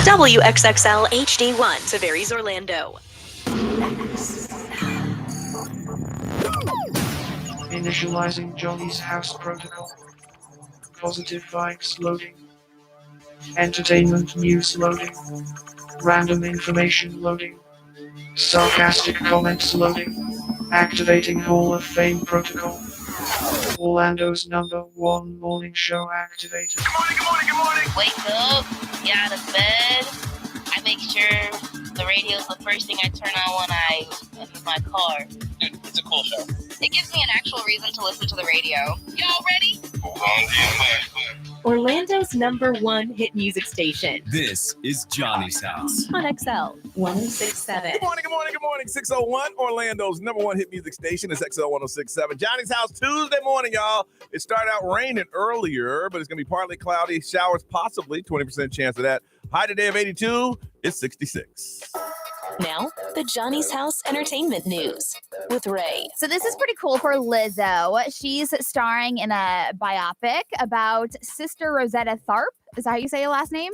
WXXL HD1, Severies, Orlando. Initializing Johnny's house protocol. Positive vibes loading. Entertainment news loading. Random information loading. Sarcastic comments loading. Activating Hall of Fame protocol. Orlando's #1 morning show activated. Good morning, good morning, good morning. Wake up, get out of bed. I make sure the radio's the first thing I turn on when I enter my car. It's a cool show. It gives me an actual reason to listen to the radio. Y'all ready? Hold on to your mic. Orlando's #1 hit music station. This is Johnny's House On XL 1067. Good morning, good morning, good morning. 601, Orlando's #1 hit music station is XL 1067. Johnny's House Tuesday morning, y'all. It started out raining earlier, but it's going to be partly cloudy. Showers possibly, 20% chance of that. High today of 82. It's 66. Now, the Johnny's House Entertainment News with Ray. So this is pretty cool for Lizzo. She's starring in a biopic about Sister Rosetta Tharpe. Is that how you say your last name?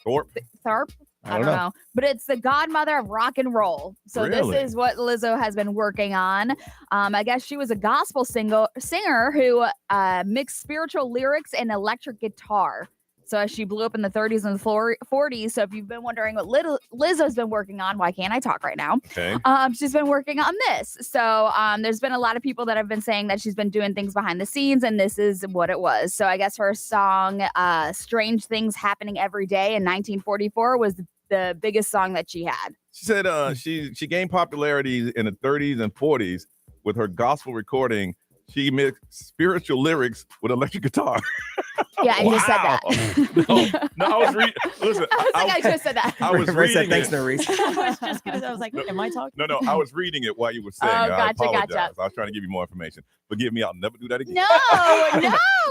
Tharpe? I don't know. But it's the godmother of rock and roll. So Really? This is what Lizzo has been working on. I guess she was a gospel singer who mixed spiritual lyrics and electric guitar. So she blew up in the 30s and the 40s. So if you've been wondering what Lizzo's been working on, why can't I talk right now? Okay. She's been working on this. So there's been a lot of people that have been saying that she's been doing things behind the scenes, and this is what it was. So I guess her song, Strange Things Happening Every Day in 1944 was the biggest song that she had. She said she gained popularity in the 30s and 40s with her gospel recording. She mixed spiritual lyrics with electric guitar. Yeah, I just said that. No, I was reading. Listen, I just said that. I was reading Thanks, it. Norris. I was like, wait, am I talking? No, I was reading it while you were saying. Oh, I gotcha. apologize. I was trying to give you more information. Forgive me. I'll never do that again. No.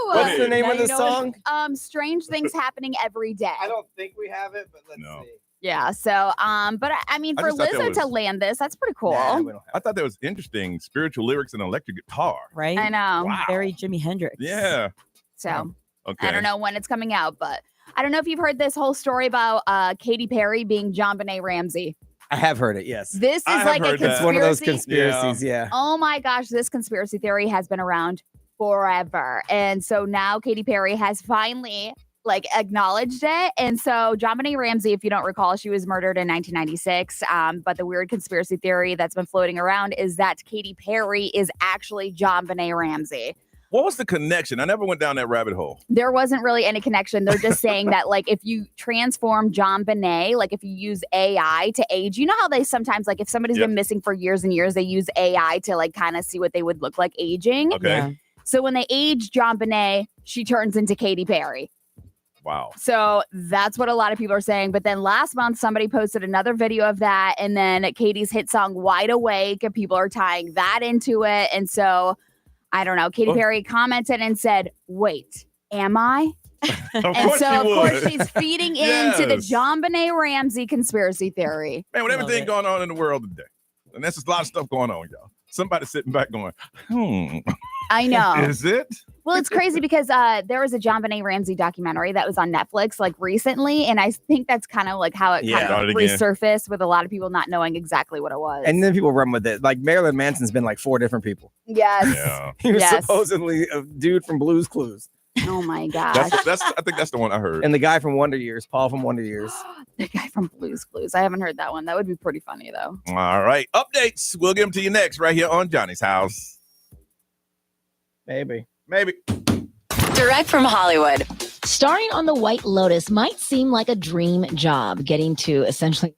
What's the name Now of the you know song? Strange Things Happening Every Day. I don't think we have it, but let's see. Yeah. So, but I mean, I for just thought that Lizzo to was- land this, that's pretty cool. Nah, we don't have I thought that was interesting. Spiritual lyrics and electric guitar. Right? I know. Wow. Very Jimi Hendrix. Yeah. So Okay. I don't know when it's coming out, but I don't know if you've heard this whole story about Katy Perry being John Benet Ramsey. I have heard it, yes. This is I have like a heard that. conspiracy. It's one of those conspiracies, yeah. Oh my gosh, this conspiracy theory has been around forever. And so now Katy Perry has finally acknowledged it. And so John Benet Ramsey, if you don't recall, she was murdered in 1996. But the weird conspiracy theory that's been floating around is that Katy Perry is actually John Benet Ramsey. What was the connection? I never went down that rabbit hole. There wasn't really any connection. They're just saying that if you transform John Benet, if you use AI to age, you know how they sometimes if somebody's been missing for years and years, they use AI to kind of see what they would look like aging. Okay. Yeah. So when they age John Benet, she turns into Katy Perry. Wow. So that's what a lot of people are saying. But then last month, somebody posted another video of that. And then Katie's hit song Wide Awake, and people are tying that into it. And so I don't know. Katy Perry commented and said, wait, am I? Of And course so, she of would. course, she's feeding into the Yes. John Benet Ramsey conspiracy theory. Man, with Love everything it. going on in the world today, and there's a lot of stuff going on, y'all. Somebody sitting back going, I know. is it? Well, it's crazy because there was a John Benet Ramsey documentary that was on Netflix recently. And I think that's kind of how it kind Started of again. resurfaced with a lot of people not knowing exactly what it was. And then people run with it. Marilyn Manson's been 4 different people. yes. Yeah. He was Yes. supposedly a dude from Blue's Clues. Oh my gosh. I think that's the one I heard. And the guy from Wonder Years, Paul from Wonder Years. The guy from Blue's Clues. I haven't heard that one. That would be pretty funny though. All right. Updates. We'll give them to you next right here on Johnny's House. Maybe. Direct from Hollywood. Starring on The White Lotus might seem like a dream job, getting to essentially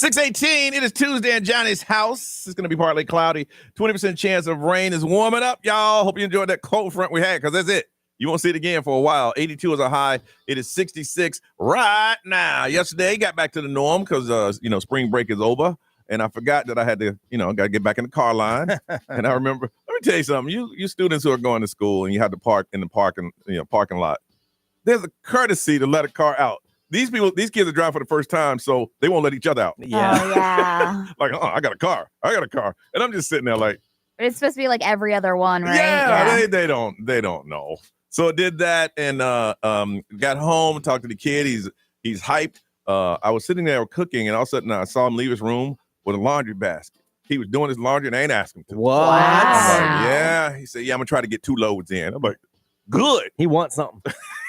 6:18. It is Tuesday in Johnny's house. It's going to be partly cloudy. 20% chance of rain is warming up, y'all. Hope you enjoyed that cold front we had because that's it. You won't see it again for a while. 82 is a high. It is 66 right now. Yesterday, got back to the norm because, spring break is over. And I forgot that I had to, got to get back in the car line. And I remember, let me tell you something. You students who are going to school and you have to park in the parking lot. There's a courtesy to let a car out. These kids are driving for the first time, so they won't let each other out. Yeah. Oh, yeah. Like, I got a car. And I'm just sitting there like. It's supposed to be like every other one, right? Yeah. They don't know. So I did that and got home, talked to the kid. He's hyped. I was sitting there cooking, and all of a sudden I saw him leave his room with a laundry basket. He was doing his laundry, and I ain't asked him to. What? Wow. I'm like, yeah. He said, yeah, I'm going to try to get 2 loads in. I'm like, good. He wants something.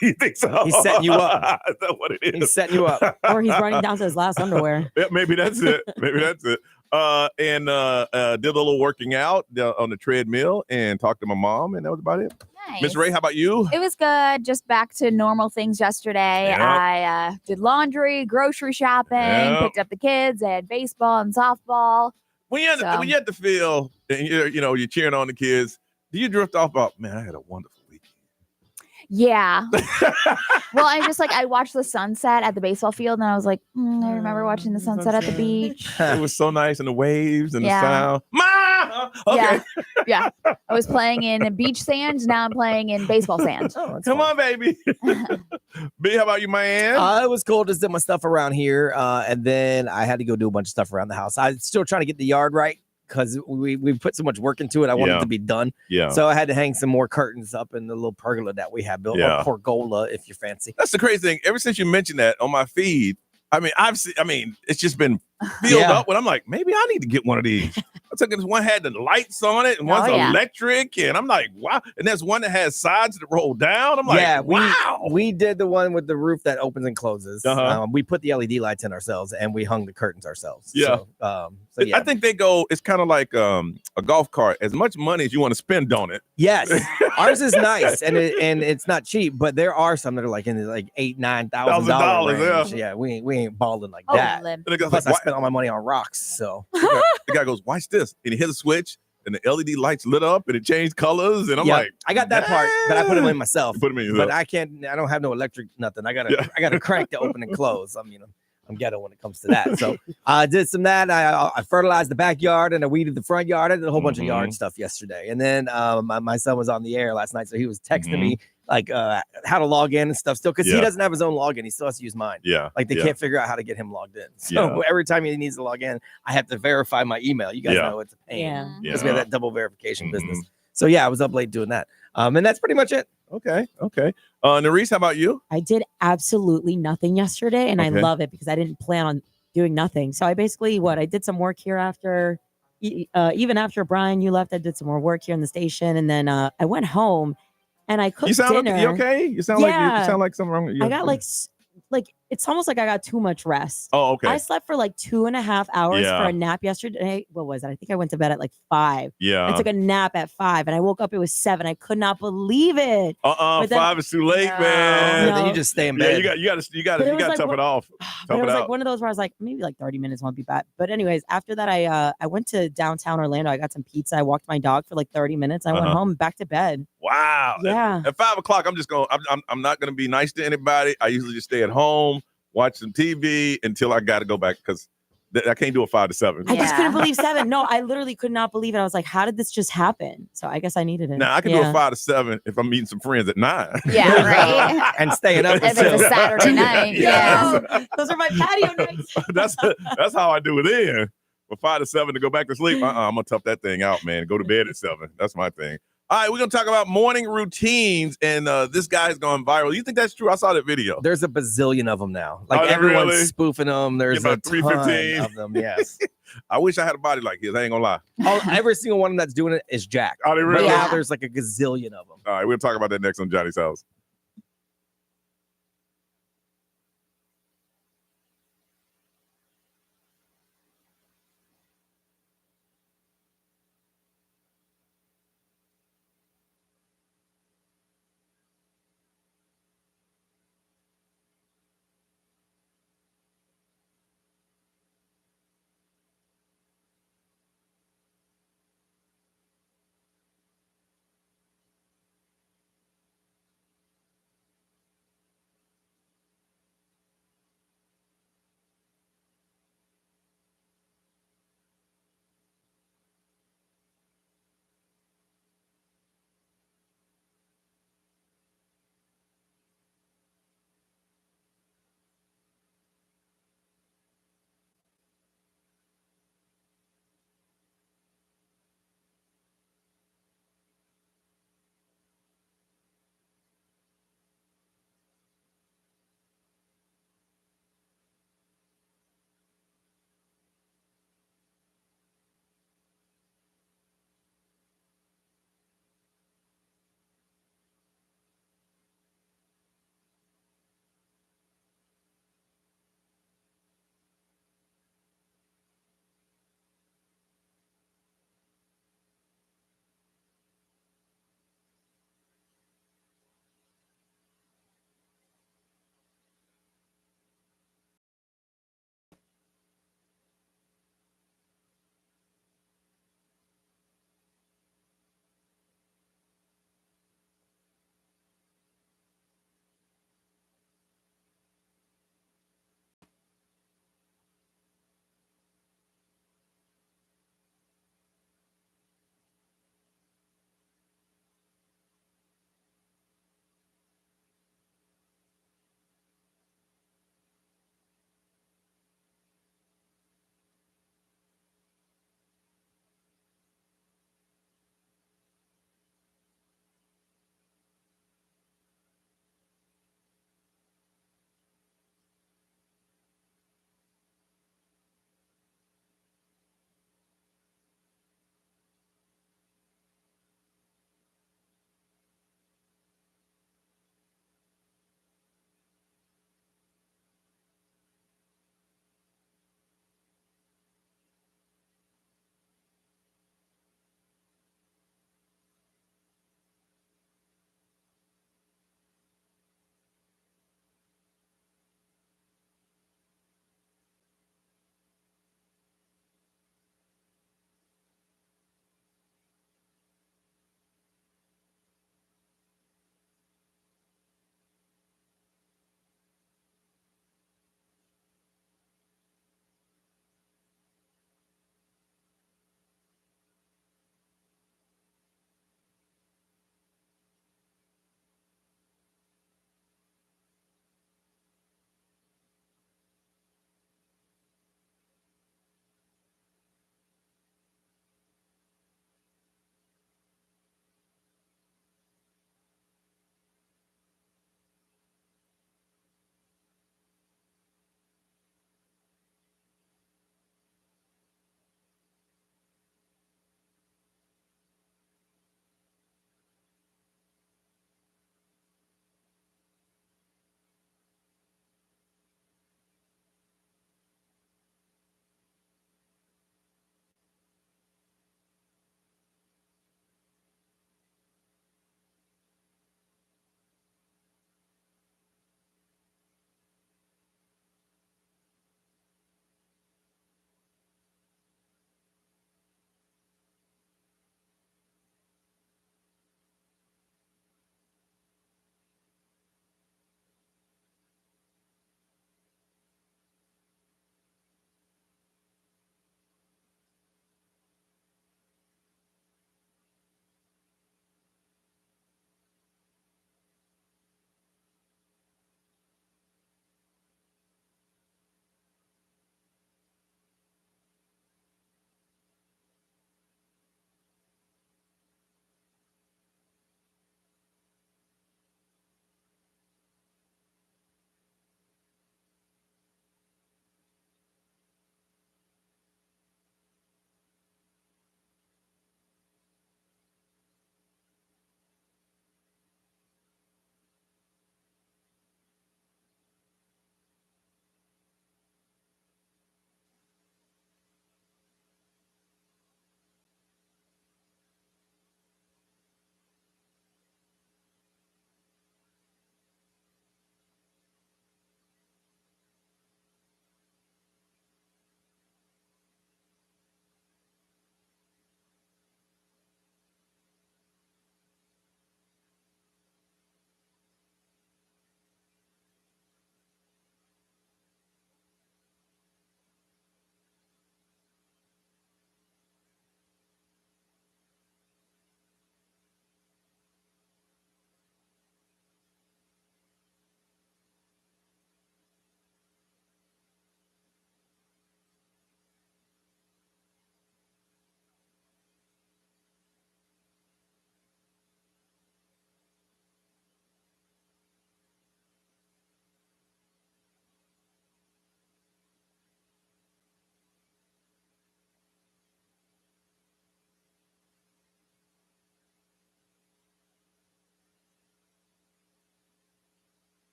You think so? He's setting you up. Is that what it is? He's setting you up. Or he's running down to his last underwear. Yeah, maybe that's it. And did a little working out on the treadmill and talked to my mom, and that was about it. Nice. Miss Ray, how about you? It was good. Just back to normal things yesterday. Yep. I did laundry, grocery shopping, Yep. picked up the kids. I had baseball and softball. When you had to feel, and you're cheering on the kids, do you drift off about, man, I had a wonderful week? Yeah. Well, I watched the sunset at the baseball field, and I was like, I remember watching the sunset at the beach. It was so nice, and the waves and Yeah. the sound. Ma! Okay. Yeah. I was playing in beach sand. Now I'm playing in baseball sand. Come on, baby. B, how about you, man? It was cool. Just did my stuff around here, and then I had to go do a bunch of stuff around the house. I'm still trying to get the yard right because we put so much work into it. I wanted it to be done. Yeah. So I had to hang some more curtains up in the little pergola that we have built, or pergola, if you're fancy. That's the crazy thing. Ever since you mentioned that on my feed, it's just been filled up when I'm like, maybe I need to get one of these. I took this one had the lights on it and one's electric, and I'm like, wow. And there's one that has sides that roll down. I'm like, wow. We did the one with the roof that opens and closes. Uh-huh. We put the LED lights in ourselves, and we hung the curtains ourselves. Yeah. So yeah. I think it's kind of like a golf cart. As much money as you want to spend on it. Yes, ours is nice, and it's not cheap, but there are some that are like in the $8,000-$9,000 range. Yeah, we ain't balling like that. Plus, I spent all my money on rocks. So the guy goes, "Watch this," and he hit a switch, and the LED lights lit up, and it changed colors, and I'm like, I got that part, but I put them in myself. You put them in yourself. But I don't have no electric nothing. I gotta crank to open and close. I'm ghetto when it comes to that. So I did some of that. I fertilized the backyard and I weeded the front yard. I did a whole bunch of yard stuff yesterday. And then my son was on the air last night, so he was texting me like how to log in and stuff still, because he doesn't have his own login. He still has to use mine. Yeah. Like they can't figure out how to get him logged in. So every time he needs to log in, I have to verify my email. You guys know it's a pain because we have that double verification business. So yeah, I was up late doing that. And that's pretty much it. Okay. Nerese, how about you? I did absolutely nothing yesterday, and I love it because I didn't plan on doing nothing. So I basically, I did some work here after, even after Brian, you left, I did some more work here in the station, and then I went home and I cooked dinner. You okay? You sound like something wrong with you. I got like it's almost like I got too much rest. Oh, okay. I slept for like 2.5 hours for a nap yesterday. What was it? I think I went to bed at like 5. Yeah. I took a nap at 5 and I woke up, it was 7. I could not believe it. 5 is too late, man. Then you just stay in bed. Yeah, you got to tough it off. But it was like one of those where I was like, maybe like 30 minutes won't be bad. But anyways, after that, I went to downtown Orlando. I got some pizza. I walked my dog for like 30 minutes. I went home, back to bed. Wow. Yeah. At 5 o'clock, I'm not going to be nice to anybody. I usually just stay at home, watch some TV until I got to go back because I can't do a 5 to 7. I just couldn't believe 7. No, I literally could not believe it. I was like, how did this just happen? So I guess I needed it. Now I can do a 5 to 7 if I'm meeting some friends at 9. Yeah, right. And staying up. If it's a Saturday night. Yeah. Those are my patio nights. that's how I do it then. But 5 to 7 to go back to sleep, I'm gonna tough that thing out, man. Go to bed at 7. That's my thing. All right, we're gonna talk about morning routines, and this guy's gone viral. You think that's true? I saw that video. There's a bazillion of them now. Like everyone's spoofing them. There's about a 315 ton of them. Yes. I wish I had a body like his. I ain't gonna lie. Every single one that's doing it is Jack. Are they really? But now there's like a gazillion of them. All right, we'll talk about that next on Johnny's House.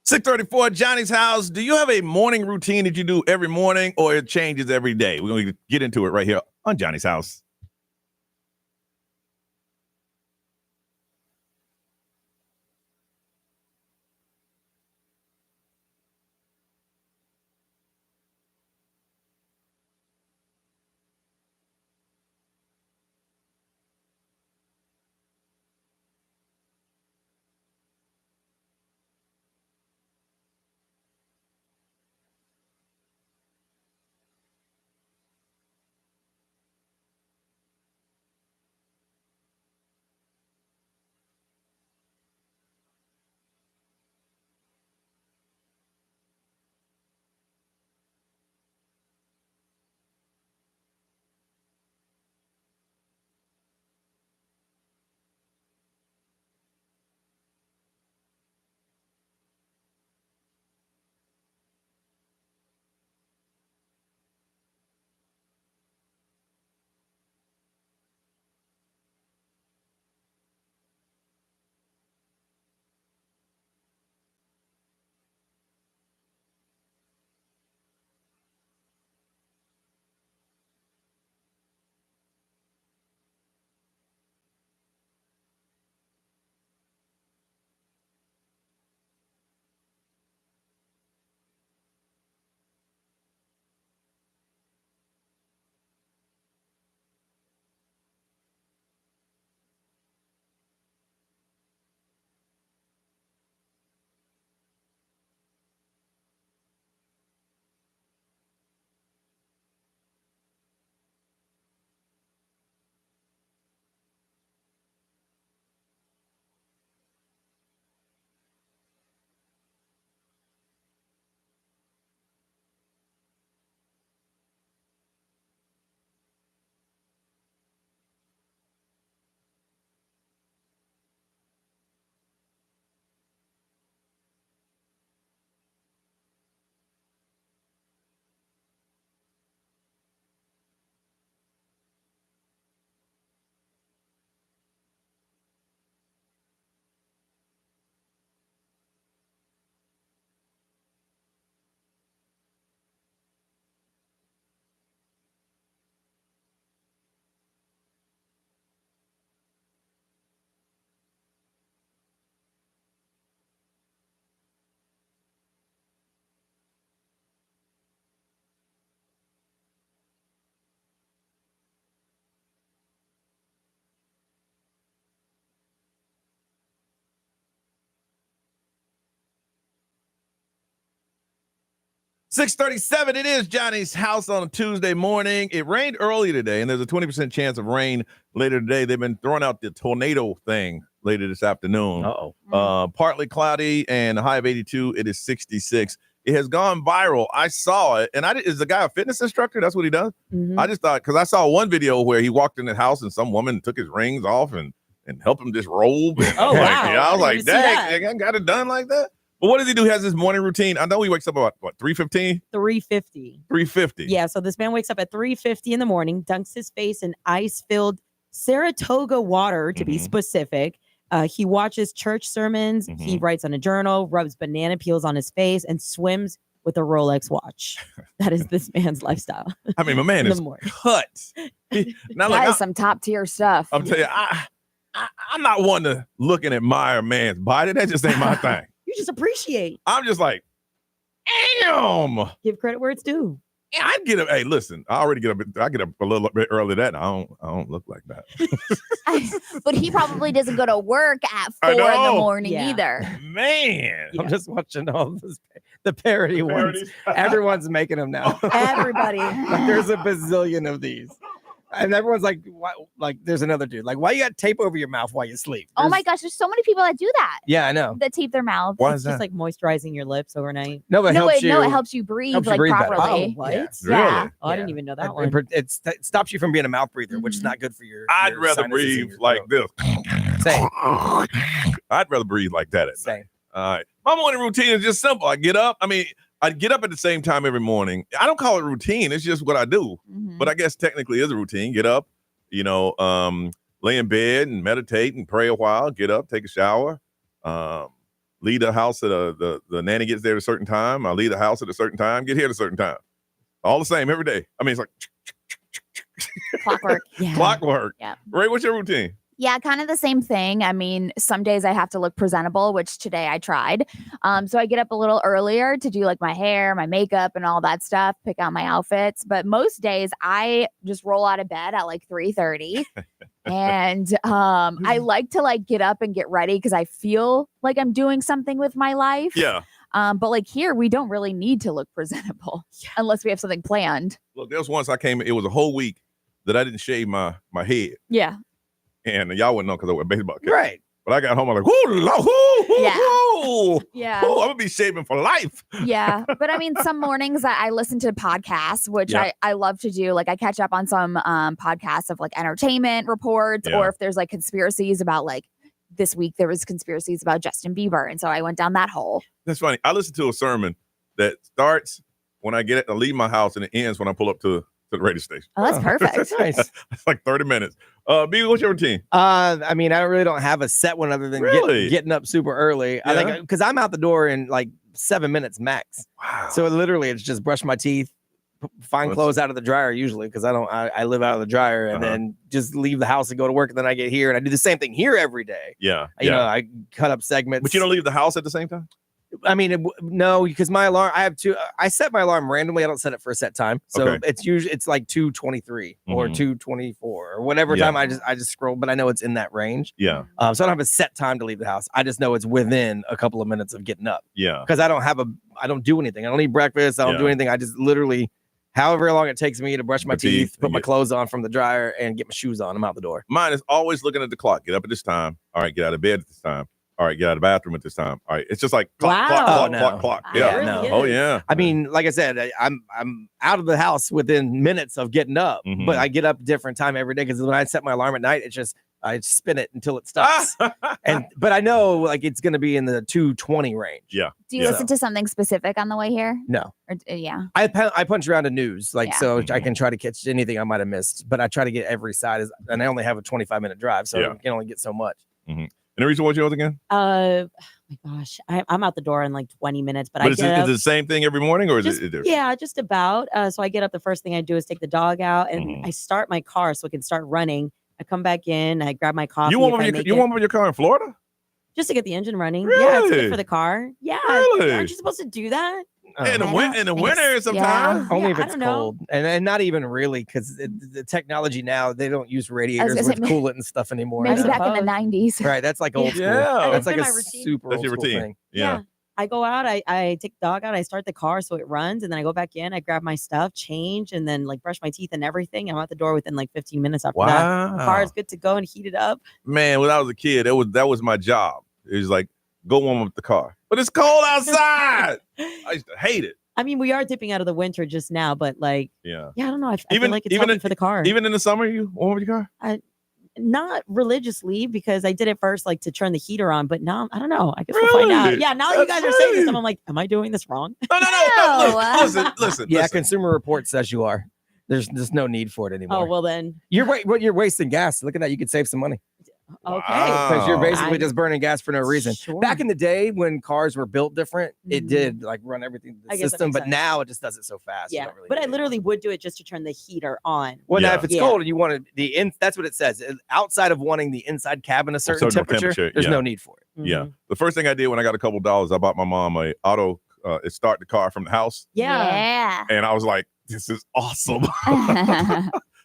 634 Johnny's house. Do you have a morning routine that you do every morning or it changes every day? We're going to get into it right here on Johnny's house. $637, it is Johnny's house on a Tuesday morning. It rained earlier today, and there's a 20% chance of rain later today. They've been throwing out the tornado thing later this afternoon. Partly cloudy and a high of 82. It is 66. It has gone viral. I saw it, and is the guy a fitness instructor? That's what he does? Mhm. I just thought, because I saw one video where he walked in the house and some woman took his rings off and helped him disrobe. And Oh, wow. I was like, didn't even see dang, I got it done like that? But what does he do? He has his morning routine. I know he wakes up about, 3:15? 3:50. 3:50. Yeah, so this man wakes up at 3:50 in the morning, dunks his face in ice-filled Saratoga water, to be specific. He watches church sermons. He writes on a journal, rubs banana peels on his face, and swims with a Rolex watch. That is this man's lifestyle. I mean, my man In is the morning. cut. Now, That is some top tier stuff. I'm telling you, I'm not one to look and admire a man's body. That just ain't my thing. You just appreciate. I'm just like, damn. Give credit where it's due. Yeah, I get up. Hey, listen, I already get up. I get up a little bit early. That I don't look like that. But he probably doesn't go to work at I 4 in the know. morning Yeah. either. Man, I'm just watching all the parody ones. parodies. Everyone's making them now. Everybody. Like, there's a bazillion of these. And everyone's like, why, like, there's another dude. Like, why you got tape over your mouth while you sleep? Oh my There's- gosh, there's so many people that do that. Yeah, I know. That tape their mouth. Why It's is just that? like moisturizing your lips overnight. No, but it helps you. it helps you breathe helps you like breathe better. properly. Oh, what? Yeah. Really? Yeah. Oh, I Yeah. didn't even know that It, one. it stops you from being a mouth breather, which is not good for your. I'd your rather sinuses and breathe your like throat. this. Same. I'd rather breathe like that at night. Same. All right. My morning routine is just simple. I get up. I get up at the same time every morning. I don't call it routine. It's just what I do. Mhm. But I guess technically it's a routine. Get up, lay in bed and meditate and pray a while. Get up, take a shower, leave the house at the nanny gets there at a certain time. I leave the house at a certain time, get here at a certain time. All the same every day. I mean, it's like Clockwork. Yeah. clockwork. Yeah. Ray, what's your routine? Yeah, kind of the same thing. I mean, some days I have to look presentable, which today I tried. So I get up a little earlier to do like my hair, my makeup, and all that stuff, pick out my outfits. But most days I just roll out of bed at like 3:30. And I like to like get up and get ready because I feel like I'm doing something with my life. Yeah. But like here, we don't really need to look presentable unless we have something planned. Look, there was once I came, it was a whole week that I didn't shave my head. Yeah. And y'all wouldn't know because I wear baseball cap. Right. But I got home, I'm like, whoo, Yeah. whoo. Yeah. I'm going to be shaving for life. Yeah. But I mean, some mornings I listen to podcasts, which Yeah. I love to do. Like I catch up on some podcasts of like entertainment reports, Yeah. or if there's like conspiracies about like this week, there was conspiracies about Justin Bieber. And so I went down that hole. That's funny. I listen to a sermon that starts when I leave my house and it ends when I pull up to the radio station. Oh, that's perfect. That's nice. It's like 30 minutes. B, what's your routine? I mean, I really don't have a set one other than Really? getting up super early. I think because I'm out the door in like 7 minutes max. Wow. So literally, it's just brush my teeth, find clothes out of the dryer usually because I live out of the dryer, and then just leave the house and go to work. And then I get here and I do the same thing here every day. Yeah. You know, I cut up segments. But you don't leave the house at the same time? I mean, no, because my alarm, I have two. I set my alarm randomly. I don't set it for a set time. So Okay. it's like 2:23 or 2:24 or whatever Yeah. time I just scroll, but I know it's in that range. Yeah. So I don't have a set time to leave the house. I just know it's within a couple of minutes of getting up Yeah. because I don't do anything. I don't eat breakfast. I don't do anything. I just literally, however long it takes me to brush my teeth, put my clothes on from the dryer, and get my shoes on, I'm out the door. Mine is always looking at the clock. Get up at this time. All right, get out of bed at this time. All right, get out of the bathroom at this time. All right, it's just like clock. Yeah. No. Oh yeah. I mean, like I said, I'm out of the house within minutes of getting up, but I get up different time every day because when I set my alarm at night, it's just I spin it until it stops. But I know like it's going to be in the 2:20 range. Yeah. Do you listen to something specific on the way here? No. Or, yeah. I punch around the news so I can try to catch anything I might have missed, but I try to get every side, and I only have a 25-minute drive, so I can only get so much. Mm-hmm. And the reason what's yours again? Oh my gosh, I'm out the door in like 20 minutes, but is it the same thing every morning, or is it different? Yeah, just about. So I get up. The first thing I do is take the dog out, and I start my car so it can start running. I come back in, I grab my coffee. You warm up your car in Florida? Just to get the engine running. Really? Yeah, it's good for the car. Yeah. Really? Aren't you supposed to do that? In the winter sometimes. Only if it's cold. And not even really, because the technology now, they don't use radiators with coolant and stuff anymore. Maybe back in the 90s. Right, that's like old school. Yeah. That's like a routine. super That's old your school routine. thing. Yeah. I go out, I take the dog out, I start the car so it runs, and then I go back in, I grab my stuff, change, and then like brush my teeth and everything. I'm out the door within like 15 minutes after that. The car is good to go and heat it up. Man, when I was a kid, that was my job. It was like, go warm up the car. But it's cold outside. I used to hate it. I mean, we are dipping out of the winter just now, but like, yeah, I don't know. I feel like it's healthy for the car. Even in the summer, you warm up your car? Not religiously, because I did it first, like to turn the heater on, but now I don't know. I guess we'll find out. Yeah, now that you guys are saying this, I'm like, am I doing this wrong? No. Listen. Yeah, Consumer Report says you are. There's no need for it anymore. Oh, well then. You're wasting gas. Look at that. You could save some money. Okay. Because you're basically just burning gas for no reason. Sure. Back in the day when cars were built different, it did like run everything through I the guess that system, makes but sense. now it just does it so fast. Yeah, You don't really but I need it. literally would do it just to turn the heater on. Well, now Yeah. if it's cold and you want that's what it says. Outside of wanting the inside cabin a certain temperature, there's no need for it. Yeah. The first thing I did when I got a couple dollars, I bought my mom a auto start the car from the house. Yeah. And I was like, this is awesome.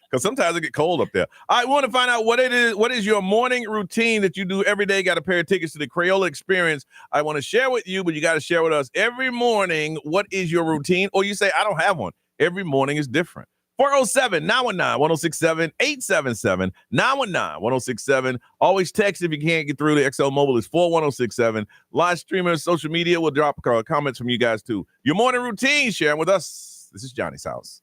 Because sometimes it get cold up there. I want to find out what is your morning routine that you do every day. Got a pair of tickets to the Crayola Experience. I want to share with you, but you got to share with us every morning. What is your routine? Or you say, I don't have one. Every morning is different. 407-919-1067, 877-919-1067. Always text if you can't get through. The XL Mobile is 41067. Live streamers, social media will drop comments from you guys too. Your morning routine, sharing with us. This is Johnny's house.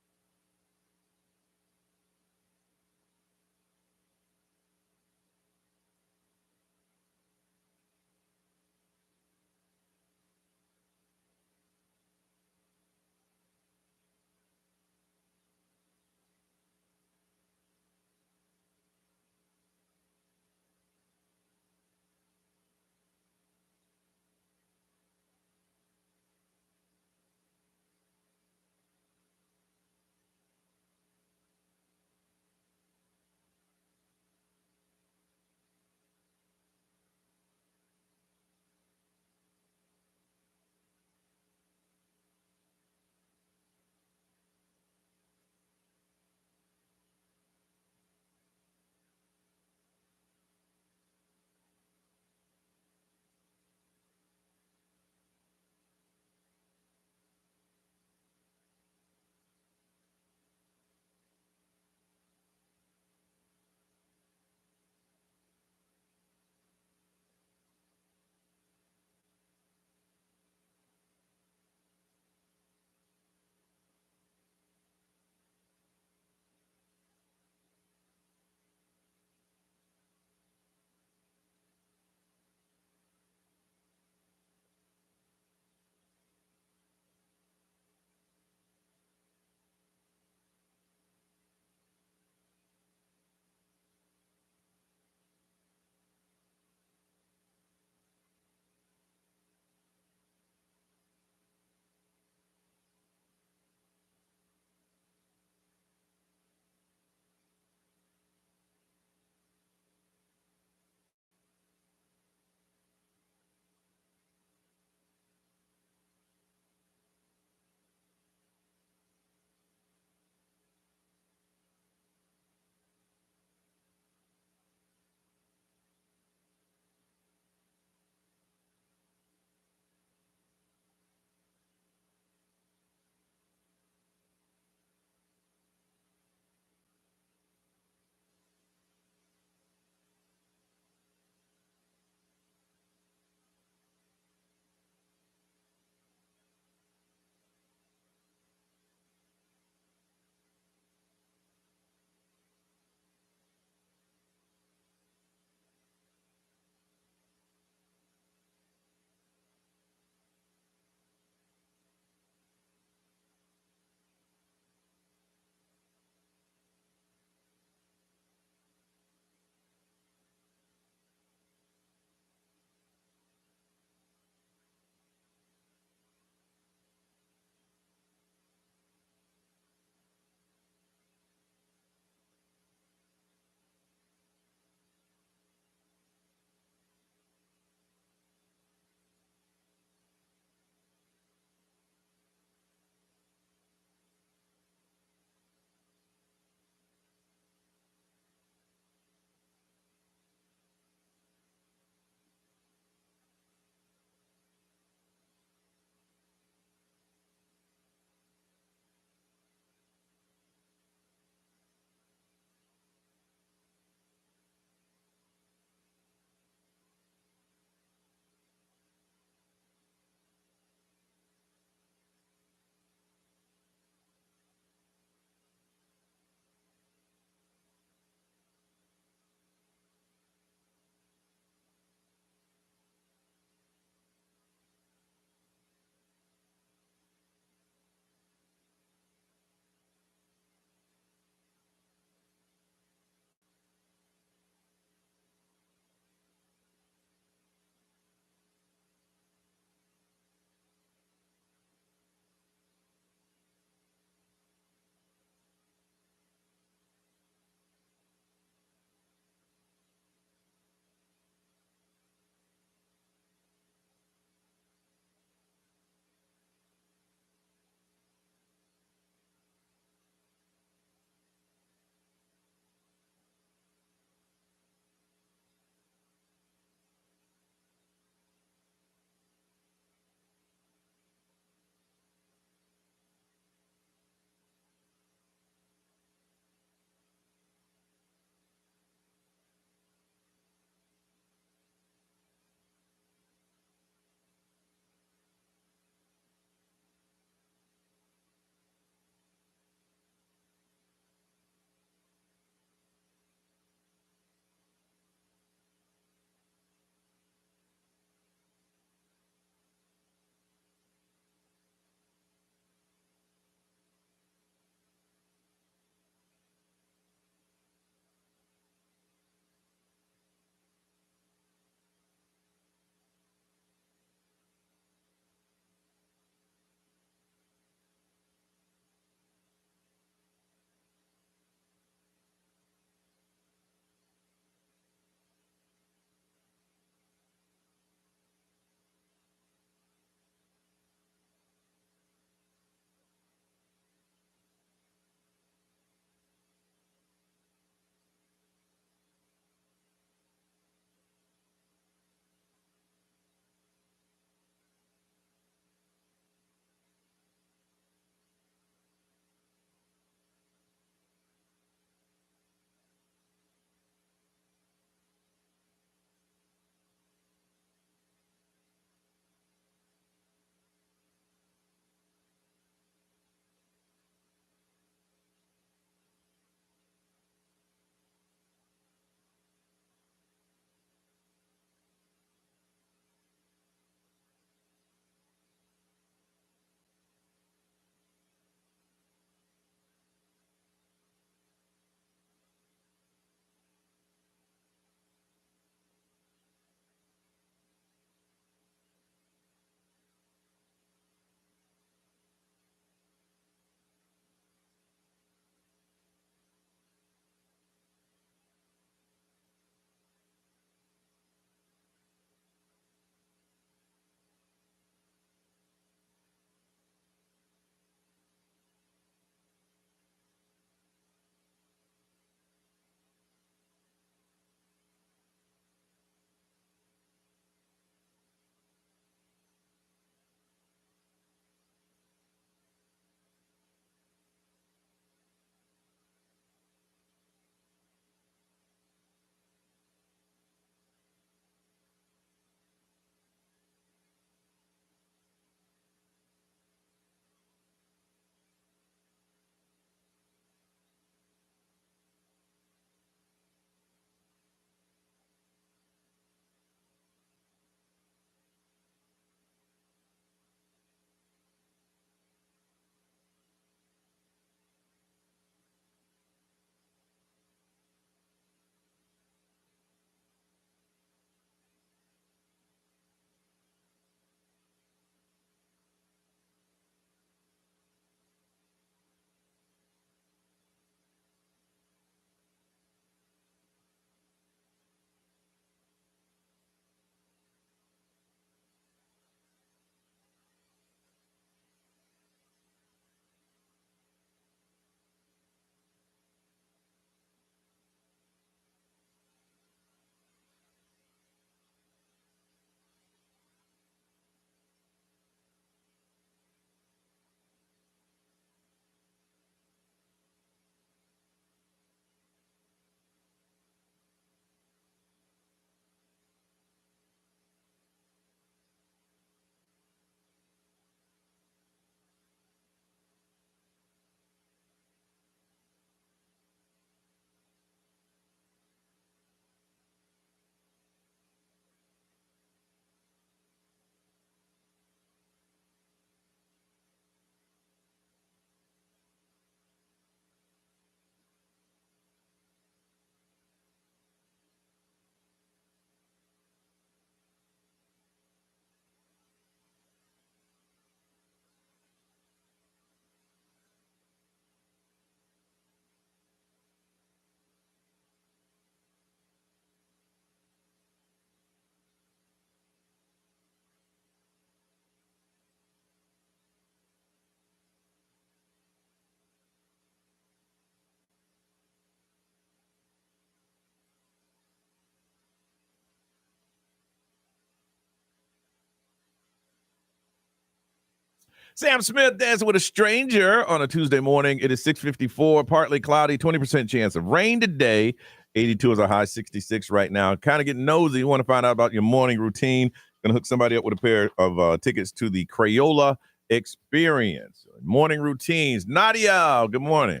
Sam Smith dancing with a stranger on a Tuesday morning. It is 6:54, partly cloudy, 20% chance of rain today. 82 is a high, 66 right now. Kind of getting nosy. You want to find out about your morning routine. Going to hook somebody up with a pair of tickets to the Crayola Experience. Morning routines. Nadia, good morning.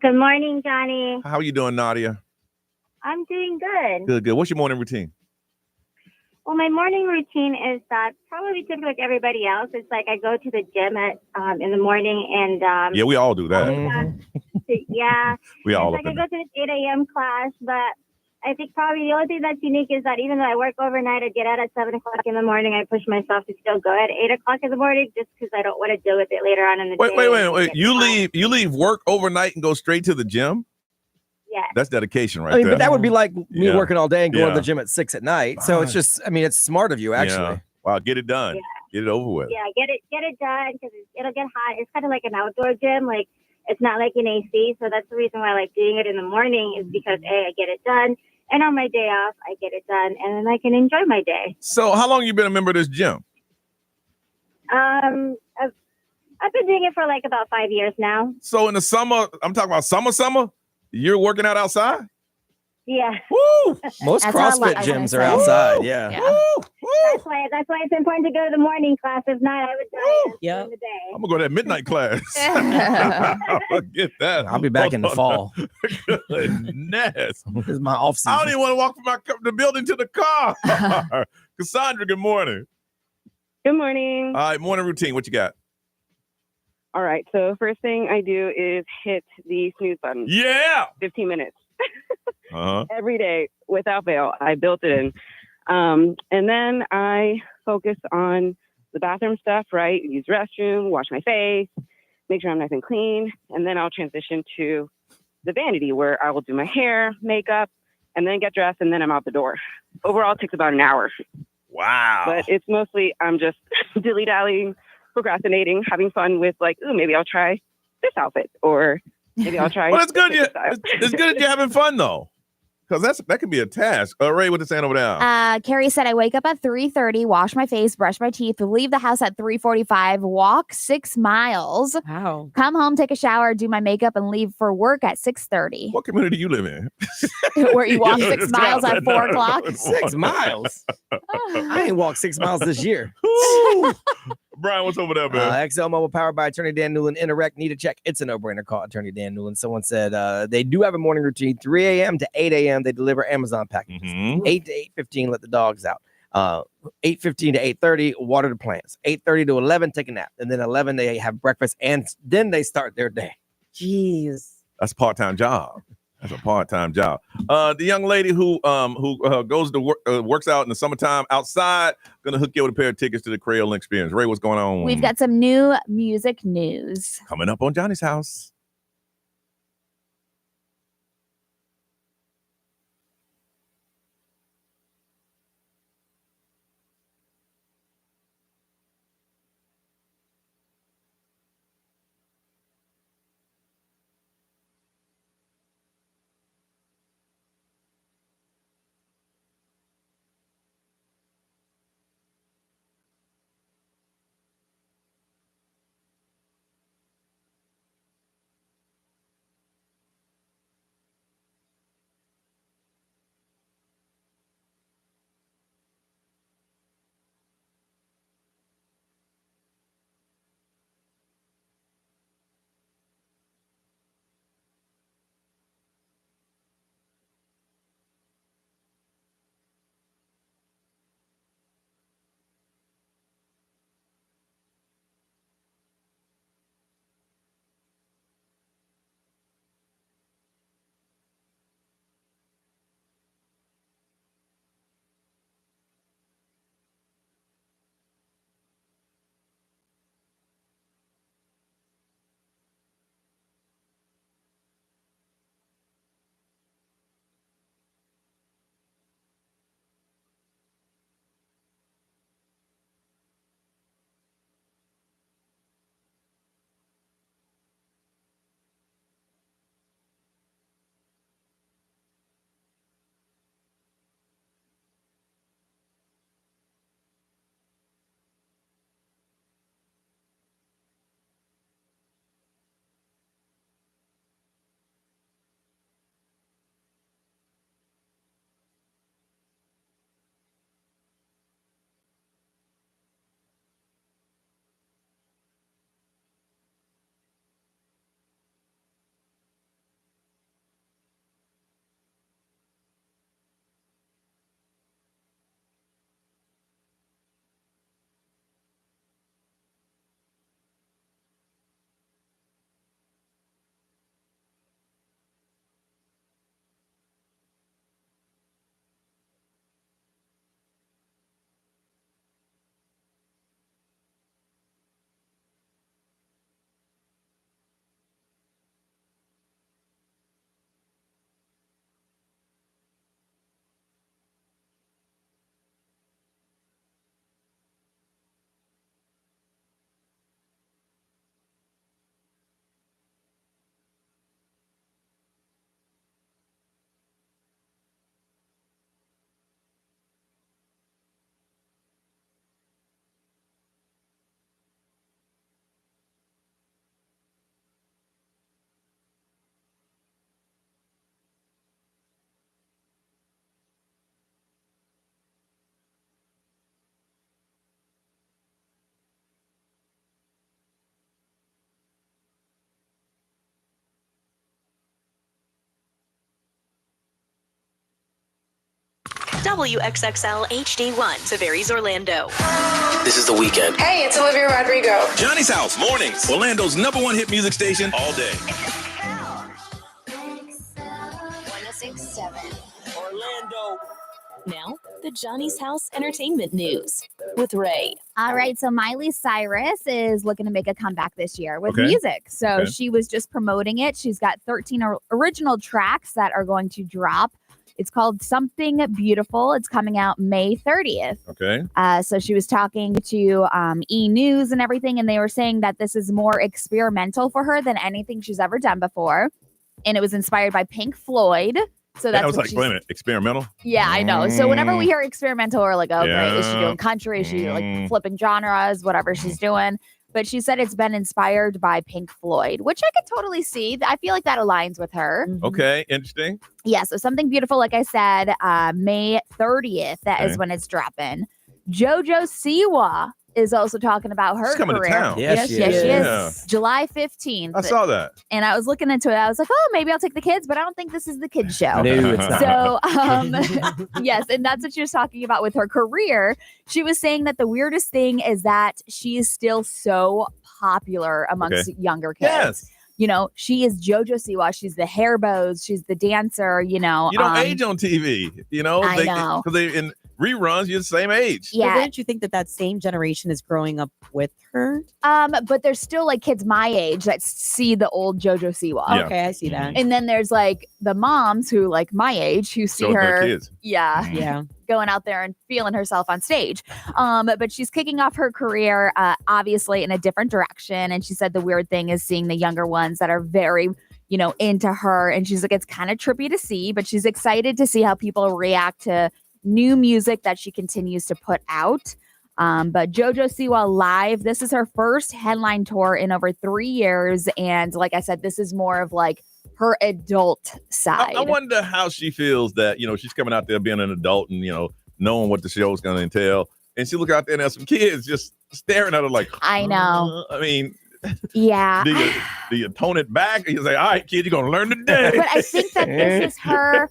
Good morning, Johnny. How are you doing, Nadia? I'm doing good. Good, good. What's your morning routine? Well, my morning routine is probably typical like everybody else. It's like I go to the gym in the morning and Yeah, we all do that. Yeah. We all it's like I go to this 8 a.m. class, but I think probably the only thing that's unique is that even though I work overnight, I get out at 7 o'clock in the morning. I push myself to still go at 8 o'clock in the morning just because I don't want to deal with it later on in the day. Wait. You leave work overnight and go straight to the gym? Yeah. That's dedication right I mean, there. but that would be like me working all day and going to the Yeah. gym at 6 at night. So it's just, I mean, it's smart of you, actually. Yeah. Wow, get it done. Yeah. Get it over with. Yeah, get it done because it'll get hot. It's kind of like an outdoor gym. Like, it's not like an AC. So that's the reason why I like doing it in the morning is because, A, I get it done. And on my day off, I get it done. And then I can enjoy my day. So how long you been a member of this gym? I've been doing it for like about 5 years now. So in the summer, I'm talking about summer, you're working out outside? Yeah. Woo! Most That's CrossFit how I gyms say. are outside. Yeah. Yeah. Woo! That's why it's important to go to the morning class. If not, I would die during the day. I'm gonna go to that midnight class. Get that. I'll be back in the fall. Goodness. This is my off I don't season. even want to walk from the building to the car. Cassandra, good morning. Good morning. All right, morning routine. What you got? All right. So first thing I do is hit the snooze button. Yeah. 15 minutes Uh-huh. every day without fail. I built it in. And then I focus on the bathroom stuff, right? Use restroom, wash my face, make sure I'm nice and clean. And then I'll transition to the vanity where I will do my hair, makeup, and then get dressed. And then I'm out the door. Overall, it takes about an hour. Wow. But it's mostly I'm just dilly-dallying, procrastinating, having fun with like, ooh, maybe I'll try this outfit or maybe I'll try. Well, it's good. this style. It's good that you're having fun though, because that could be a task. Ray, what is saying over there? Carrie said I wake up at 3:30, wash my face, brush my teeth, leave the house at 3:45, walk 6 miles, Wow. come home, take a shower, do my makeup, and leave for work at 6:30. What community you live in? Where you walk 6 miles at 4 o'clock. 6 miles. I ain't walked 6 miles this year. Ooh. Brian, what's over there, man? XL Mobile powered by Attorney Dan Newland. Interact, need a check. It's a no-brainer. Call Attorney Dan Newland. Someone said they do have a morning routine. 3 a.m. to 8 a.m. They deliver Amazon packages. 8 to 8:15, let the dogs out. 8:15 to 8:30, water the plants. 8:30 to 11, take a nap. And then 11, they have breakfast. And then they start their day. Jeez. That's a part-time job. That's a part-time job. The young lady who goes to work, works out in the summertime outside, gonna hook you with a pair of tickets to the Crayola Experience. Ray, what's going on? We've got some new music news. coming up on Johnny's house. WXXL HD1, Tavares, Orlando. This is The Weekend. Hey, it's Olivia Rodrigo. Johnny's House, mornings. Orlando's #1 hit music station all day. 1067 Orlando. Now, the Johnny's House Entertainment News with Ray. All right, so Miley Cyrus is looking to make a comeback this year with Okay. music. So Okay. she was just promoting it. She's got 13 original tracks that are going to drop. It's called Something Beautiful. It's coming out May 30th. Okay. So she was talking to E! News and everything, and they were saying that this is more experimental for her than anything she's ever done before. And it was inspired by Pink Floyd. So that's I was what like, she's- wait a minute, experimental? Yeah, I know. So whenever we hear experimental, we're like, oh, great. Is she Yeah. doing country? Is she like Mm. flipping genres, whatever she's doing? But she said it's been inspired by Pink Floyd, which I could totally see. I feel like that aligns with her. Okay, interesting. Yeah, so Something Beautiful, like I said, May 30th, that is Okay. when it's dropping. JoJo Siwa is also talking about her She's coming to career. town. Yes, Yes, she yes, is. she Yeah. is. July 15th. I saw that. And I was looking into it. I was like, oh, maybe I'll take the kids, but I don't think this is the kids show. No, it's not. So, yes, and that's what she was talking about with her career. She was saying that the weirdest thing is that she is still so popular amongst younger kids. Yes. You know, she is JoJo Siwa. She's the hair bows. She's the dancer. You know, You don't age on TV, you know? I know. Because they in reruns, you're the same age. But yeah. wouldn't you think that that same generation is growing up with her? But there's still like kids my age that see the old JoJo Siwa. Yeah. Okay, I see that. And then there's like the moms who like my age who see Showing their her. kids. Yeah. Yeah. Going out there and feeling herself on stage. But she's kicking off her career, obviously in a different direction. And she said the weird thing is seeing the younger ones that are very, you know, into her. And she's like, it's kind of trippy to see, but she's excited to see how people react to new music that she continues to put out. But JoJo Siwa Live, this is her first headline tour in over 3 years. And like I said, this is more of like her adult side. I wonder how she feels that, you know, she's coming out there being an adult and, you know, knowing what the show is going to entail. And she look out there and have some kids just staring at her like, I know. I mean, Yeah. do you tone it back? Or you say, all right, kid, you're going to learn today. But I think that this is her.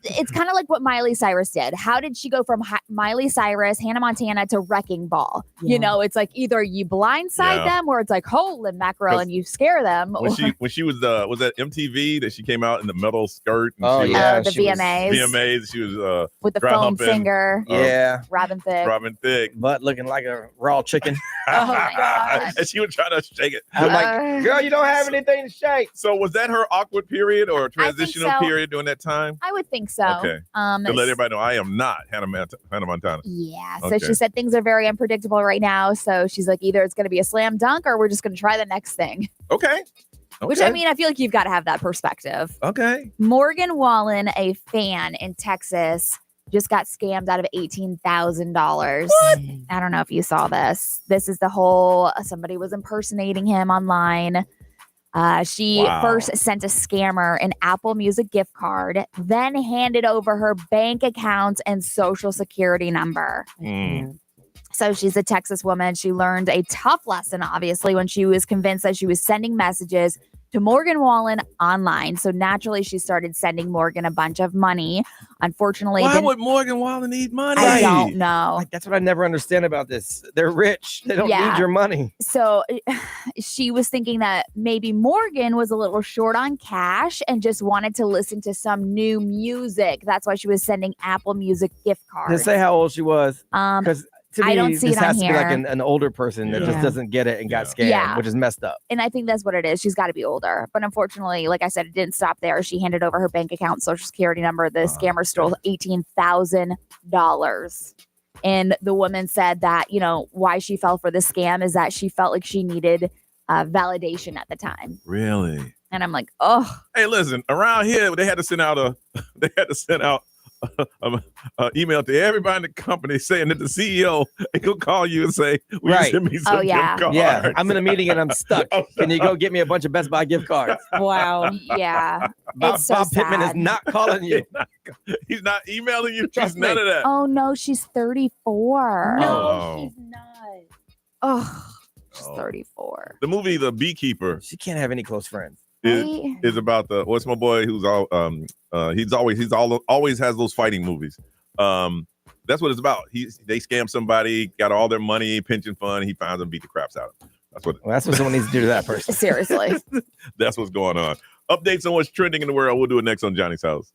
It's kind of like what Miley Cyrus did. How did she go from Miley Cyrus, Hannah Montana to Wrecking Ball? Yeah. You know, it's like either you blindside Yeah. them or it's like holy mackerel and you scare them. when she was that MTV that she came out in the metal skirt? And Oh, she was, yeah. the she was- VMAs VMAs. She was with the dry foam humping. finger, Yeah. Robin Thicke. Robin Thicke. Butt looking like a raw chicken. Oh my gosh. And she was trying to shake it. I'm like, girl, you don't have anything to shake. So was that her awkward period or transitional so. period during that time? I would think so. Okay. To let everybody know, I am not Hannah Montana. Yeah. So Okay. she said things are very unpredictable right now. So she's like, either it's going to be a slam dunk or we're just going to try the next thing. Okay. Which I mean, I feel like you've got to have that perspective. Okay. Morgan Wallen, a fan in Texas, just got scammed out of $18,000. I don't know if you saw this. This is the whole somebody was impersonating him online. She Wow. first sent a scammer an Apple Music gift card, then handed over her bank account and social security number. Mm. So she's a Texas woman. She learned a tough lesson, obviously, when she was convinced that she was sending messages to Morgan Wallen online. So naturally, she started sending Morgan a bunch of money. Unfortunately, Why didn't- would Morgan Wallen need money? I don't know. Like, that's what I never understand about this. They're rich. They don't Yeah. need your money. So she was thinking that maybe Morgan was a little short on cash and just wanted to listen to some new music. That's why she was sending Apple Music gift Did cards. it say how old she was? Um, Because to me, I don't see this it on has to be like here. an older person that just Yeah. doesn't get it and got scammed, Yeah. which is messed up. And I think that's what it is. She's got to be older. But unfortunately, like I said, it didn't stop there. She handed over her bank account, social security number. The scammer stole $18,000. And the woman said that, you know, why she fell for the scam is that she felt like she needed validation at the time. Really? And I'm like, oh, Hey, listen. Around here, they had to send out a email to everybody in the company saying that the CEO will call you and say, "Will you Right. send me some Oh, yeah. gift cards?" Yeah, I'm in a meeting and I'm stuck. Can you go get me a bunch of Best Buy gift cards? Wow. yeah. Bob, It's so Bob Pittman is sad. not calling you. He's not emailing you. Trust He's none me. of that. Oh, no, she's 34. No. she's not. Oh, she's Oh. 34. The movie The Beekeeper She can't have any close friends. is, Right? is about what's my boy who's always has those fighting movies. That's what it's about. They scam somebody, got all their money, pension fund. He finds them, beat the craps out of them. That's what someone needs to do to that person. Seriously. That's what's going on. Updates on what's trending in the world. We'll do it next on Johnny's House.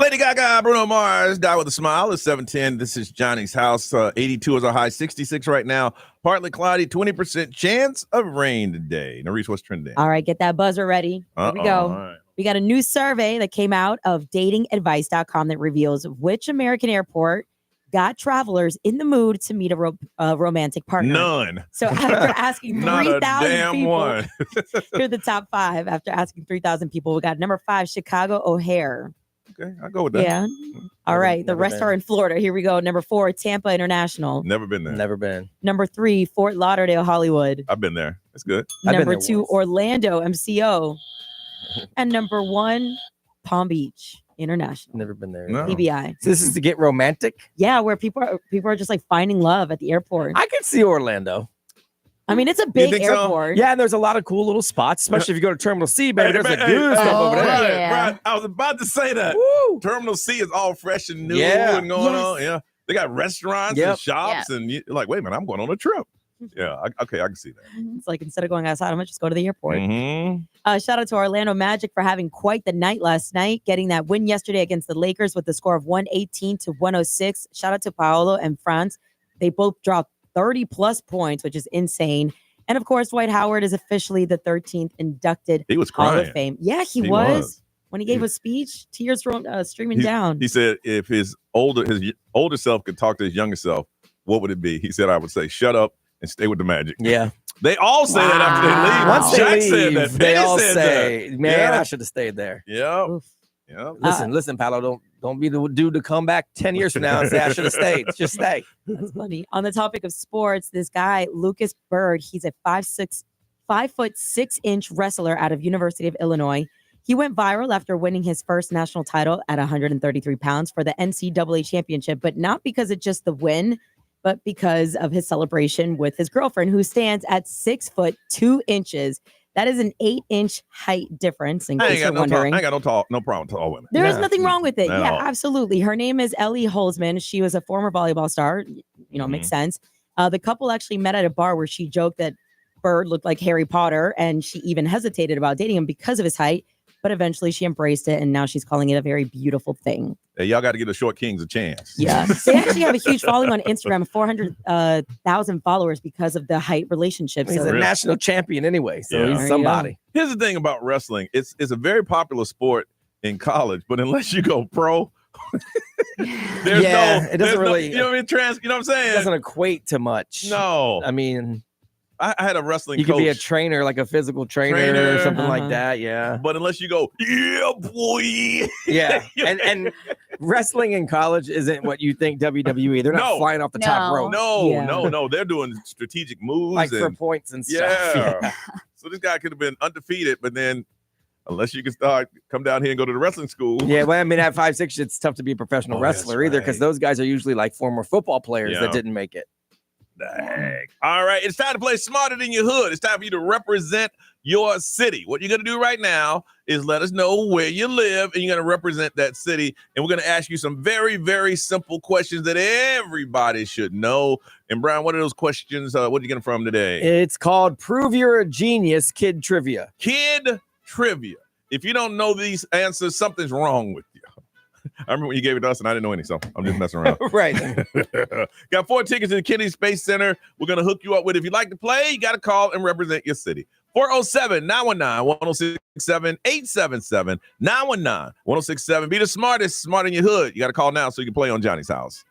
Lady Gaga, Bruno Mars, Die With a Smile. It's 7:10. This is Johnny's House. 82 is our high, 66 right now. Partly cloudy, 20% chance of rain today. Nerese, what's trending? All right, get that buzzer ready. Here we go. All right. We got a new survey that came out of datingadvice.com that reveals which American airport got travelers in the mood to meet a romantic partner. None. So after asking Not a 3,000 damn people, one. here are the top 5. After asking 3,000 people, we got number 5, Chicago O'Hare. Okay, I'll go with that. Yeah. All right. The never rest been. are in Florida. Here we go. Number 4, Tampa International. Never been there. Never been. Number 3, Fort Lauderdale, Hollywood. I've been there. It's good. I've been Number there 2, once. Orlando, MCO. And number 1, Palm Beach. International. Never been there. No. PBI. So this is to get romantic. Yeah, where people are just like finding love at the airport. I could see Orlando. I mean, it's a big think so? airport. Yeah, and there's a lot of cool little spots, especially if you go to Terminal C, baby. There's a good stuff over there. Brian, I was about to say that. Woo. Terminal C is all fresh and new Yeah. and going on. Yeah. They got restaurants and shops, and you're like, wait a minute, I'm going on a trip. Yeah. I can see that. It's like instead of going outside, I'm gonna just go to the airport. Mm-hmm. Shout out to Orlando Magic for having quite the night last night, getting that win yesterday against the Lakers with the score of 118-106. Shout out to Paolo and Franz. They both dropped 30 plus points, which is insane. And of course, Dwight Howard is officially the 13th inducted He was Hall crying. of Fame. Yeah, he was. When he gave a speech, tears streaming down. He said if his older self could talk to his younger self, what would it be? He said, I would say, shut up and stay with the Magic. Yeah. They all say that after they leave. Once they Shaq leave, said that. they Penny all said say, that. man, Yeah. I should have stayed there. Yeah. Yeah. Listen, Paolo, don't be the dude to come back 10 years from now and say I should have stayed. Just stay. That's funny. On the topic of sports, this guy, Lucas Bird, he's a 5'6" wrestler out of University of Illinois. He went viral after winning his first national title at 133 pounds for the NCAA championship, but not because of just the win, but because of his celebration with his girlfriend, who stands at 6'2". That is an 8-inch height difference, in case you're wondering. I ain't got no problem with tall women. There is nothing wrong with it. At Yeah, all. absolutely. Her name is Ellie Holzman. She was a former volleyball star. Makes sense. The couple actually met at a bar where she joked that Bird looked like Harry Potter, and she even hesitated about dating him because of his height. But eventually she embraced it, and now she's calling it a very beautiful thing. Hey, y'all got to give the short kings a chance. Yeah. They actually have a huge following on Instagram, 400,000 followers because of the height relationship. He's a national champion anyway, so Yeah. he's somebody. Here's the thing about wrestling. It's a very popular sport in college, but unless you go pro, it doesn't really. You know what I mean? You know what I'm saying? It doesn't equate to much. No. I mean, I had a wrestling you coach. could be a trainer, like a physical trainer or something like that. Yeah. But unless you go, yeah, boy. Yeah. and wrestling in college isn't what you think WWE. They're not flying off the top rope. No. They're doing strategic moves. Like for points and stuff. Yeah. So this guy could have been undefeated, but then unless you can come down here and go to the wrestling school. Yeah, well, I mean, at 5'6", it's tough to be a professional wrestler either, because those guys are usually like former football players that didn't make it. Dang. All right, it's time to play Smarter Than Your Hood. It's time for you to represent your city. What you're going to do right now is let us know where you live, and you're going to represent that city. And we're going to ask you some very, very simple questions that everybody should know. And Brian, what are those questions? What are you getting from today? It's called Prove You're a Genius Kid Trivia. Kid Trivia. If you don't know these answers, something's wrong with you. I remember when you gave it to us and I didn't know any, so I'm just messing around. Right. Got 4 tickets to the Kennedy Space Center. We're going to hook you up with. If you'd like to play, you got to call and represent your city. 407-919-1067, 877-919-1067. Be the smartest, smart in your hood. You got to call now so you can play on Johnny's House.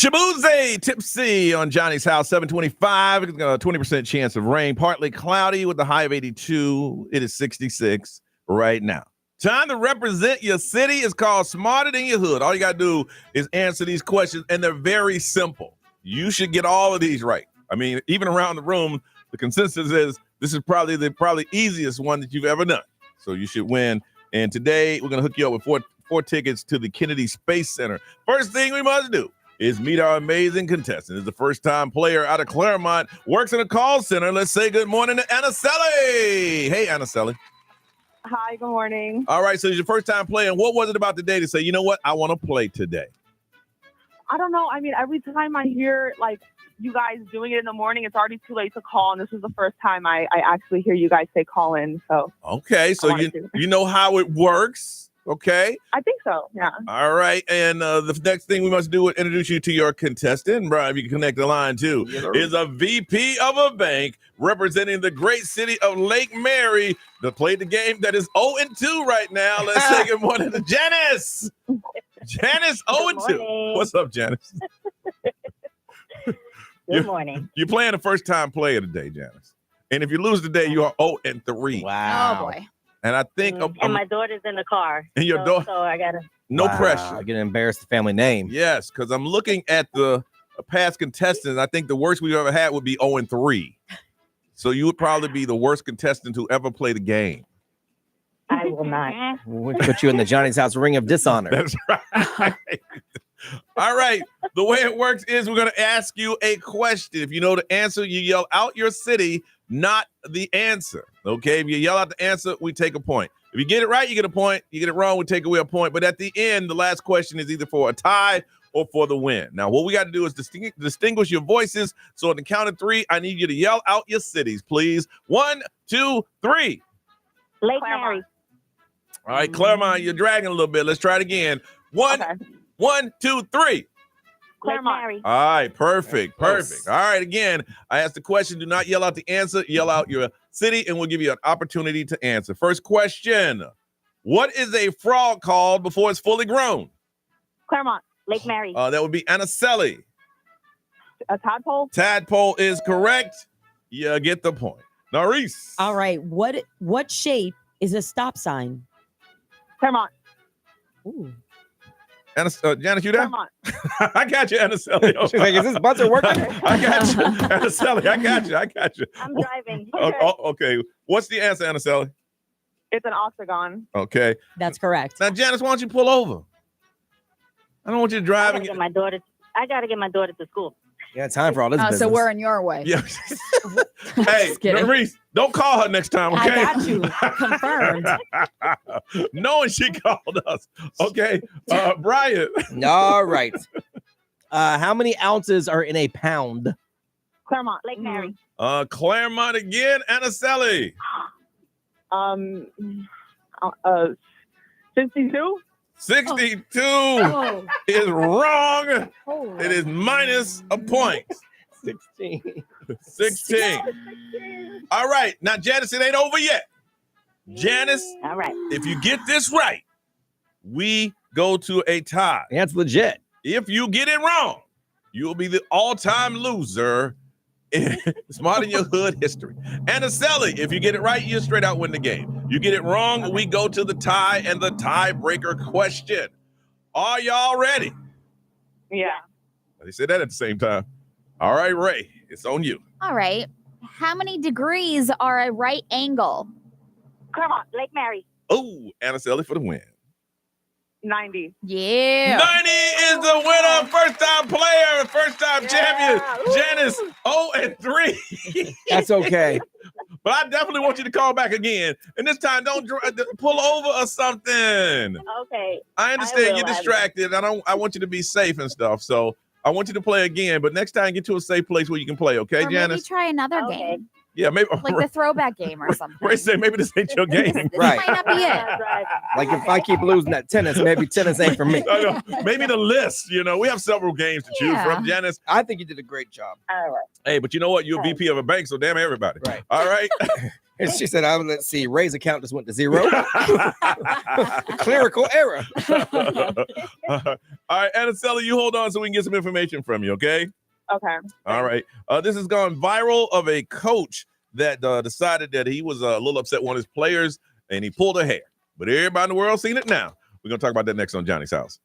Shabuze Tipsy on Johnny's House, 725. It's got a 20% chance of rain. Partly cloudy with a high of 82. It is 66 right now. Time to represent your city is called Smarter Than Your Hood. All you got to do is answer these questions, and they're very simple. You should get all of these right. I mean, even around the room, the consensus is this is probably the easiest one that you've ever done. So you should win. And today, we're going to hook you up with four tickets to the Kennedy Space Center. First thing we must do is meet our amazing contestant. Is the first-time player out of Claremont, works in a call center. Let's say good morning to Anaceli. Hey, Anaceli. Hi, good morning. All right, so it's your first time playing. What was it about the day to say, you know what, I want to play today? I don't know. I mean, every time I hear, like, you guys doing it in the morning, it's already too late to call, and this is the first time I actually hear you guys say call in, so. Okay, so you know how it works, okay? I think so, yeah. All right, and the next thing we must do is introduce you to your contestant. Brian, if you can connect the line too, is a VP of a bank representing the great city of Lake Mary that played the game that is 0-2 right now. Let's say good morning to Janice. Janice, 0-2. What's up, Janice? Good morning. You're playing the first time player today, Janice. And if you lose today, you are 0-3. Oh, boy. And I think... and my daughter's in the car. And your daughter... So I got to... No pressure. I get to embarrass the family name. Yes, because I'm looking at the past contestants. I think the worst we've ever had would be 0-3. So you would probably be the worst contestant to ever play the game. I will not. We'll put you in the Johnny's House Ring of Dishonor. That's right. All right. The way it works is we're going to ask you a question. If you know the answer, you yell out your city, not the answer. Okay? If you yell out the answer, we take a point. If you get it right, you get a point. You get it wrong, we take away a point. But at the end, the last question is either for a tie or for the win. Now, what we got to do is distinguish your voices. So at the count of 3, I need you to yell out your cities, please. 1, 2, 3. Lake Mary. All right, Claremont, you're dragging a little bit. Let's try it again. 1, 2, 3. Claremont. All right, perfect. All right, again, I asked the question. Do not yell out the answer. Yell out your city, and we'll give you an opportunity to answer. First question. What is a frog called before it's fully grown? Claremont. Lake Mary. That would be Anaceli. A tadpole? Tadpole is correct. You get the point. Norris. All right. What shape is a stop sign? Claremont. Ooh. Janice, you there? Claremont. I got you, Anaceli. She's like, is this buzzer working? I got you, Anaceli. I got you. I'm driving. Okay. What's the answer, Anaceli? It's an octagon. Okay. That's correct. Now, Janice, why don't you pull over? I don't want you driving. I gotta get my daughter to school. Yeah, time for all this business. So we're in your way. Yeah. Hey, Maurice, don't call her next time, okay? I got you. Confirmed. Knowing she called us. Okay. Brian. All right. How many ounces are in a pound? Claremont. Lake Mary. Claremont again. Anaceli. 62. 62 is wrong. It is minus a point. 16. All right. Now, Janice, it ain't over yet. Janice, all right. If you get this right, we go to a tie. That's legit. If you get it wrong, you'll be the all-time loser in Smart in Your Hood history. Anaceli, if you get it right, you straight out win the game. You get it wrong, we go to the tie and the tiebreaker question. Are y'all ready? Yeah. They said that at the same time. All right, Ray, it's on you. All right. How many degrees are a right angle? Claremont. Lake Mary. Oh, Anaceli for the win. 90. Yeah. 90 is the winner. First-time player, first-time champion. Janice, 0-3. That's okay. But I definitely want you to call back again. And this time, don't pull over or something. Okay. I understand you're distracted. I want you to be safe and stuff. So I want you to play again. But next time, get to a safe place where you can play, okay, Or Janice? maybe try another game. Yeah, maybe. Like the throwback game or something. Ray say maybe this ain't your game. This might not be it. Like if I keep losing that tennis, maybe tennis ain't for me. Maybe the list, we have several games to choose from. Janice, I think you did a great job. All right. Hey, but you know what? You're a VP of a bank, so damn everybody. Right. All right. And she said, let's see, Ray's account just went to 0. Clerical error. All right, Anaceli, you hold on so we can get some information from you, okay? Okay. All right. This has gone viral of a coach that decided that he was a little upset with one of his players, and he pulled a hair. But everybody in the world seen it now. We're going to talk about that next on Johnny's House.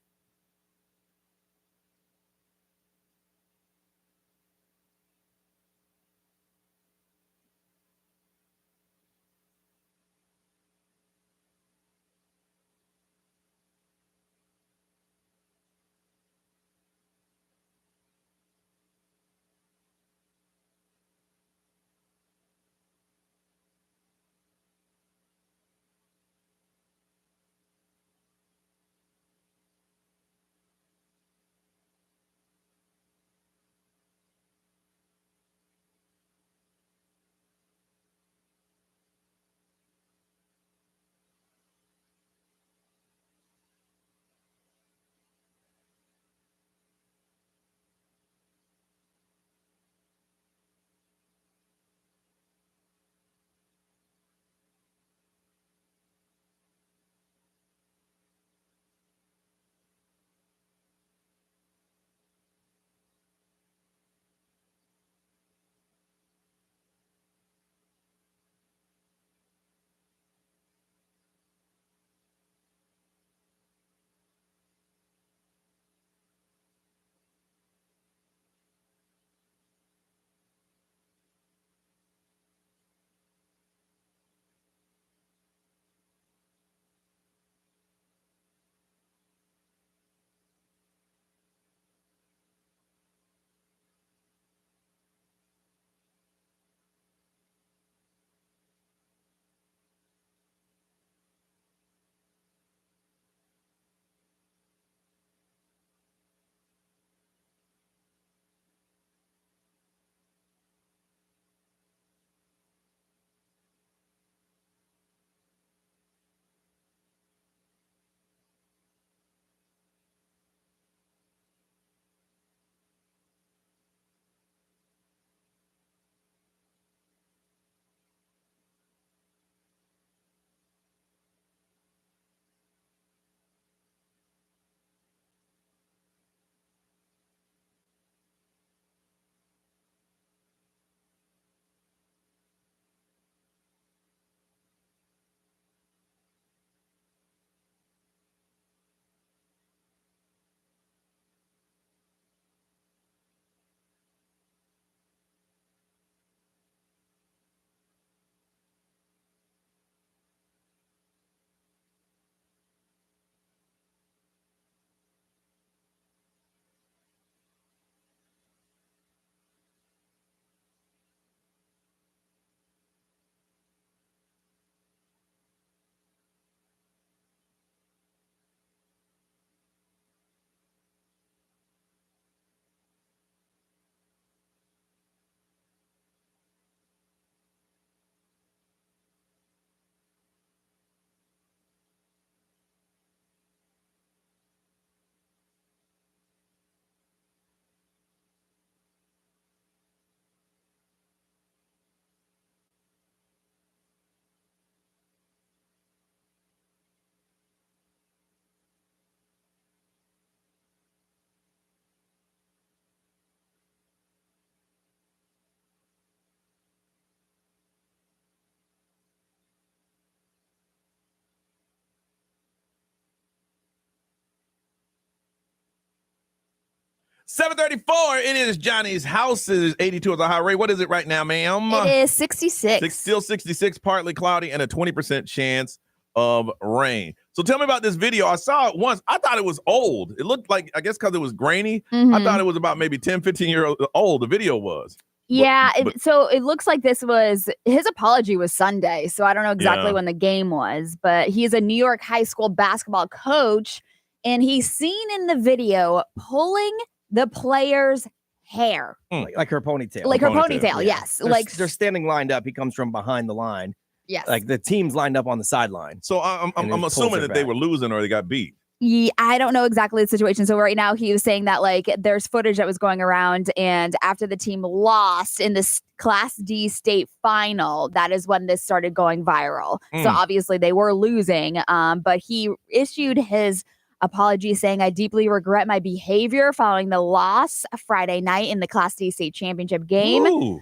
$734. It is Johnny's House. It is 82 as a high rate. What is it right now, ma'am? It is 66. Still 66, partly cloudy, and a 20% chance of rain. So tell me about this video. I saw it once. I thought it was old. It looked like, I guess because it was grainy, I thought it was about maybe 10, 15 years old. The video was. Yeah, so it looks like his apology was Sunday. So I don't know exactly when the game was, but he's a New York high school basketball coach, and he's seen in the video pulling the player's hair. Like her ponytail. Like her ponytail, yes. They're standing lined up. He comes from behind the line. Yes. Like the team's lined up on the sideline. So I'm assuming that they were losing or they got beat. Yeah, I don't know exactly the situation. So right now he was saying that like there's footage that was going around, and after the team lost in this Class D state final, that is when this started going viral. So obviously they were losing, but he issued his apology saying, "I deeply regret my behavior following the loss Friday night in the Class D state championship game." Ooh.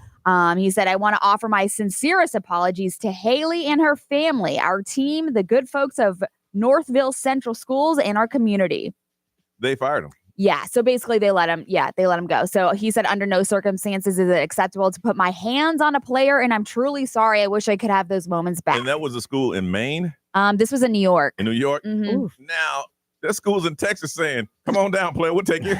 He said, "I want to offer my sincerest apologies to Haley and her family, our team, the good folks of Northville Central Schools, and our community." They fired him. Yeah. So basically they let him go. So he said, "Under no circumstances is it acceptable to put my hands on a player, and I'm truly sorry. I wish I could have those moments back." And that was a school in Maine? This was in New York. In New York? Mhm. Now, there's schools in Texas saying, "Come on down, player. We'll take you.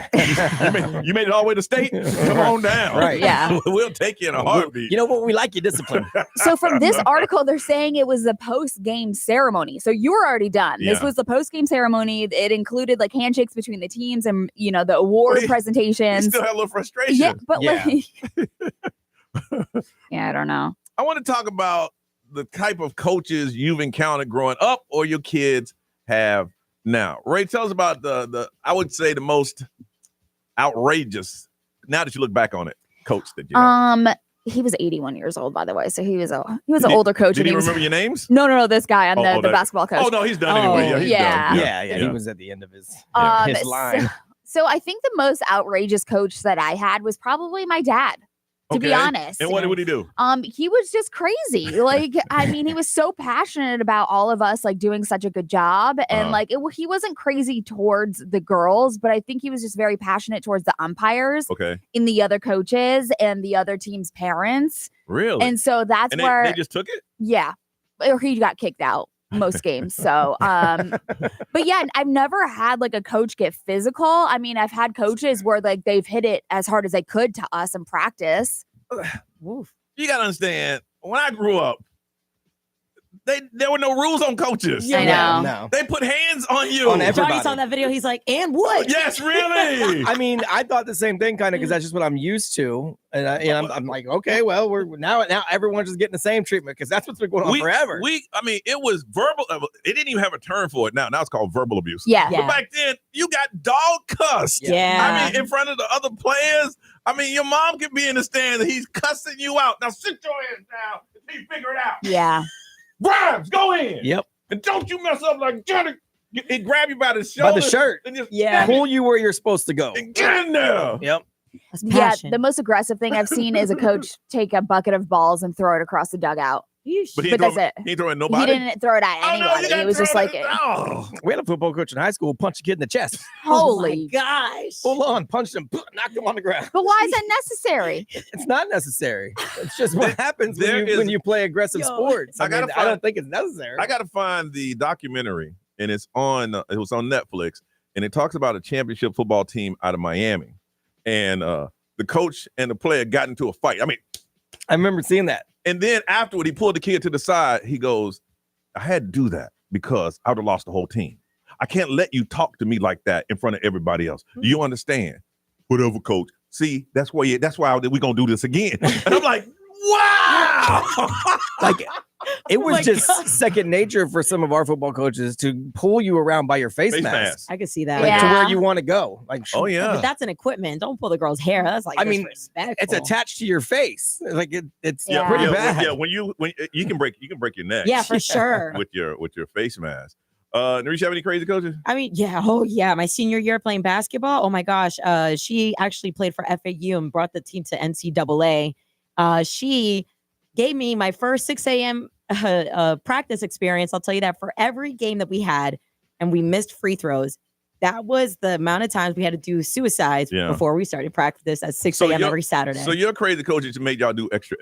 You made it all the way to state. Come on down. Right. Yeah. We'll take you in a heartbeat." You know what? We like your discipline. So from this article, they're saying it was the post-game ceremony. So you were already done. This Yeah. was the post-game ceremony. It included like handshakes between the teams and, the award He presentations. still had a little frustration. Yeah, but Yeah. yeah, I don't know. I want to talk about the type of coaches you've encountered growing up or your kids have now. Ray, tell us about the I would say the most outrageous, now that you look back on it, coach that you had. He was 81 years old, by the way. So he was an older coach. Did and he was, remember your names? No. This guy, I'm the that- basketball coach. Oh, no, he's done anyway. Yeah, he's yeah. done. He was at the end of his Um, line. So I think the most outrageous coach that I had was probably my dad, to be Okay. honest. And what would he do? He was just crazy. Like, I mean, he was so passionate about all of us, like doing such a good job. And like, he wasn't crazy towards the girls, but I think he was just very passionate towards the umpires Okay. and the other coaches and the other team's parents. Really? And so that's And where, they just took it? yeah, or he got kicked out most games. So, but yeah, I've never had like a coach get physical. I mean, I've had coaches where like they've hit it as hard as they could to us in practice. You got to understand, when I grew up, there were no rules on coaches. I know. No. They put hands on you. On everybody. Johnny saw that video. He's like, "And what?" Yes, really. I mean, I thought the same thing, kind of, because that's just what I'm used to, and I'm like, okay, well, we're now everyone's just getting the same treatment because that's what's been going on forever. I mean, it was verbal. It didn't even have a term for it. Now it's called verbal abuse. Yeah. But back then, you got dog cussed. Yeah. I mean, in front of the other players. I mean, your mom can be in the stand and he's cussing you out. Now sit your ass down until you figure it out. Yeah. Grimes, go in. Yep. And don't you mess up like Johnny. He grab you by the shoulder. By the shirt. And just Pull you where you're supposed to go. and get in there. Yep. That's Yeah. passion. The most aggressive thing I've seen is a coach take a bucket of balls and throw it across the dugout. But, But that's it. He ain't throwing He nobody. didn't throw it at Oh, no, you anybody. gotta It was just throw like, it. Oh. We had a football coach in high school punch a kid in the chest. holy. gosh. Full on, punched him, knocked him on the ground. But why is that necessary? It's not necessary. It's just what happens there when you is- play aggressive Yo. sports. I gotta I find- don't think it's necessary. I got to find the documentary, and it's on. It was on Netflix, and it talks about a championship football team out of Miami, and the coach and the player got into a fight. I mean, I remember seeing that. and then afterward, he pulled the kid to the side. He goes, "I had to do that because I would have lost the whole team. I can't let you talk to me like that in front of everybody else. Do you understand?" Whatever, coach. See, that's why we're gonna do this again. And I'm like, wow. Like it was my just God. second nature for some of our football coaches to pull you around by your face Face mask, mask. I could see that. like to Yeah. where you want to go. Like, Oh But yeah. that's an equipment. Don't pull the girl's hair. That's like I mean, disrespectful. it's attached to your face. Like it's Yeah. pretty yeah, bad. Yeah, when you can break your neck. Yeah, for sure. with your face mask. Narish, you have any crazy coaches? I mean, yeah. Oh, yeah. My senior year playing basketball. Oh my gosh. She actually played for FAU and brought the team to NCAA. She gave me my first 6 a.m. Practice experience. I'll tell you that for every game that we had and we missed free throws, that was the amount of times we had to do suicides Yeah. before we started practice at 6 So a.m. you're- every Saturday. So your crazy coaches made y'all do extra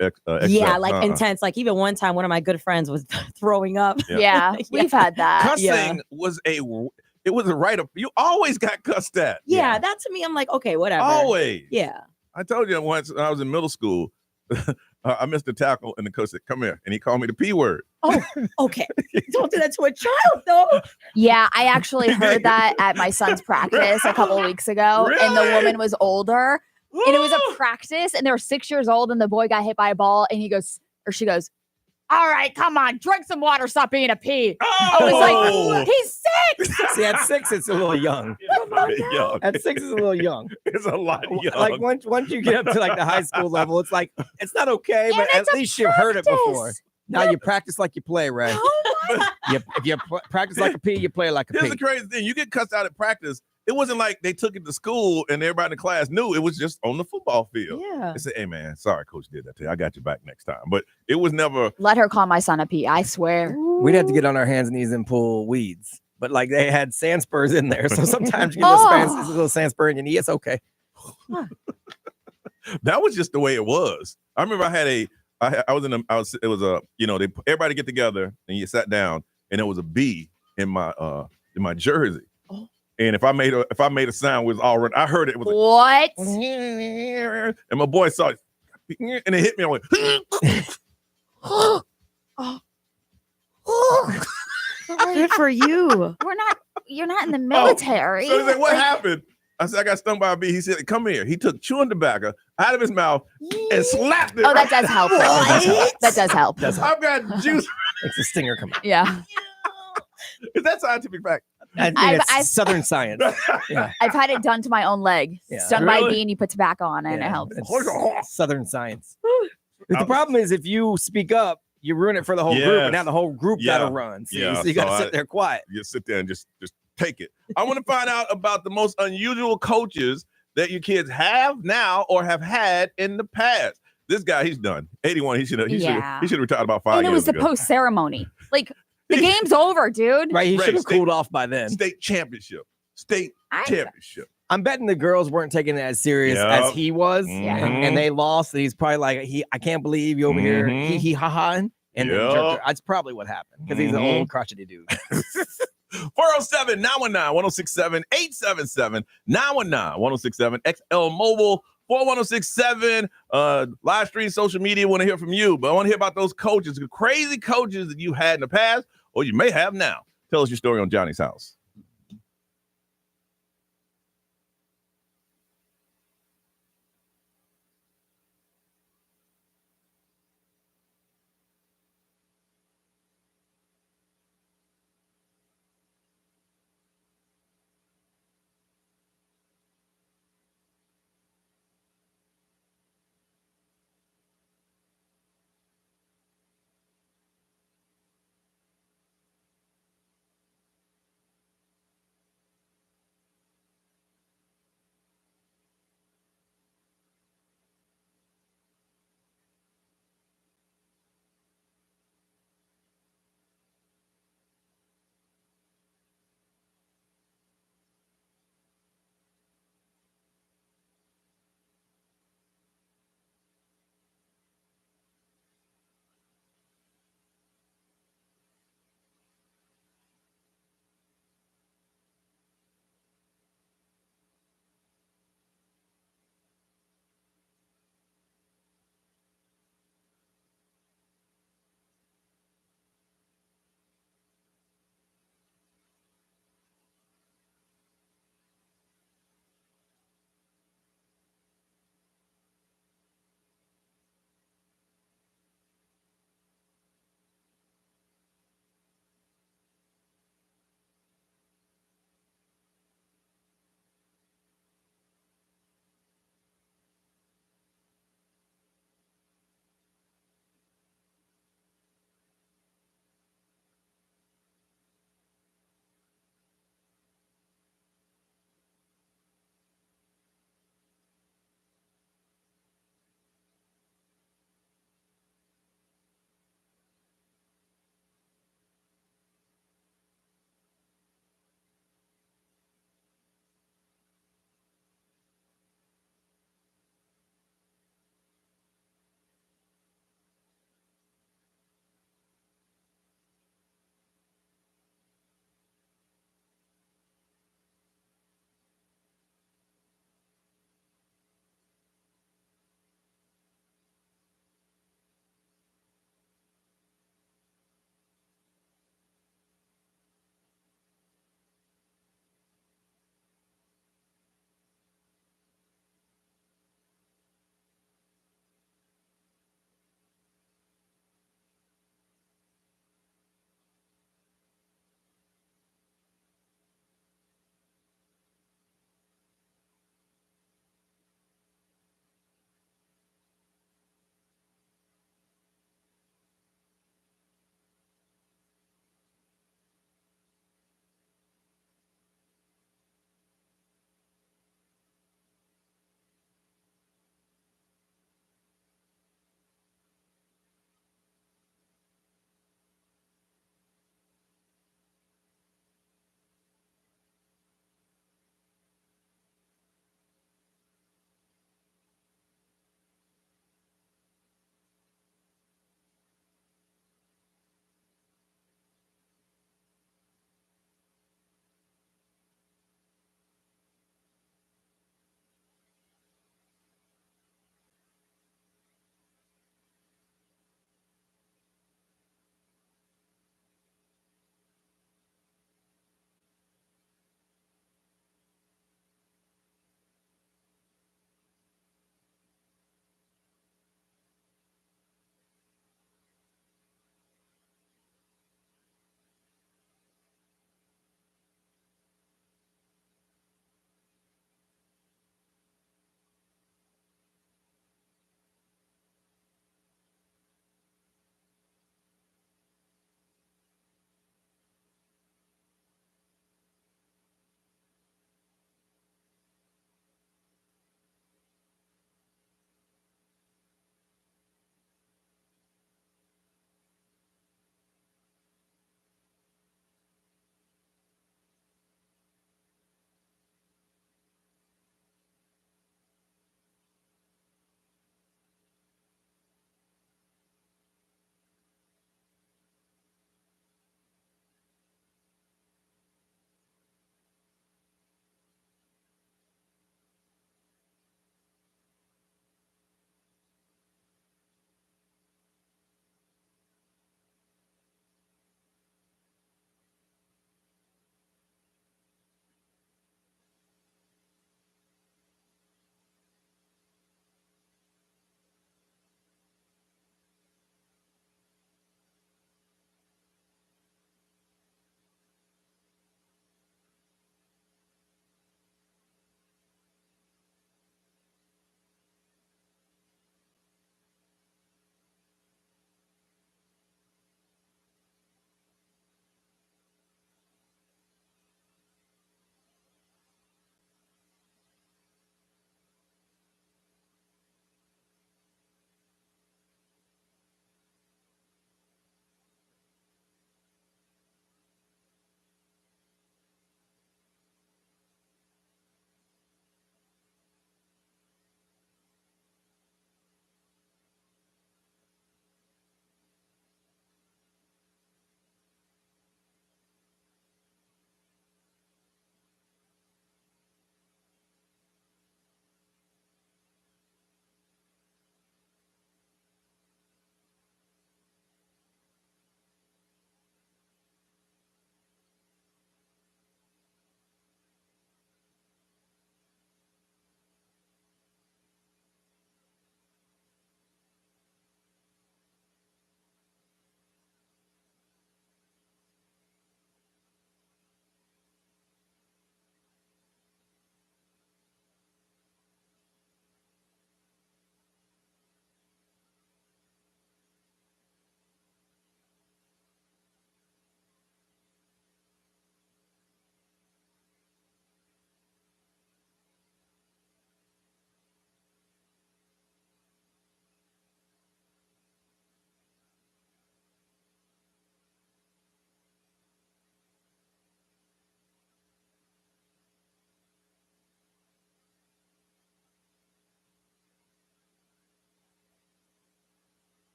yeah, like uh-uh. intense. Like even one time, one of my good friends was throwing up. Yeah. Yeah, we've had that. Cussing yeah. was a right of you always got cussed at. Yeah, that to me, I'm like, okay, whatever. Always. Yeah. I told you once when I was in middle school, I missed a tackle and the coach said, "Come here," and he called me the P word. Oh, okay. Don't do that to a child, though. Yeah, I actually heard that at my son's practice a couple of weeks ago, and the Really? woman was older, and it was a practice, and they were 6 years old, and the boy got hit by a ball, and he goes, or she goes, all right, come on, drink some water, stop being a pee. Oh! I was like, he's 6. See, at 6, it's a little young. Young. At 6 is a little young. It's a lot young. Like once you get up to like the high school level, it's like it's not okay, And but at it's a least you've heard it before. practice. Now you practice like you play, Ray. If you practice like a pee, you play like a Here's pee. the crazy thing. You get cussed out at practice. It wasn't like they took it to school and everybody in the class knew. It was just on the football field. Yeah. They said, hey, man, sorry, coach did that to you. I got you back next time. But it was never. Let her call my son a pee, I swear. We'd have to get on our hands and knees and pull weeds. But like they had sand spurs in there. So sometimes you get a little sand spur in your knee. It's okay. That was just the way it was. I remember it was a, everybody get together and you sat down and there was a bee in my jersey. Oh. And if I made a sound, it was all right. I heard it. It was What? like, and my boy saw it and it hit me. I went, Good for you. You're not in the military. So he said, what happened? I said, I got stung by a bee. He said, come here. He took chewing tobacco out of his mouth and slapped it. Oh, that does help. That does help. I've got juice. It's a stinger coming. Yeah. Is that scientific fact? I think it's Southern science. Yeah. I've had it done to my own leg. Yeah. Stung by a Really? bee and you put tobacco on it and it Yeah, helps. it's Southern science. The problem is if you speak up, you ruin it for the whole group, Yes. and now the whole group Yeah. got to run. See? Yeah, So you got to so sit there quiet. You sit there and just take it. I want to find out about the most unusual coaches that your kids have now or have had in the past. This guy, he's done. 81. He should have retired about 5 And it years was the ago. post ceremony. Like the game's over, dude. Right? He Ray, should have state- cooled off by then. State championship. Championship. I'm betting the girls weren't taking it as serious Yep. as he was, and they lost. And he's probably like, I can't believe you over here, hee ha ha, and then Yep. jerked her. That's probably what happened because he's an old crotchety dude. 407 919 1067 877 919 1067 XL Mobile 41067 live stream social media. Want to hear from you, but I want to hear about those coaches, the crazy coaches that you had in the past or you may have now. Tell us your story on Johnny's House.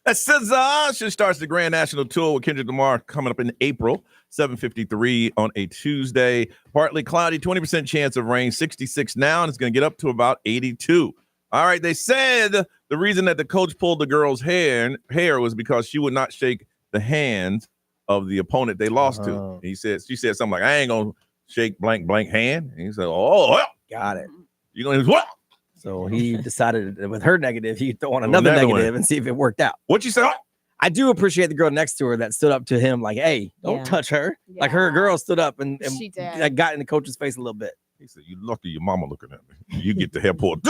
That's SZA. She starts the Grand National Tour with Kendrick Lamar coming up in April, 7:53 on a Tuesday. Partly cloudy, 20% chance of rain, 66 now, and it's going to get up to about 82. All right, they said the reason that the coach pulled the girl's hair was because she would not shake the hand of the opponent they lost to. She said something like, I ain't going to shake blank hand. And he said, oh, well. Got it. You're going to what? So he decided that with her negative, he'd throw on another negative and see if it worked out. What'd you say? I do appreciate the girl next to her that stood up to him like, hey, don't touch her. Yeah. Like her girl stood up and she did. Like, got in the coach's face a little bit. He said, you lucky your mama looking at me. You get the hair pulled.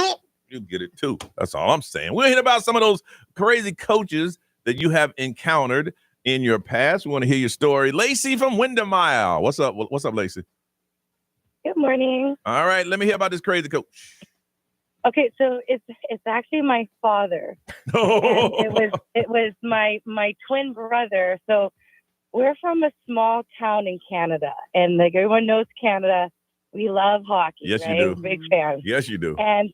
You get it too. That's all I'm saying. We'll hear about some of those crazy coaches that you have encountered in your past. We want to hear your story. Lacey from Windermere. What's up? What's up, Lacey? Good morning. All right, let me hear about this crazy coach. Okay, so it's actually my father. And it was my twin brother. So we're from a small town in Canada, and like everyone knows Canada, we love hockey. Yes, right? you do. Big fans. Yes, you do. And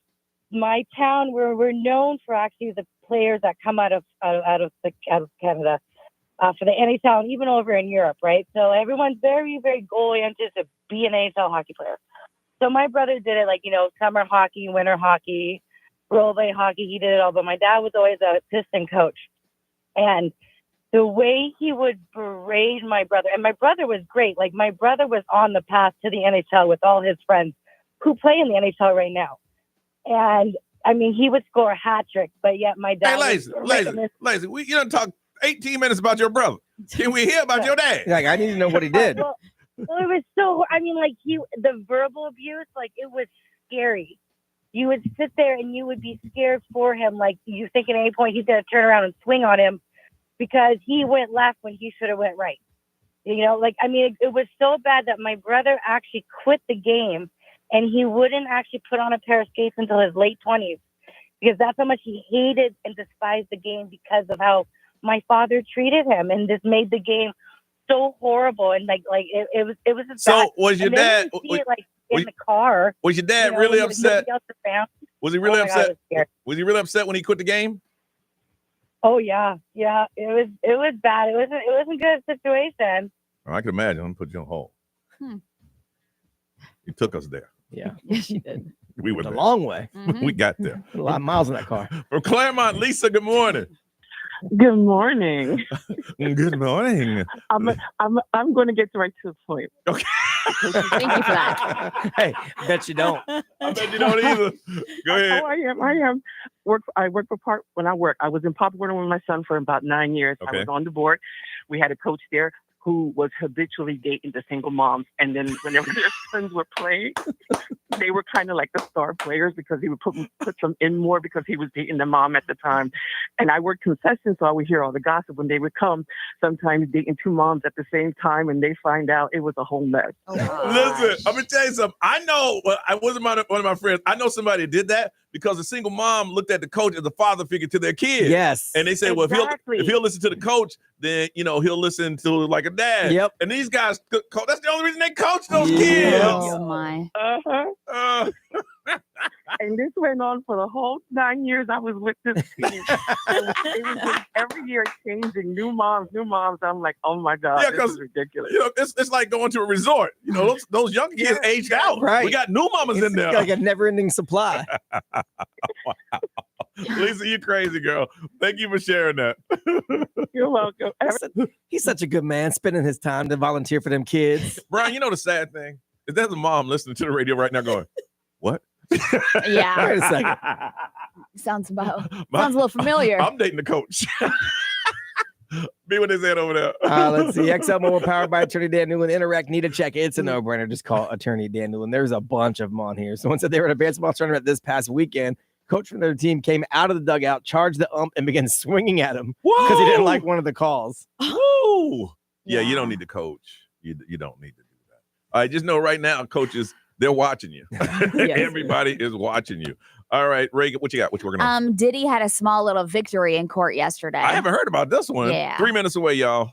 my town, we're known for actually the players that come out of Canada for the NHL, and even over in Europe, right? So everyone's very, very goal-oriented to be an NHL hockey player. So my brother did it like, summer hockey, winter hockey, role-play hockey. He did it all. But my dad was always a Piston coach. And the way he would berate my brother, and my brother was great. Like my brother was on the path to the NHL with all his friends who play in the NHL right now. And I mean, he would score a hat trick, but yet my dad. Hey, Lazy, you done talk 18 minutes about your brother. Can we hear about your dad? Like, I need to know what he did. Well, it was so, I mean, like the verbal abuse, like it was scary. You would sit there and you would be scared for him. Like you think at any point he's going to turn around and swing on him because he went left when he should have went right. I mean, it was so bad that my brother actually quit the game and he wouldn't actually put on a pair of skates until his late 20s because that's how much he hated and despised the game because of how my father treated him, and this made the game so horrible. And like it was just so bad. was your dad in the car? Was your dad really upset? Was he really upset? God, was he really upset when he quit the game? Oh yeah. It was bad. It wasn't a good situation. I can imagine. I'm gonna put you on hold. He took us there. Yeah. Yes, you did. We went a long way. We got there. A lot of miles in that car. From Claremont, Lisa, good morning. Good morning. Good morning. I'm going to get right to the point. Okay. Thank you for that. Hey, bet you don't. I bet you don't either. Go ahead. Oh, I am. I work for Park when I work. I was in Pop Warner with my son for about 9 years. Okay. I was on the board. We had a coach there who was habitually dating the single moms. And then whenever their sons were playing, they were kind of like the star players because he would put them in more because he was dating the mom at the time. And I worked concessions, so I would hear all the gossip when they would come, sometimes dating two moms at the same time, and they find out it was a whole mess. Listen, I'm going to tell you something. I know, I wasn't one of my friends. I know somebody did that because the single mom looked at the coach as a father figure to their kid. Yes. And they said, well, if he'll listen to the coach, then, he'll listen to like a dad. Yep. And these guys, that's the only reason they coach those kids. Oh my. And this went on for the whole 9 years I was with this team. It was just every year changing, new moms. I'm like, oh my God, this is ridiculous. It's like going to a resort. Those young kids aged out. Right. We got new mamas in there. It's like a never-ending supply. Wow. Lisa, you crazy girl. Thank you for sharing that. You're welcome. He's such a good man, spending his time to volunteer for them kids. Brian, you know the sad thing is there's a mom listening to the radio right now going, what? Yeah. Wait a second. Sounds a little familiar. I'm dating the coach. Be what they said over there. Let's see. XL Mobile powered by Attorney Dan Newland. Interact, need a check. It's a no-brainer. Just call Attorney Dan Newland. There's a bunch of them on here. Someone said they were at a basketball tournament this past weekend. Coach from their team came out of the dugout, charged the ump, and began swinging at him because he didn't like one of the calls. Woo! Yeah, you don't need to coach. You don't need to do that. All right, just know right now, coaches, they're watching you. Yes. Everybody is watching you. All right, Reagan, what you got? What you working on? Diddy had a small little victory in court yesterday. I haven't heard about this one. Yeah. 3 minutes away, y'all.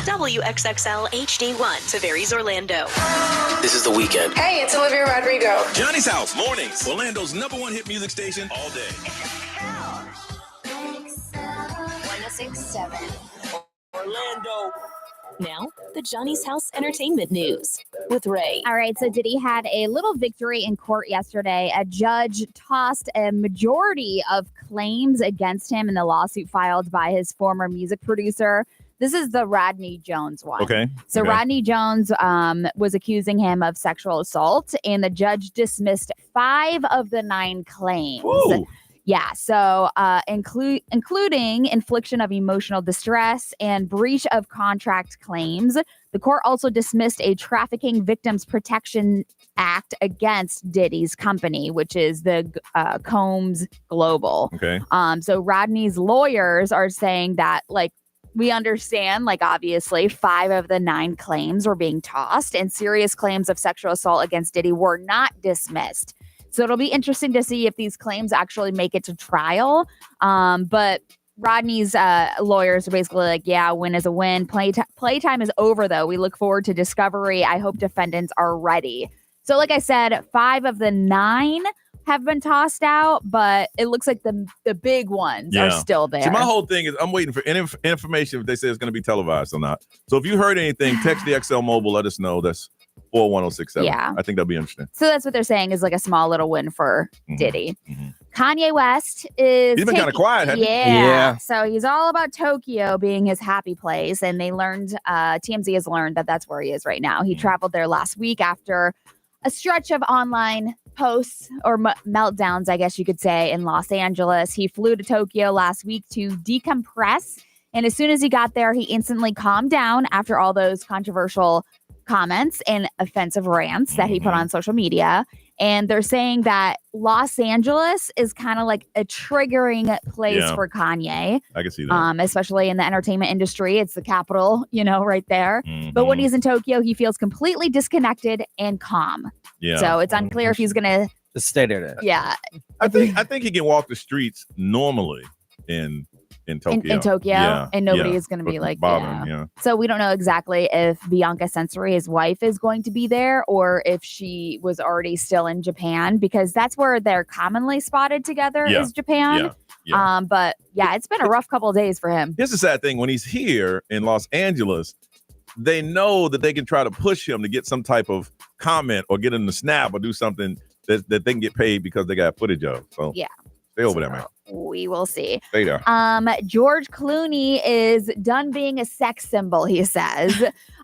WXXL HD1 to Varies, Orlando. This is The Weekend. Hey, it's Olivia Rodrigo. Johnny's House, mornings. Orlando's #1 hit music station all day. 1067. Orlando. Now, the Johnny's House Entertainment News with Ray. All right, so Diddy had a little victory in court yesterday. A judge tossed a majority of claims against him in the lawsuit filed by his former music producer. This is the Rodney Jones one. Okay. So okay. Rodney Jones was accusing him of sexual assault, and the judge dismissed 5 of the 9 claims. Whoa. Yeah, so including infliction of emotional distress and breach of contract claims. The court also dismissed a Trafficking Victims Protection Act against Diddy's company, which is the Combs Global. Okay. So Rodney's lawyers are saying that, like, we understand, like, obviously 5 of the 9 claims were being tossed, and serious claims of sexual assault against Diddy were not dismissed. So it'll be interesting to see if these claims actually make it to trial. But Rodney's lawyers are basically like, yeah, win is a win. Playtime is over, though. We look forward to discovery. I hope defendants are ready. So like I said, 5 of the 9 have been tossed out, but it looks like the big ones are still there. See, my whole thing is I'm waiting for any information if they say it's going to be televised or not. So if you heard anything, text the XL Mobile. Let us know. That's 41067. Yeah. I think that'll be interesting. So that's what they're saying is like a small little win for Diddy. Kanye West is... He's been kind of quiet, hasn't he? Yeah. So he's all about Tokyo being his happy place. And they learned, TMZ has learned that that's where he is right now. He traveled there last week after a stretch of online posts or meltdowns, I guess you could say, in Los Angeles. He flew to Tokyo last week to decompress. And as soon as he got there, he instantly calmed down after all those controversial comments and offensive rants that he put on social media. And they're saying that Los Angeles is kind of like a triggering place for Kanye. I can see that. Especially in the entertainment industry. It's the capital, right there. But when he's in Tokyo, he feels completely disconnected and calm. Yeah. So it's unclear if he's going to just stay there. Yeah. I think he can walk the streets normally in Tokyo. In Tokyo, Yeah, and nobody yeah. is going to be But like, bothering, yeah. So we don't know exactly if Bianca Sensory, his wife, is going to be there or if she was already still in Japan, because that's where they're commonly spotted together is Japan. Yeah. But yeah, it's been a rough couple of days for him. Here's the sad thing. When he's here in Los Angeles, they know that they can try to push him to get some type of comment or get him to snap or do something that they can get paid because they got footage of. So yeah. Stay over there, man. We will see. Stay there. George Clooney is done being a sex symbol, he says.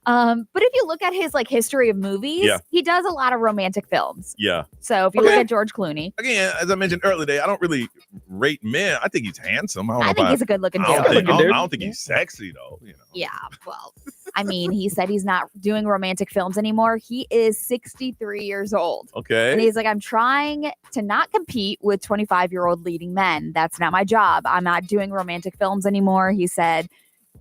But if you look at his history of movies, he does a lot of romantic films. Yeah. So if you look at George Clooney, again, as I mentioned earlier today, I don't really rate men. I think he's handsome. I think he's a good looking dude. I don't think he's sexy though. Yeah. Well, I mean, he said he's not doing romantic films anymore. He is 63 years old. Okay. And he's like, I'm trying to not compete with 25-year-old leading men. That's not my job. I'm not doing romantic films anymore. He said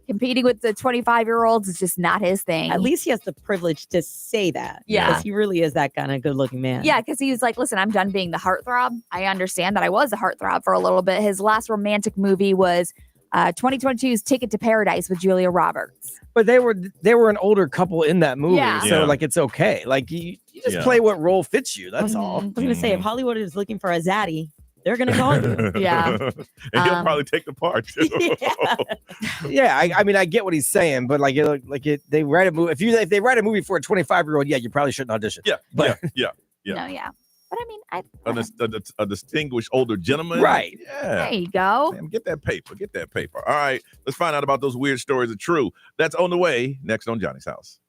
competing with the 25-year-olds is just not his thing. At least he has the privilege to say that. Yeah. Because he really is that kind of good looking man. Yeah, because he was like, listen, I'm done being the heartthrob. I understand that I was a heartthrob for a little bit. His last romantic movie was 2022's Ticket to Paradise with Julia Roberts. But they were an older couple in that movie, Yeah. so it's okay. Like you just play what role fits you. That's all. I was gonna say if Hollywood is looking for a zaddy, they're gonna call you. Yeah. And he'll probably take the part too. Yeah, I mean, I get what he's saying, but they write a movie. If they write a movie for a 25-year-old, you probably shouldn't audition. Yeah, but yeah. No, yeah. But I mean, A distinguished older gentleman. Right. Yeah. There you go. Man, get that paper. Get that paper. All right. Let's find out about those weird stories are true. That's on the way next on Johnny's House.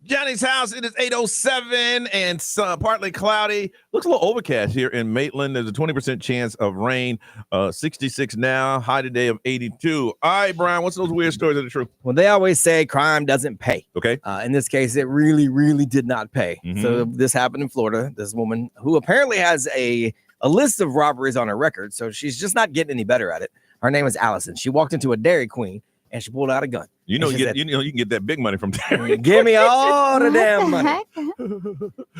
Johnny's house, it is 8:07 and partly cloudy. Looks a little overcast here in Maitland. There's a 20% chance of rain. 66 now, high today of 82. All right, Brian, what's those weird stories that are true? Well, they always say crime doesn't pay. Okay. In this case, it really, really did not pay. Mhm. So this happened in Florida. This woman who apparently has a list of robberies on her record, so she's just not getting any better at it. Her name is Allison. She walked into a Dairy Queen and she pulled out a gun. You know, And you she can get that big money from Dairy. Give me all the What damn the money. heck?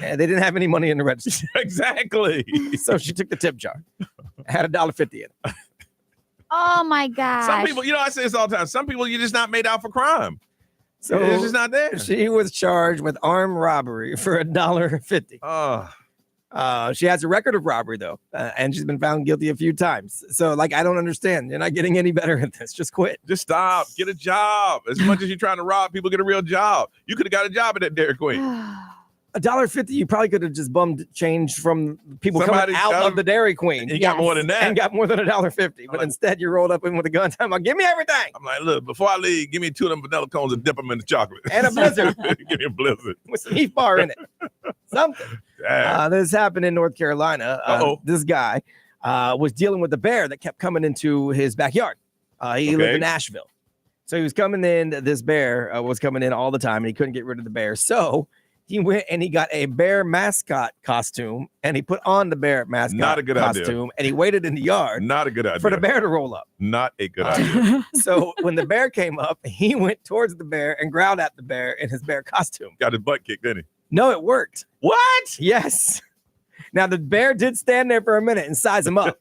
Yeah, they didn't have any money in the register. Exactly. So she took the tip jar. Had $1.50 in it. Oh my gosh. Some people, I say this all the time. Some people, you're just not made out for crime. So it's just not there. She was charged with armed robbery for $1.50. She has a record of robbery though, and she's been found guilty a few times. So, I don't understand. You're not getting any better at this. Just quit. Just stop. Get a job. As much as you're trying to rob people, get a real job. You could have got a job at that Dairy Queen. $1.50. You probably could have just bummed change from people Somebody coming out of the Dairy Queen. And you got more than that. And got more than $1.50. But instead, you rolled up in with a gun. I'm like, give me everything. I'm like, look, before I leave, give me 2 of them vanilla cones and dip them in the chocolate. And a blizzard. Give me a blizzard. With some Heath bar in it. Something. This happened in North Carolina. This guy was dealing with a bear that kept coming into his backyard. He lived in Nashville. So he was coming in. This bear was coming in all the time, and he couldn't get rid of the bear. So he went and he got a bear mascot costume, and he put on the bear mascot Not a good costume, idea. and he waited in the yard. Not a good idea. For the bear to roll up. Not a good idea. So when the bear came up, he went towards the bear and growled at the bear in his bear costume. Got his butt kicked, didn't he? No, it worked. What? Yes. Now the bear did stand there for a minute and size him up.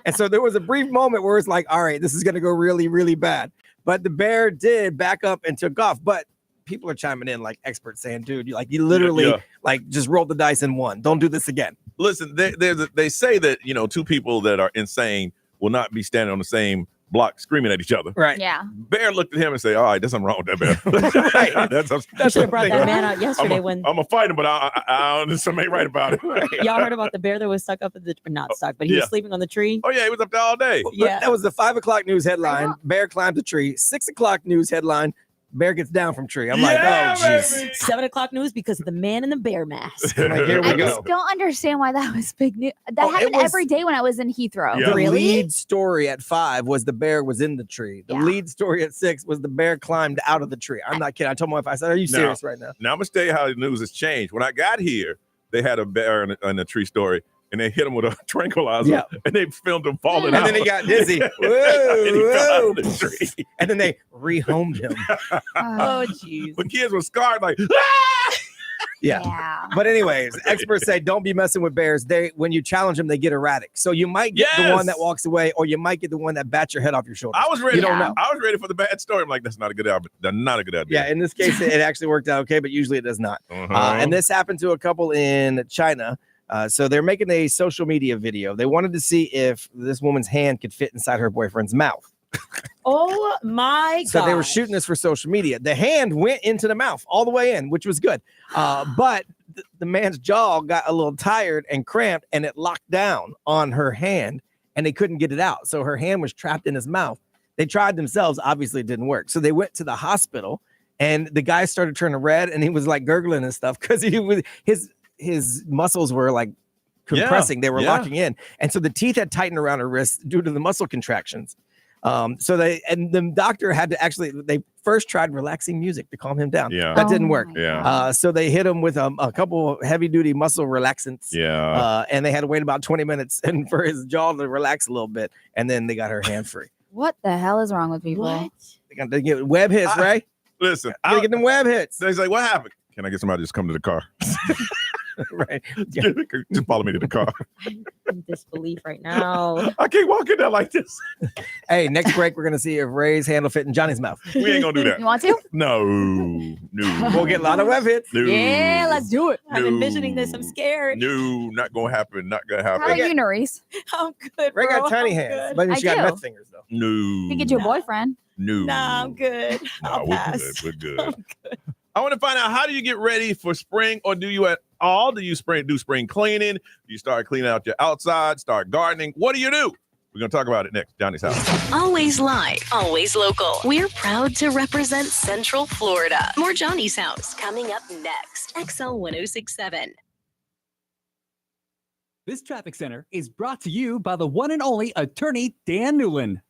And so there was a brief moment where it's like, all right, this is going to go really, really bad. But the bear did back up and took off. But people are chiming in like experts saying, dude, you literally just rolled the dice and won. Don't do this again. Listen, they say that, 2 people that are insane will not be standing on the same block screaming at each other. Right. Yeah. Bear looked at him and said, all right, there's something wrong with that bear. Right. That's You should have brought that man out yesterday I'm when going to fight him, but I something ain't right about it. y'all heard about the bear that was stuck up at not stuck, but he was sleeping on the tree. Oh, yeah, he was up there all day. Yeah. That was the 5 o'clock news headline. Bear climbed the tree. 6 o'clock news headline. Bear gets down from tree. I'm like, oh, jeez. 7 o'clock news because of the man in the bear mask. Like, here we I go. just don't understand why that was big news. That happened was- every day when I was in Heathrow. The Really? lead story at 5 was the bear was in the tree. The lead story at 6 was the bear climbed out of the tree. I'm not kidding. I told my wife, I said, are you serious right now? Now, I'm going to tell you how the news has changed. When I got here, they had a bear in a tree story, and they hit him with a tranquilizer, and they filmed him falling out. And then he got dizzy. and he fell out of the tree. And then they rehomed him. Oh, jeez. The kids were scarred like, Yeah. But anyways, experts say don't be messing with bears. When you challenge them, they get erratic. So you might get the one that walks away, or you might get the one that bats your head off your shoulder. I was ready. You don't know. I was ready for the bad story. I'm like, that's not a good idea. That's not a good idea. Yeah, in this case, it actually worked out okay, but usually it does not. Uh-huh. And this happened to a couple in China. So they're making a social media video. They wanted to see if this woman's hand could fit inside her boyfriend's mouth. Oh my God. So they were shooting this for social media. The hand went into the mouth all the way in, which was good. But the man's jaw got a little tired and cramped, and it locked down on her hand, and they couldn't get it out. So her hand was trapped in his mouth. They tried themselves. Obviously, it didn't work. So they went to the hospital, and the guy started turning red, and he was like gurgling and stuff because his muscles were like compressing. They were locking in. And so the teeth had tightened around her wrists due to the muscle contractions. So the doctor had to they first tried relaxing music to calm him down. Yeah. That didn't work. Yeah. So they hit him with a couple heavy duty muscle relaxants. Yeah. And they had to wait about 20 minutes and for his jaw to relax a little bit. And then they got her hand free. What the hell is wrong with people? What? They get web hits, Ray. Listen, They get them web hits. He's like, what happened? Can I get somebody to just come to the car? Right. Just follow me to the car. I'm in disbelief right now. I can't walk in there like this. Hey, next break, we're going to see if Ray's hand will fit in Johnny's mouth. We ain't going to do that. You want to? No. We'll get a lot of web hits. No. Yeah, let's do it. I'm envisioning this. I'm scared. No, not going to happen. Not going to happen. How are you, Nerys? I'm good. Ray got bro. tiny I'm hands, good. but she got I meth do. fingers, though. No. You get you a boyfriend. No. Nah, I'm good. I'll we're pass. good. We're good. I want to find out, how do you get ready for spring, or do you at all? Do you do spring cleaning? Do you start cleaning out your outside, start gardening? What do you do? We're going to talk about it next. Johnny's House. Always live, always local. We're proud to represent Central Florida. More Johnny's House coming up next. XL 1067. This traffic center is brought to you by the one and only attorney Dan Newland.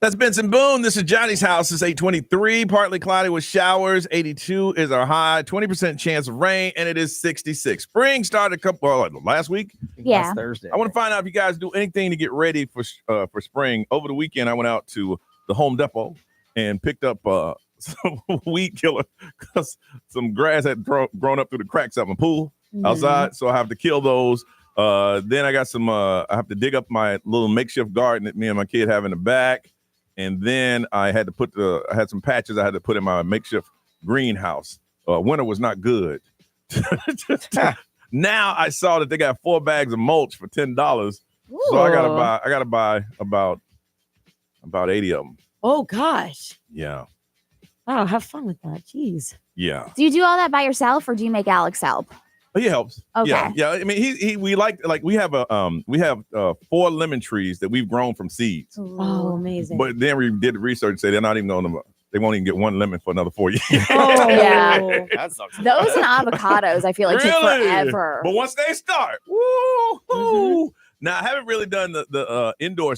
That's Benson Boone. This is Johnny's house. It's 8:23, partly cloudy with showers. 82 is our high, 20% chance of rain, and it is 66. Spring started last week. Yeah. Last Thursday. I want to find out if you guys do anything to get ready for spring. Over the weekend, I went out to the Home Depot and picked up some weed killer because some grass had grown up through the cracks of my pool outside, so I have to kill those. Then I got some. I have to dig up my little makeshift garden that me and my kid have in the back. And then I had to I had some patches I had to put in my makeshift greenhouse. Winter was not good. Now I saw that they got 4 bags of mulch for $10. So I gotta buy about 80 of them. Oh gosh. Yeah. Oh, have fun with that. Jeez. Yeah. Do you do all that by yourself or do you make Alex help? He helps. Okay. Yeah. I mean, we have 4 lemon trees that we've grown from seeds. Oh, amazing. But then we did the research and say they're not even they won't even get 1 lemon for another 4 years. Oh, yeah. That sucks. Those and avocados, I feel like take forever. But once they start, woo! Now I haven't really done the indoor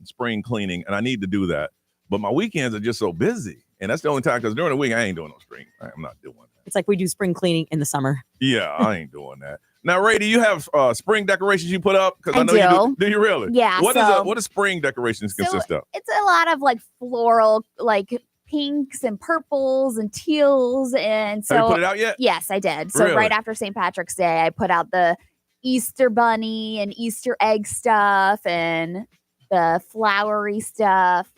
spring cleaning, and I need to do that. But my weekends are just so busy, and that's the only time because during the week I ain't doing no spring. I'm not doing that. It's like we do spring cleaning in the summer. Yeah, I ain't doing that. Now, Ray, do you have spring decorations you put up? Because I know do. you do. Do you really? Yeah. What does spring decorations consist of? It's a lot of like floral, like pinks and purples and teals. And so Have you put it out yet? Yes, I did. So Really? right after St. Patrick's Day, I put out the Easter bunny and Easter egg stuff and the flowery stuff.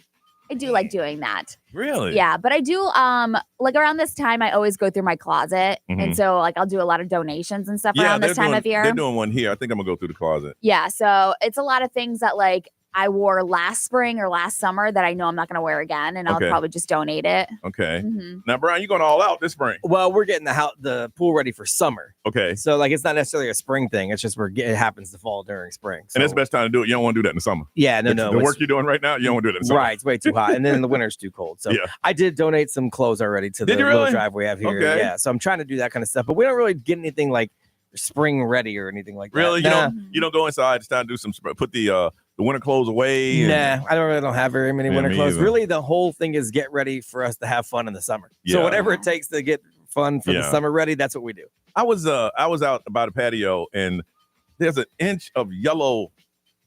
I do like doing that. Really? Yeah, but I do like around this time I always go through my closet. And so like I'll do a lot of donations and stuff around this time of year. They're doing one here. I think I'm gonna go through the closet. Yeah, so it's a lot of things that like I wore last spring or last summer that I know I'm not going to wear again, and I'll Okay. probably just donate it. Okay. Mhm. Now, Brian, you're going all out this spring. Well, we're getting the pool ready for summer. Okay. So like it's not necessarily a spring thing. It's just it happens to fall during spring. So, And it's the best time to do it. You don't want to do that in the summer. yeah, no. The it's- work you're doing right now, you don't want to do it in the summer. Right, it's way too hot, and then in the winter it's too cold. So Yeah. I did donate some clothes already to the Did you little really? drive we have here. Okay. Yeah, so I'm trying to do that kind of stuff, but we don't really get anything like spring ready or anything like that. Really? Nah. You don't go inside. It's time to do some. Put the winter clothes away. Nah, I don't have very many Yeah, winter me clothes. either. Really, the whole thing is get ready for us to have fun in the summer. Yeah. So whatever it takes to get fun for the Yeah. summer ready, that's what we do. I was out by the patio and there's an inch of yellow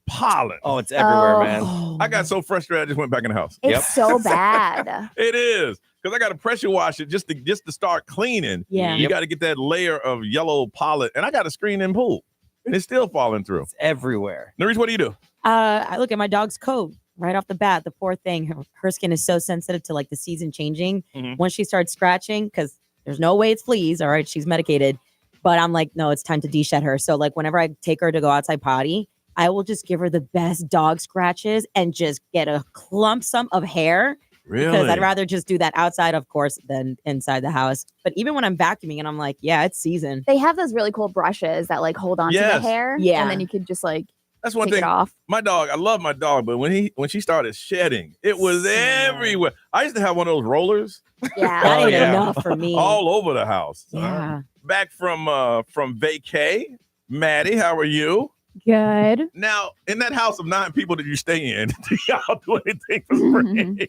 pollen. Oh, it's everywhere, man. Oh, I got so frustrated I just went back in the house. It's so bad. It is because I got to pressure wash it just to start cleaning. Yeah. You got to get that layer of yellow pollen, and I got a screen-in pool, and it's still falling through. It's everywhere. Narice, what do you do? I look at my dog's coat right off the bat. The poor thing, her skin is so sensitive to like the season changing. Mhm. Once she starts scratching, because there's no way it's fleas. All right, she's medicated, but I'm like, no, it's time to de-shed her. So like whenever I take her to go outside potty, I will just give her the best dog scratches and just get a clump sum of hair. Because I'd rather just do that outside, of course, than inside the house. But even when I'm vacuuming and I'm like, yeah, it's season. They have those really cool brushes that like hold on to Yes. the hair. Yeah. And then you could just like That's one take thing. it off. My dog, I love my dog, but when she started shedding, it was everywhere. I used to have one of those rollers Yeah. That Oh, ain't yeah. enough for me. all over the house. Yeah. Back from vacay, Maddie, how are you? Good. Now, in that house of 9 people that you stay in, do y'all do anything for spring?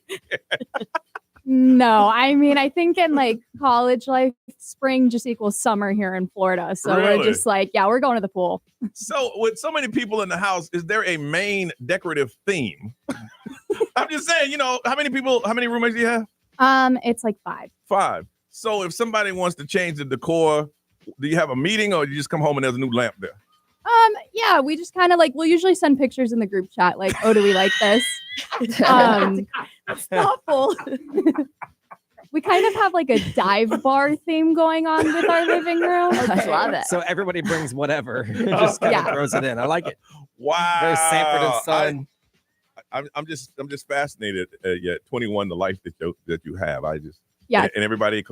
No, I mean, I think in like college life, spring just equals summer here in Florida. So Really? we're just like, yeah, we're going to the pool. So, with so many people in the house, is there a main decorative theme? I'm just saying, how many roommates do you have? It's like 5. 5. So, if somebody wants to change the decor, do you have a meeting or you just come home and there's a new lamp there? Yeah, we just kind of like, we'll usually send pictures in the group chat, like, oh, do we like this? That's thoughtful. We kind of have like a dive bar theme going on with our living room. I love it. So everybody brings whatever, just kind of Yeah. throws it in. I like it. Wow. Very Sanford and Son. I'm just fascinated at 21 the life that you have. Yeah. And everybody's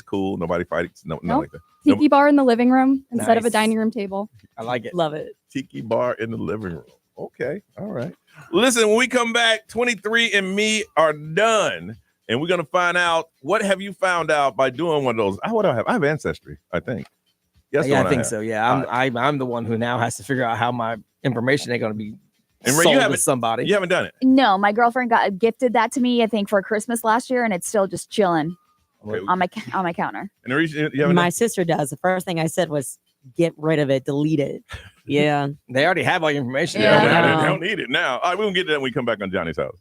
cool. Nobody fights. Nothing Nope. like that. Tiki bar in the living room instead of a Nice. dining room table. I like it. Love it. Tiki bar in the living room. Okay. All right. Listen, when we come back, 23 and me are done. And we're going to find out what have you found out by doing one of those. What do I have? I have Ancestry, I think. Yes, Yeah, I think so. Yeah, I'm the one who now has to figure out how my information ain't going to be And Ray, sold you to haven't somebody. You haven't done it. No, my girlfriend got gifted that to me, I think, for Christmas last year, and it's still just chilling on my counter. And the reason you haven't My done sister does. The first thing I said was, "Get rid of it, delete it." Yeah, they already have all your information. Yeah, they don't need it now. All right, we're gonna get to that when we come back on Johnny's House.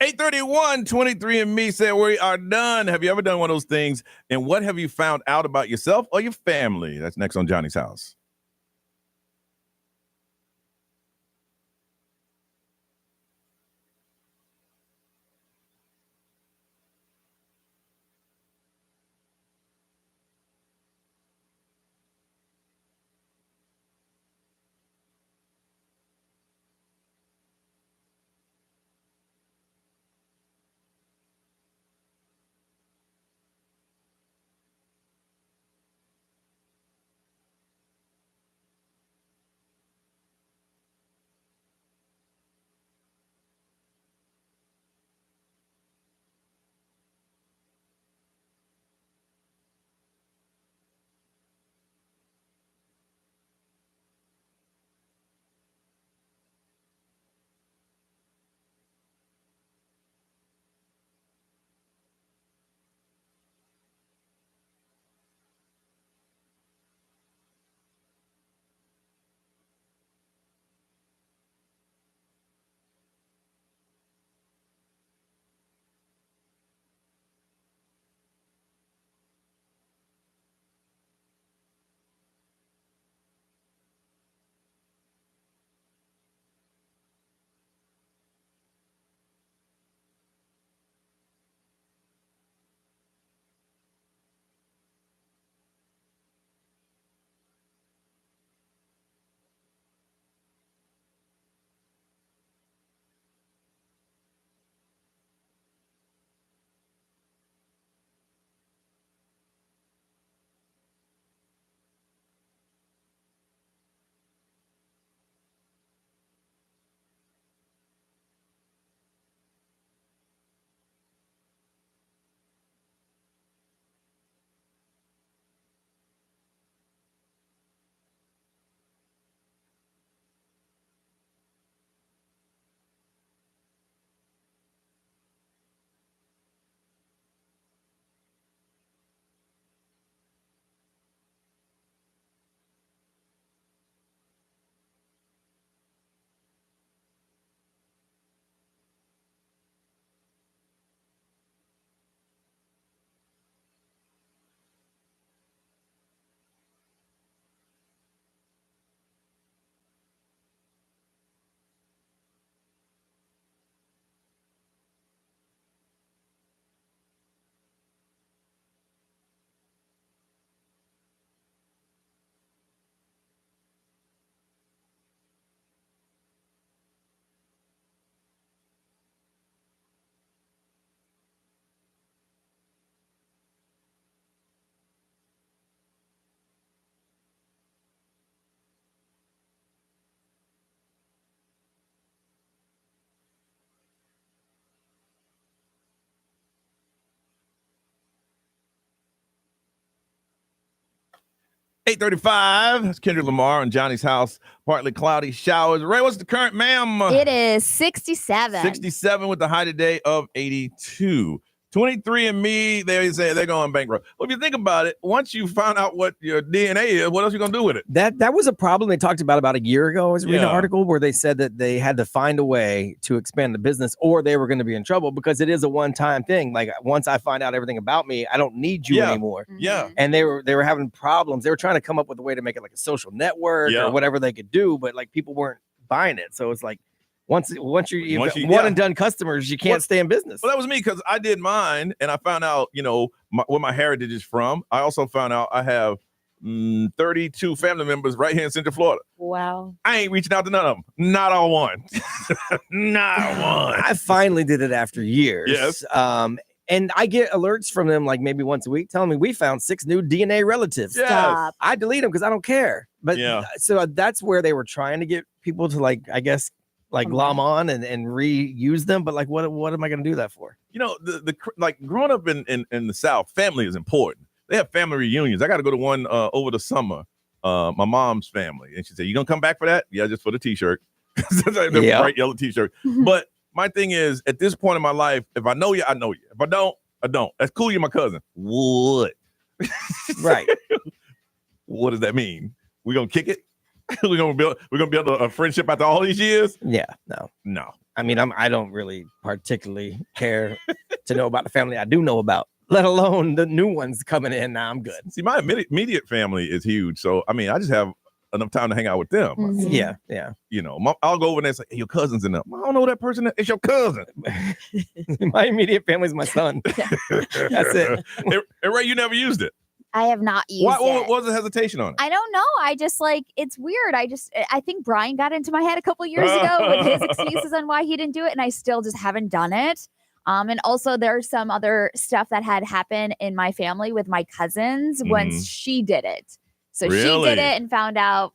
$831 23andMe said we are done. Have you ever done one of those things? And what have you found out about yourself or your family? That's next on Johnny's House. 8:35. It's Kendrick Lamar and Johnny's house. Partly cloudy showers. Ray, what's the current, ma'am? It is 67. 67 with the high today of 82. 23andMe, they say they're going bankrupt. Well, if you think about it, once you find out what your DNA is, what else are you going to do with it? That was a problem they talked about a year ago. I was reading Yeah. an article where they said that they had to find a way to expand the business or they were going to be in trouble because it is a one-time thing. Like once I find out everything about me, I don't need you anymore. Yeah. And they were having problems. They were trying to come up with a way to make it like a social network or whatever they could do, but like people weren't buying it. So it's like once you've got one and done customers, you can't stay in business. Well, that was me because I did mine and I found out, where my heritage is from. I also found out I have 32 family members right here in Central Florida. Wow. I ain't reaching out to none of them. Not on one. Not one. I finally did it after years. Yes. And I get alerts from them like maybe once a week telling me we found 6 new DNA relatives. Yes. Stop. I delete them because I don't care. But so that's where they were trying to get people to glom on and reuse them. But like, what am I going to do that for? The growing up in the South, family is important. They have family reunions. I got to go to one over the summer. My mom's family, and she said, "You gonna come back for that?" Yeah, just for the T-shirt, the bright yellow T-shirt. But my thing is, at this point in my life, if I know you, I know you. If I don't, I don't. That's cool. You're my cousin. What? Right. What does that mean? We gonna kick it? We're gonna build a friendship after all these years? Yeah, no. I mean, I don't really particularly care to know about the family I do know about, let alone the new ones coming in. Now I'm good. See, my immediate family is huge, so I mean, I just have enough time to hang out with them. Mm-hmm. Yeah. I'll go over there and say, "Hey, your cousin's in there." I don't know who that person is. It's your cousin. My immediate family is my son. That's it. And Ray, you never used it. I have not used What it. was the hesitation on it? I don't know. I just it's weird. I think Brian got into my head a couple years ago with his excuses on why he didn't do it, and I still just haven't done it. And also there's some other stuff that had happened in my family with my cousins once she did it. So she did it and found out,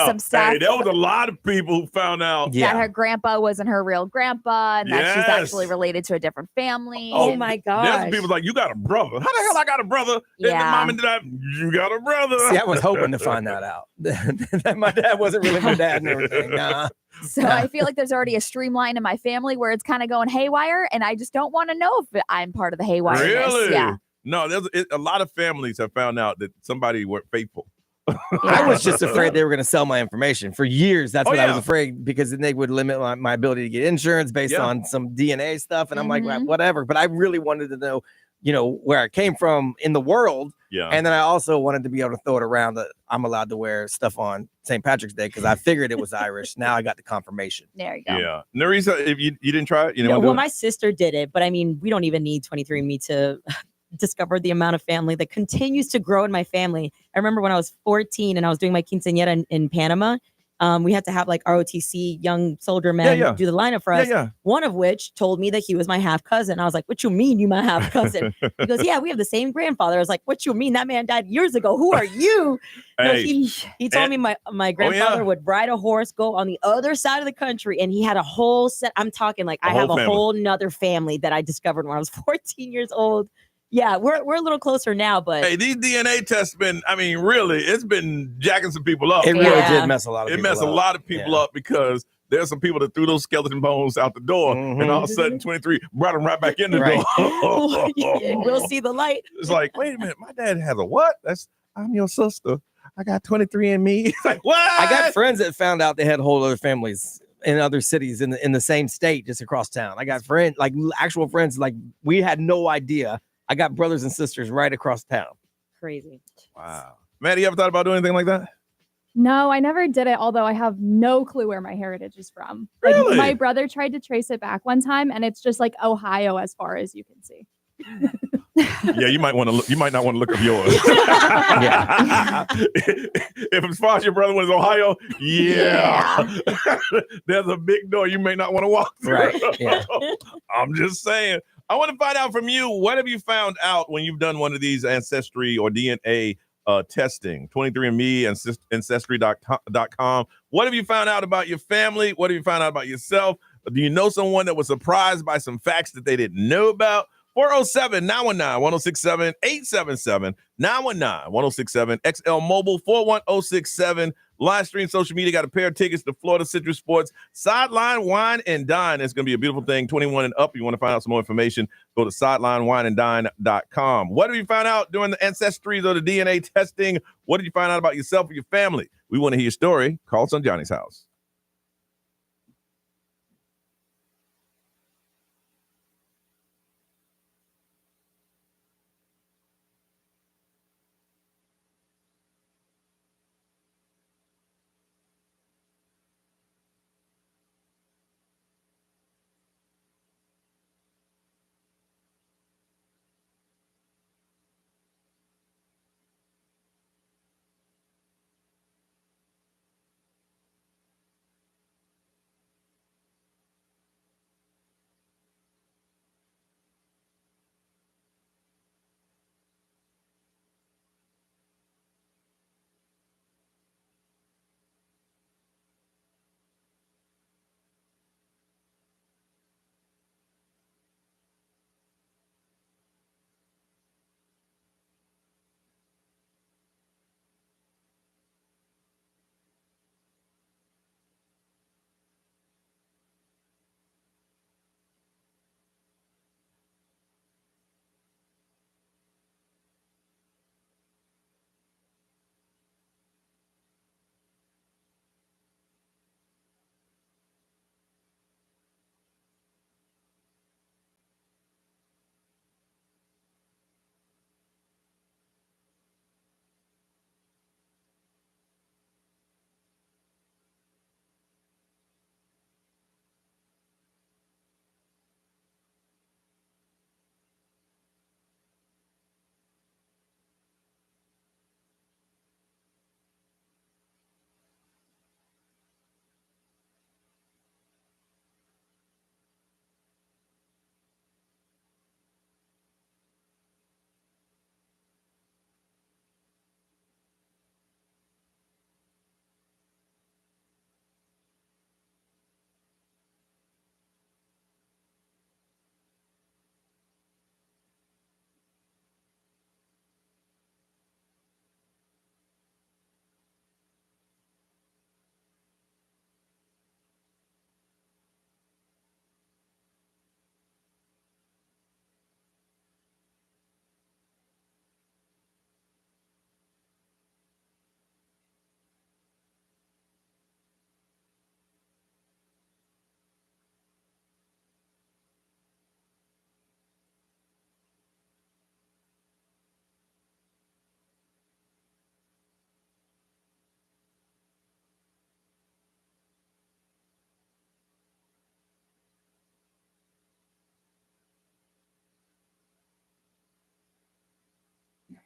some stuff. Hey, there was a lot of people who found out that her grandpa wasn't her real grandpa and that she's actually related to a different family. Oh my God. There's some people like, you got a brother. How the hell I got a brother? And the mom and dad, you got a brother. See, I was hoping to find that out. That my dad wasn't really my dad and everything. Nah. So I feel like there's already a streamline in my family where it's kind of going haywire, and I just don't want to know if I'm part of the haywire. Really? Yeah. No, a lot of families have found out that somebody weren't faithful. I was just afraid they were going to sell my information for years. That's what I was afraid, because then they would limit my ability to get insurance based on some DNA stuff. And I'm like, well, whatever. But I really wanted to know, where I came from in the world. Yeah. And then I also wanted to be able to throw it around that I'm allowed to wear stuff on St. Patrick's Day because I figured it was Irish. Now I got the confirmation. There you go. Yeah. Nerissa, if you didn't try it, well, my sister did it, but I mean, we don't even need 23andMe to discover the amount of family that continues to grow in my family. I remember when I was 14 and I was doing my quinceañera in Panama. We had to have like ROTC young soldier men do the lineup for us. Yeah. One of which told me that he was my half cousin. I was like, "What you mean you my half cousin?" He goes, "Yeah, we have the same grandfather." I was like, "What you mean? That man died years ago. Who are you?" No, he told me my grandfather would ride a horse, go on the other side of the country, and he had a whole set. I'm talking like I have a whole nother family that I discovered when I was 14 years old. Yeah, we're a little closer now, but hey, these DNA tests it's been jacking some people up. It really did mess a lot of people up. It messed a lot of people up because there's some people that threw those skeleton bones out the door, and all of a sudden 23 brought them right back in the door. We'll see the light. It's like, wait a minute, my dad has a what? I'm your sister. I got 23andMe. It's like, what? I got friends that found out they had whole other families in other cities in the same state, just across town. I got actual friends, like we had no idea. I got brothers and sisters right across town. Crazy. Wow. Maddie, you ever thought about doing anything like that? No, I never did it, although I have no clue where my heritage is from. Really? My brother tried to trace it back one time, and it's just like Ohio as far as you can see. Yeah, you might not want to look up yours. If as far as your brother was Ohio, there's a big door you may not want to walk through. Right. Yeah. I'm just saying. I want to find out from you, what have you found out when you've done one of these ancestry or DNA testing? 23andMe and ancestry.com. What have you found out about your family? What have you found out about yourself? Do you know someone that was surprised by some facts that they didn't know about? 407-919-1067, 877-919-1067, XL Mobile 41067. Live stream social media. Got a pair of tickets to Florida Citrus Sports Sideline Wine and Dine. It's going to be a beautiful thing. 21 and up. If you want to find out some more information, go to sidelinewineanddine.com. What have you found out during the ancestries or the DNA testing? What did you find out about yourself or your family? We want to hear your story. Call us on Johnny's House.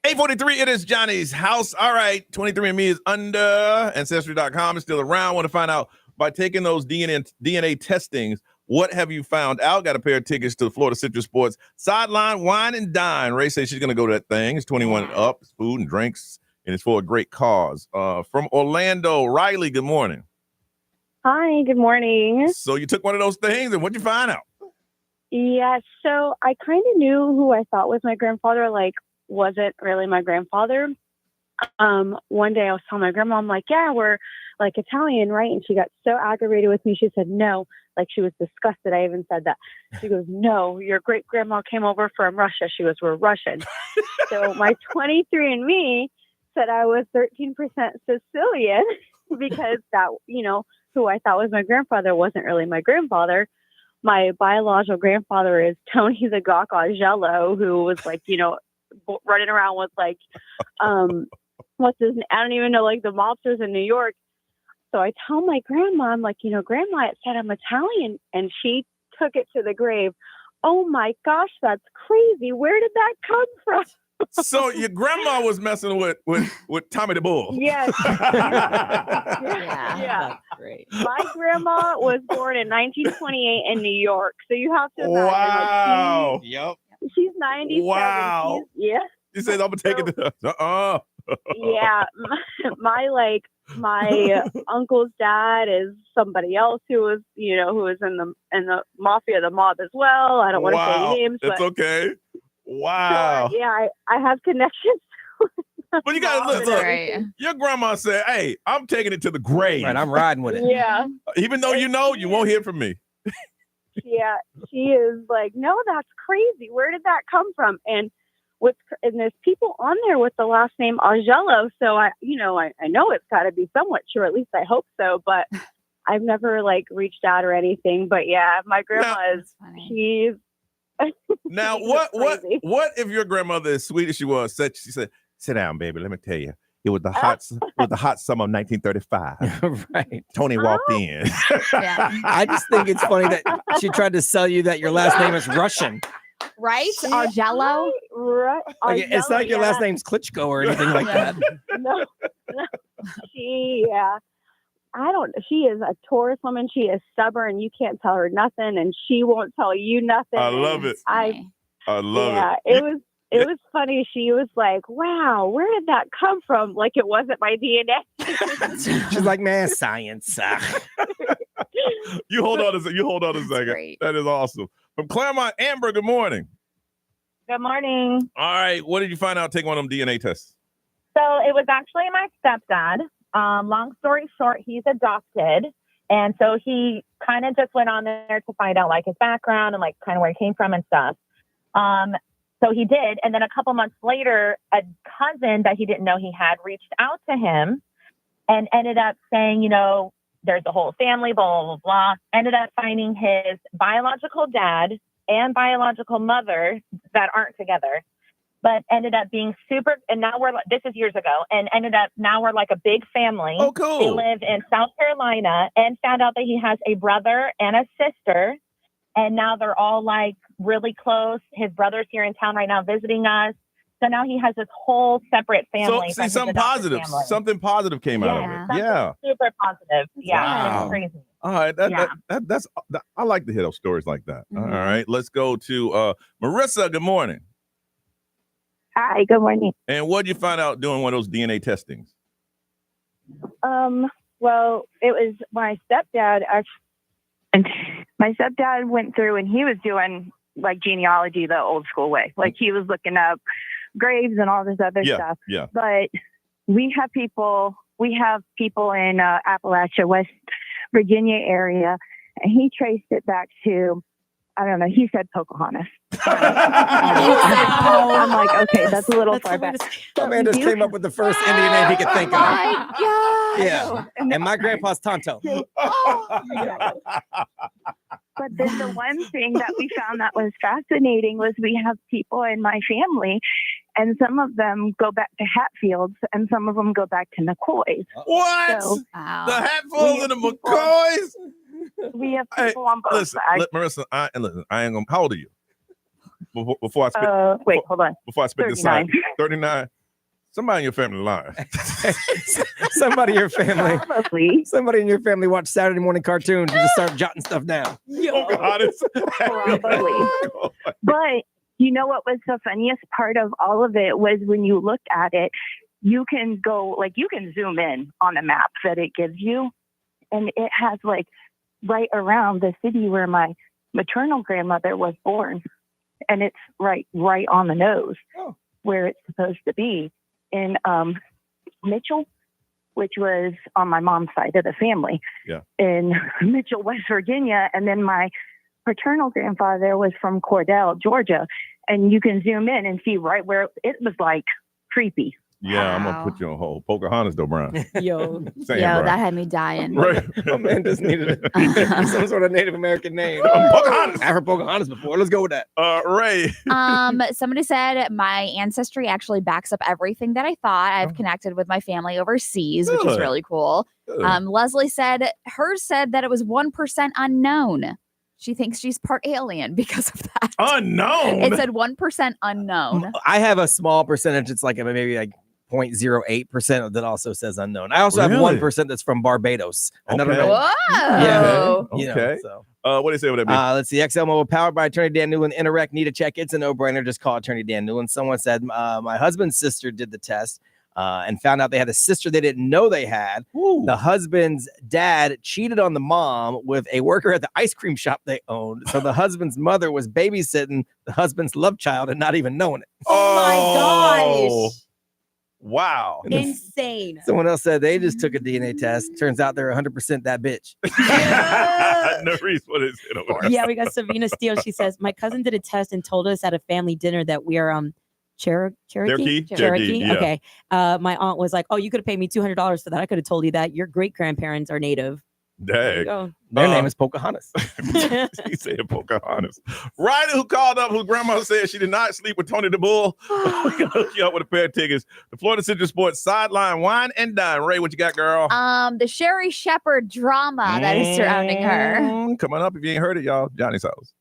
$8:43, it is Johnny's House. All right, 23andMe is under. Ancestry.com is still around. Want to find out by taking those DNA testings, what have you found out? Got a pair of tickets to the Florida Citrus Sports Sideline Wine and Dine. Ray says she's going to go to that thing. It's 21 and up. It's food and drinks, and it's for a great cause. From Orlando, Riley, good morning. Hi, good morning. So you took one of those things, and what'd you find out? Yeah, so I kind of knew who I thought was my grandfather, like, wasn't really my grandfather. One day I was telling my grandma, I'm like, yeah, we're like Italian, right? And she got so aggravated with me. She said, no, like she was disgusted. I even said that. She goes, no, your great grandma came over from Russia. She goes, we're Russian. So my 23andMe said I was 13% Sicilian because that, who I thought was my grandfather wasn't really my grandfather. My biological grandfather is Tony the Gaga Jello, who was like, running around with like, what's his name? I don't even know, like the mobsters in New York. So I tell my grandma, I'm like, Grandma, it said I'm Italian. And she took it to the grave. Oh my gosh, that's crazy. Where did that come from? So your grandma was messing with Tommy the Bull. Yes. Yeah. That's great. My grandma was born in 1928 in New York. So you have to imagine. Wow. Yep. She's 97. Wow. Yeah. You said I'm gonna take it to Yeah, my like My uncle's dad is somebody else who was in the mafia, the mob as well. I don't want to say any names, It's but okay. Wow. so, yeah, I have connections. But you gotta look. Your grandma said, "Hey, I'm taking it to the grave. Right, I'm riding with it." Yeah. Even though you won't hear from me. Yeah, she is like, no, that's crazy. Where did that come from? And there's people on there with the last name Augello, so I know it's got to be somewhat true. At least I hope so. But I've never reached out or anything. But yeah, my grandma she's now. What if your grandmother, as sweet as she was, she said, "Sit down, baby. Let me tell you." It was the hot summer of 1935. Right. Tony walked in. I just think it's funny that she tried to sell you that your last name is Russian. Right? Augello? Right. Like, it's not like your last name's Klitschko or anything like that. No. She is a Taurus woman. She is stubborn. You can't tell her nothing, and she won't tell you nothing. I love it. I love it. It was funny. She was like, wow, where did that come from? Like it wasn't my DNA. She's like, man, science. You hold on a second. That is awesome. From Claremont, Amber, good morning. Good morning. All right. What did you find out taking one of them DNA tests? So it was actually my stepdad. Long story short, he's adopted. And so he kind of just went on there to find out his background and kind of where he came from and stuff. So he did. And then a couple months later, a cousin that he didn't know he had reached out to him and ended up saying, there's a whole family, blah, blah, blah, blah. Ended up finding his biological dad and biological mother that aren't together, but ended up being super. And now this is years ago, and now we're like a big family. Oh, cool. They live in South Carolina and found out that he has a brother and a sister. And now they're all really close. His brother's here in town right now visiting us. So now he has this whole separate family. So see, something positive. Family. Something positive came out of it. Yeah. Super positive. Yeah. Wow. It's crazy. All right. That's I like to hear those stories like that. Mm-hmm. All right. Let's go to Marissa. Good morning. Hi, good morning. And what did you find out doing one of those DNA testings? Well, it was my stepdad and my stepdad went through and he was doing genealogy the old school way. He was looking up graves and all this other stuff. Yeah. But we have people in Appalachia, West Virginia area, and he traced it back to, I don't know, he said Pocahontas. I'm like, okay, that's a little far back. My man just came up with the first Indian name he could think of. My God. Yeah. And my grandpa's Tonto. But then the one thing that we found that was fascinating was we have people in my family, and some of them go back to Hatfields, and some of them go back to McCoys. What? So, the Hatfields and the McCoys? We have people on both sides. Marissa, I ain't gonna. How old are you? Before I spit. Wait, hold on. Before I spit this out, 39. Somebody in your family lying. Somebody in your family. Probably. Somebody in your family watch Saturday morning cartoons and just start jotting stuff down. Probably. But you know what was the funniest part of all of it was when you looked at it, you can go you can zoom in on the map that it gives you, and it has right around the city where my maternal grandmother was born, and it's right on the nose where it's supposed to be in Mitchell, which was on my mom's side of the family. Yeah. In Mitchell, West Virginia, and then my paternal grandfather was from Cordell, Georgia, and you can zoom in and see right where it was creepy. Yeah, I'm gonna put you on hold. Pocahontas, though, Brian. That had me dying. Right. My man just needed some sort of Native American name. Pocahontas. I've heard Pocahontas before. Let's go with that. Ray. Somebody said my ancestry actually backs up everything that I thought. I've connected with my family overseas, which is really cool. Leslie said hers said that it was 1% unknown. She thinks she's part alien because of that. Unknown. It said 1% unknown. I have a small percentage. It's maybe 0.08% that also says unknown. I also have 1% that's from Barbados. Another Whoa. Yeah. Okay. What do you say with that? Let's see. XL Mobile powered by Attorney Dan Newland. Interact. Need a check. It's a no-brainer. Just call Attorney Dan Newland. Someone said my husband's sister did the test. and found out they had a sister they didn't know they had. Ooh. The husband's dad cheated on the mom with a worker at the ice cream shop they owned. So the husband's mother was babysitting the husband's love child and not even knowing it. Oh my gosh. Wow. Insane. Someone else said they just took a DNA test. Turns out they're 100% that bitch. No reason what is it over there. Yeah, we got Savina Steele. She says, my cousin did a test and told us at a family dinner that we are Cherokee. Yeah. Okay. My aunt was like, oh, you could have paid me $200 for that. I could have told you that your great grandparents are native. There you Dang. go. Their name is Pocahontas. He said Pocahontas. Ryder, who called up, whose grandmother said she did not sleep with Tony the Bull. We're going to hook you up with a pair of tickets. The Florida Central Sports Sideline Wine and Dine. Ray, what you got, girl? The Sherry Shepherd drama that is surrounding her. Coming up, if you ain't heard it, y'all, Johnny's house.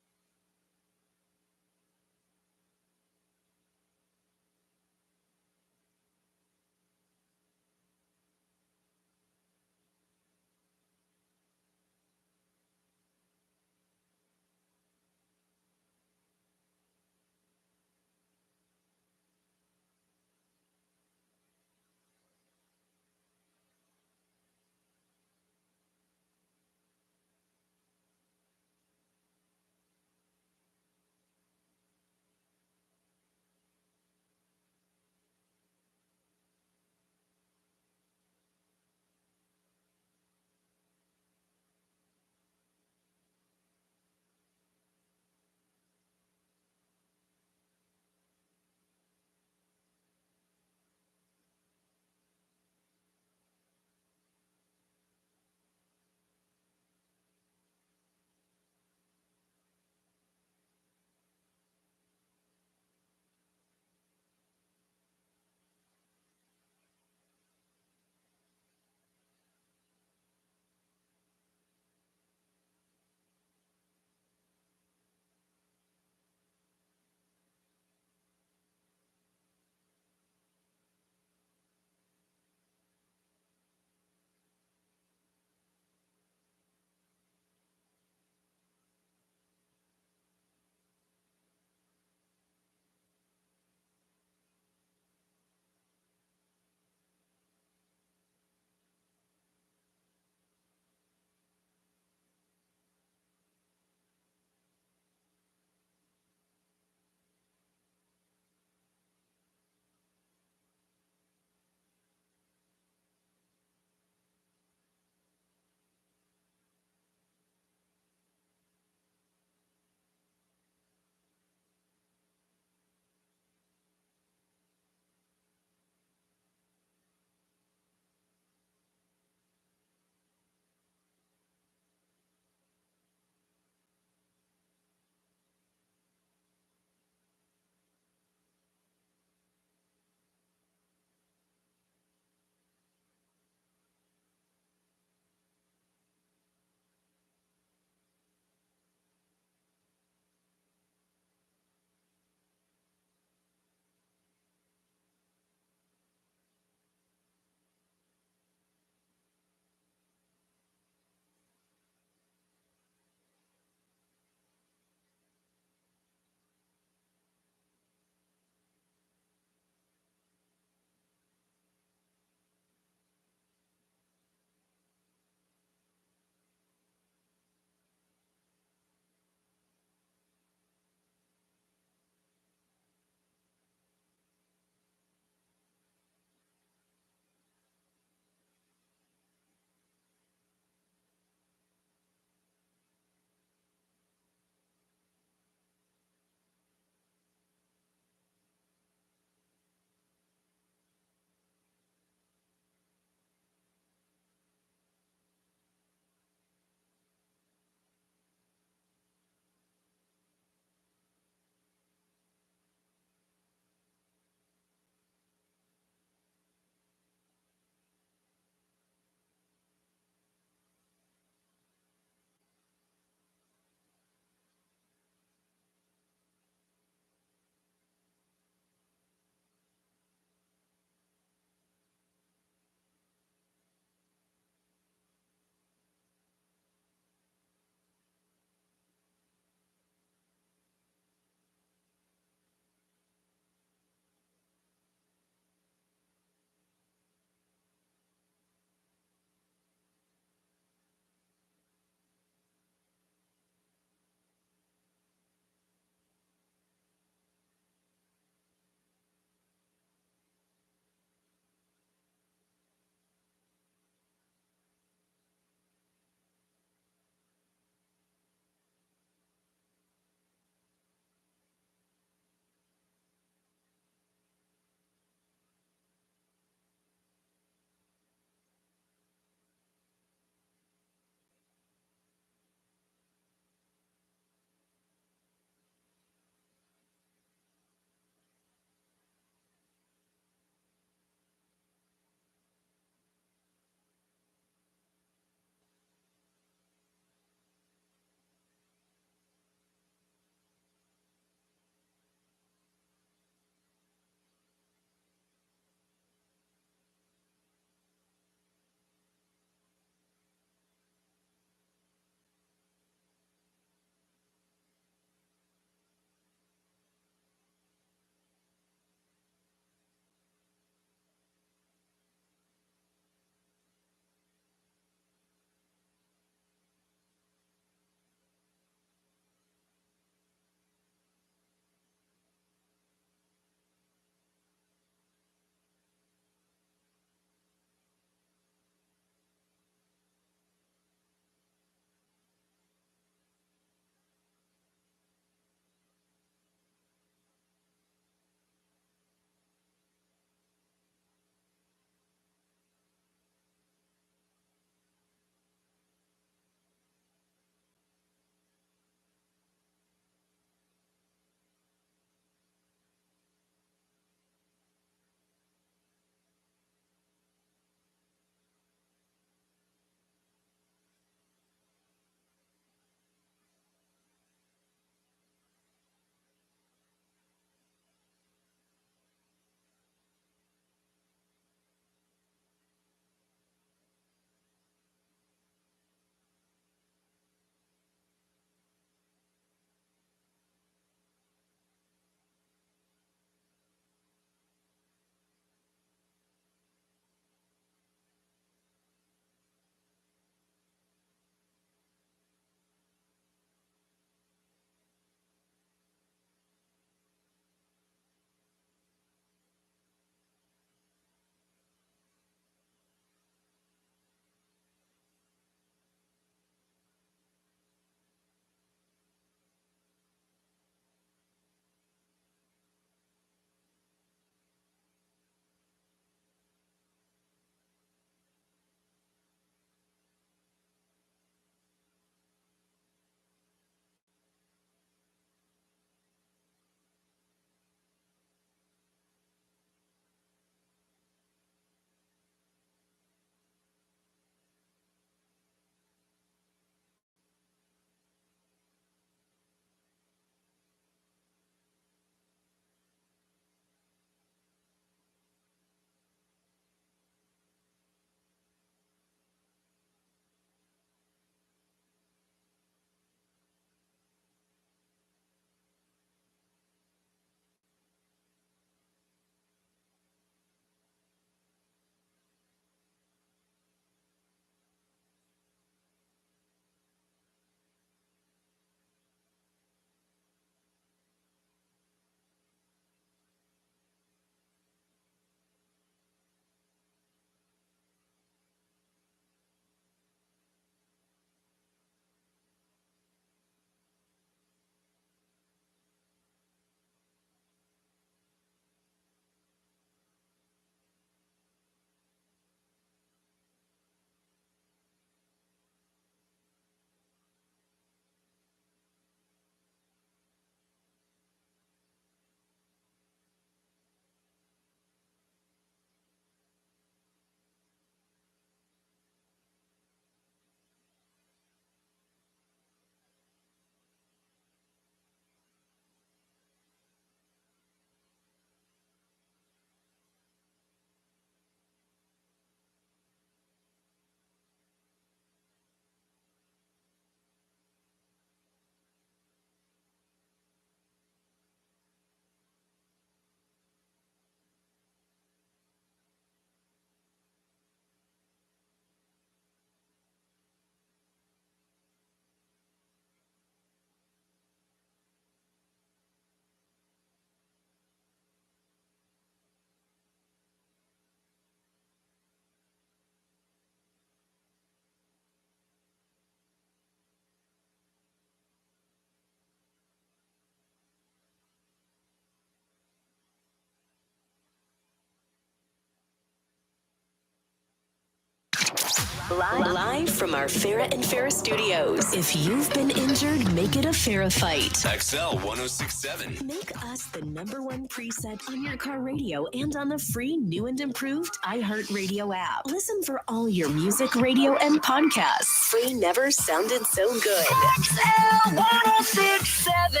Live from our Farrah and Farrah studios. If you've been injured, make it a Farrah fight. XL 1067. Make us the #1 preset on your car radio and on the free new and improved iHeartRadio app. Listen for all your music, radio, and podcasts. Free never sounded so good. XL 1067.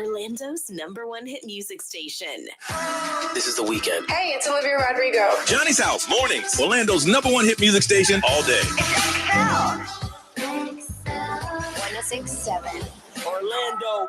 Orlando's #1 hit music station. This is The Weekend. Hey, it's Olivia Rodrigo. Johnny's House, mornings. Orlando's #1 hit music station all day. 1067. Orlando.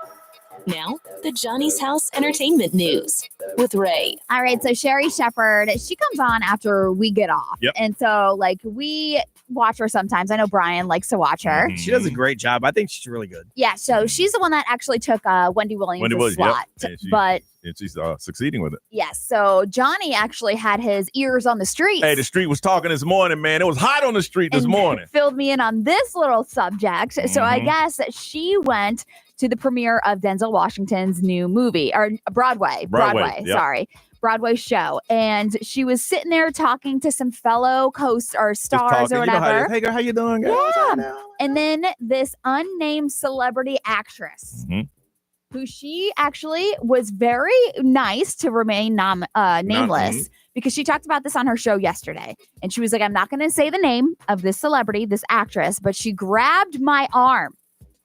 Now, the Johnny's House Entertainment News with Ray. All right, so Sherry Shepherd, she comes on after we get off. Yep. And so, like, we watch her sometimes. I know Brian likes to watch her. She does a great job. I think she's really good. Yeah, so she's the one that actually took Wendy Williams' slot. Yep. And But she's succeeding with it. yes, so Johnny actually had his ears on the streets. Hey, the street was talking this morning, man. It was hot on the street this morning. Filled me in on this little subject. So I Mhm. guess she went to the premiere of Denzel Washington's new movie, or Broadway, yep. sorry. Broadway show. And she was sitting there talking to some fellow stars Just talking. or You know how it whatever. is. Hey, girl, how you doing, girl? Yeah. And then this unnamed celebrity actress, Mhm. who she actually was very nice to remain nameless, because she talked about this on her show yesterday. And she was like, I'm not going to say the name of this celebrity, this actress, but she grabbed my arm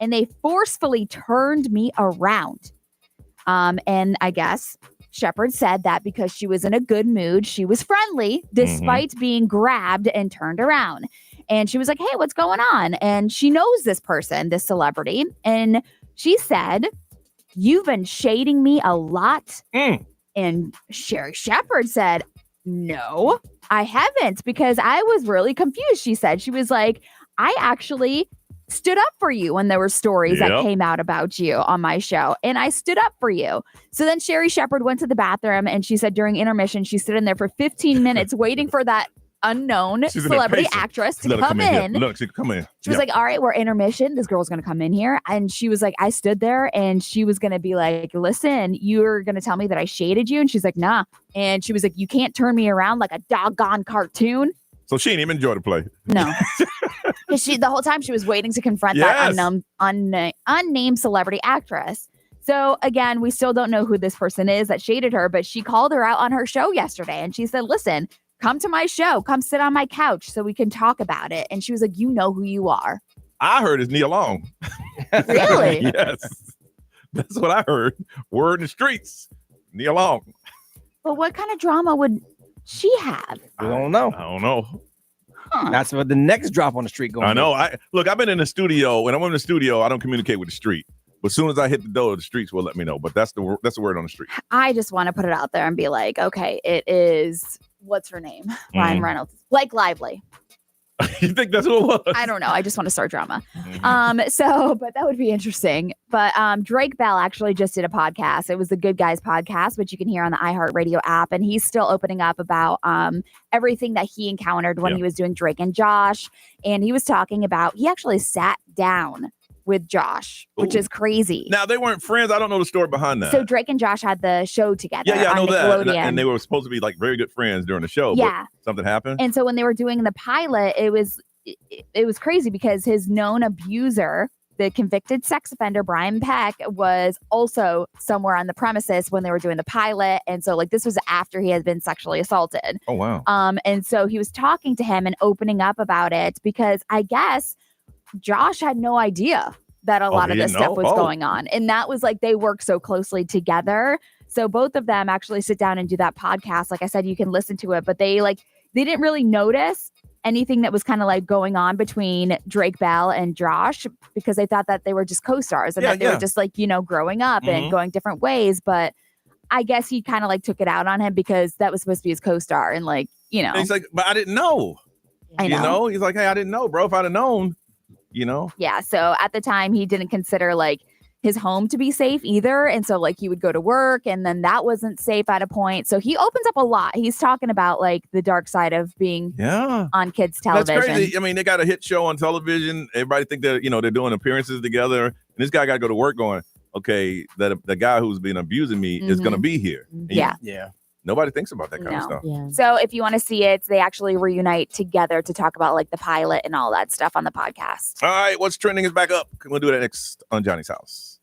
and they forcefully turned me around. And I guess Shepherd said that because she was in a good mood, she was friendly despite being grabbed and turned around. And she was like, hey, what's going on? And she knows this person, this celebrity. And she said, you've been shading me a lot. And Sherry Shepherd said, no, I haven't, because I was really confused. She said, she was like, I actually stood up for you when there were stories that came out about you on my show, and I stood up for you. So then Sherry Shepherd went to the bathroom, and she said during intermission, she stood in there for 15 minutes waiting for that unknown celebrity actress to come in. Look, she come in. She was like, all right, we're intermission. This girl's going to come in here. And she was like, I stood there, and she was going to be like, listen, you're going to tell me that I shaded you? And she's like, nah. And she was like, you can't turn me around like a doggone cartoon. So she didn't even enjoy the play. No. Because the whole time she was waiting to confront that unnamed celebrity actress. So again, we still don't know who this person is that shaded her, but she called her out on her show yesterday. And she said, listen, come to my show. Come sit on my couch so we can talk about it. And she was like, you know who you are. I heard it's Nia Long. Really? Yes. That's what I heard. Word in the streets. Nia Long. But what kind of drama would she have? We don't know. I don't know. That's what the next drop on the street going. I know. I've been in the studio. When I'm in the studio, I don't communicate with the street. But as soon as I hit the door, the streets will let me know. But that's the word on the street. I just want to put it out there and be like, okay, it is, what's her name? Ryan Reynolds. Blake Lively. You think that's who it was? I don't know. I just want to start drama. But that would be interesting. But Drake Bell actually just did a podcast. It was the Good Guys podcast, which you can hear on the iHeartRadio app. And he's still opening up about everything that he encountered when he was doing Drake and Josh. And he was talking about, he actually sat down with Josh, which is crazy. Now, they weren't friends. I don't know the story behind that. So Drake and Josh had the show together. Yeah, I know Nickelodeon. that. And they were supposed to be like very good friends during the show. Yeah. But something happened. And so when they were doing the pilot, it was crazy because his known abuser, the convicted sex offender, Brian Peck, was also somewhere on the premises when they were doing the pilot. And so like this was after he had been sexually assaulted. Oh, wow. And so he was talking to him and opening up about it because I guess Josh had no idea that a lot of this stuff was going on. And that was like, they work so closely together. So both of them actually sit down and do that podcast. Like I said, you can listen to it, but they didn't really notice anything that was kind of like going on between Drake Bell and Josh because they thought that they were just co-stars and that they were just like, growing up and going different ways. But I guess he kind of like took it out on him because that was supposed to be his co-star. And like, And he's like, but I didn't know. I know. He's like, hey, I didn't know, bro. If I'd have known, Yeah. So at the time he didn't consider like his home to be safe either. And so like he would go to work and then that wasn't safe at a point. So he opens up a lot. He's talking about like the dark side of being on kids television. That's crazy. I mean, they got a hit show on television. Everybody think that, they're doing appearances together. And this guy got to go to work going, okay, the guy who's been abusing me is going to be here. And Yeah. Now Nobody thinks about that kind of No. stuff. Yeah. So if you want to see it, they actually reunite together to talk about like the pilot and all that stuff on the podcast. All right, what's trending is back up. We'll do that next on Johnny's House.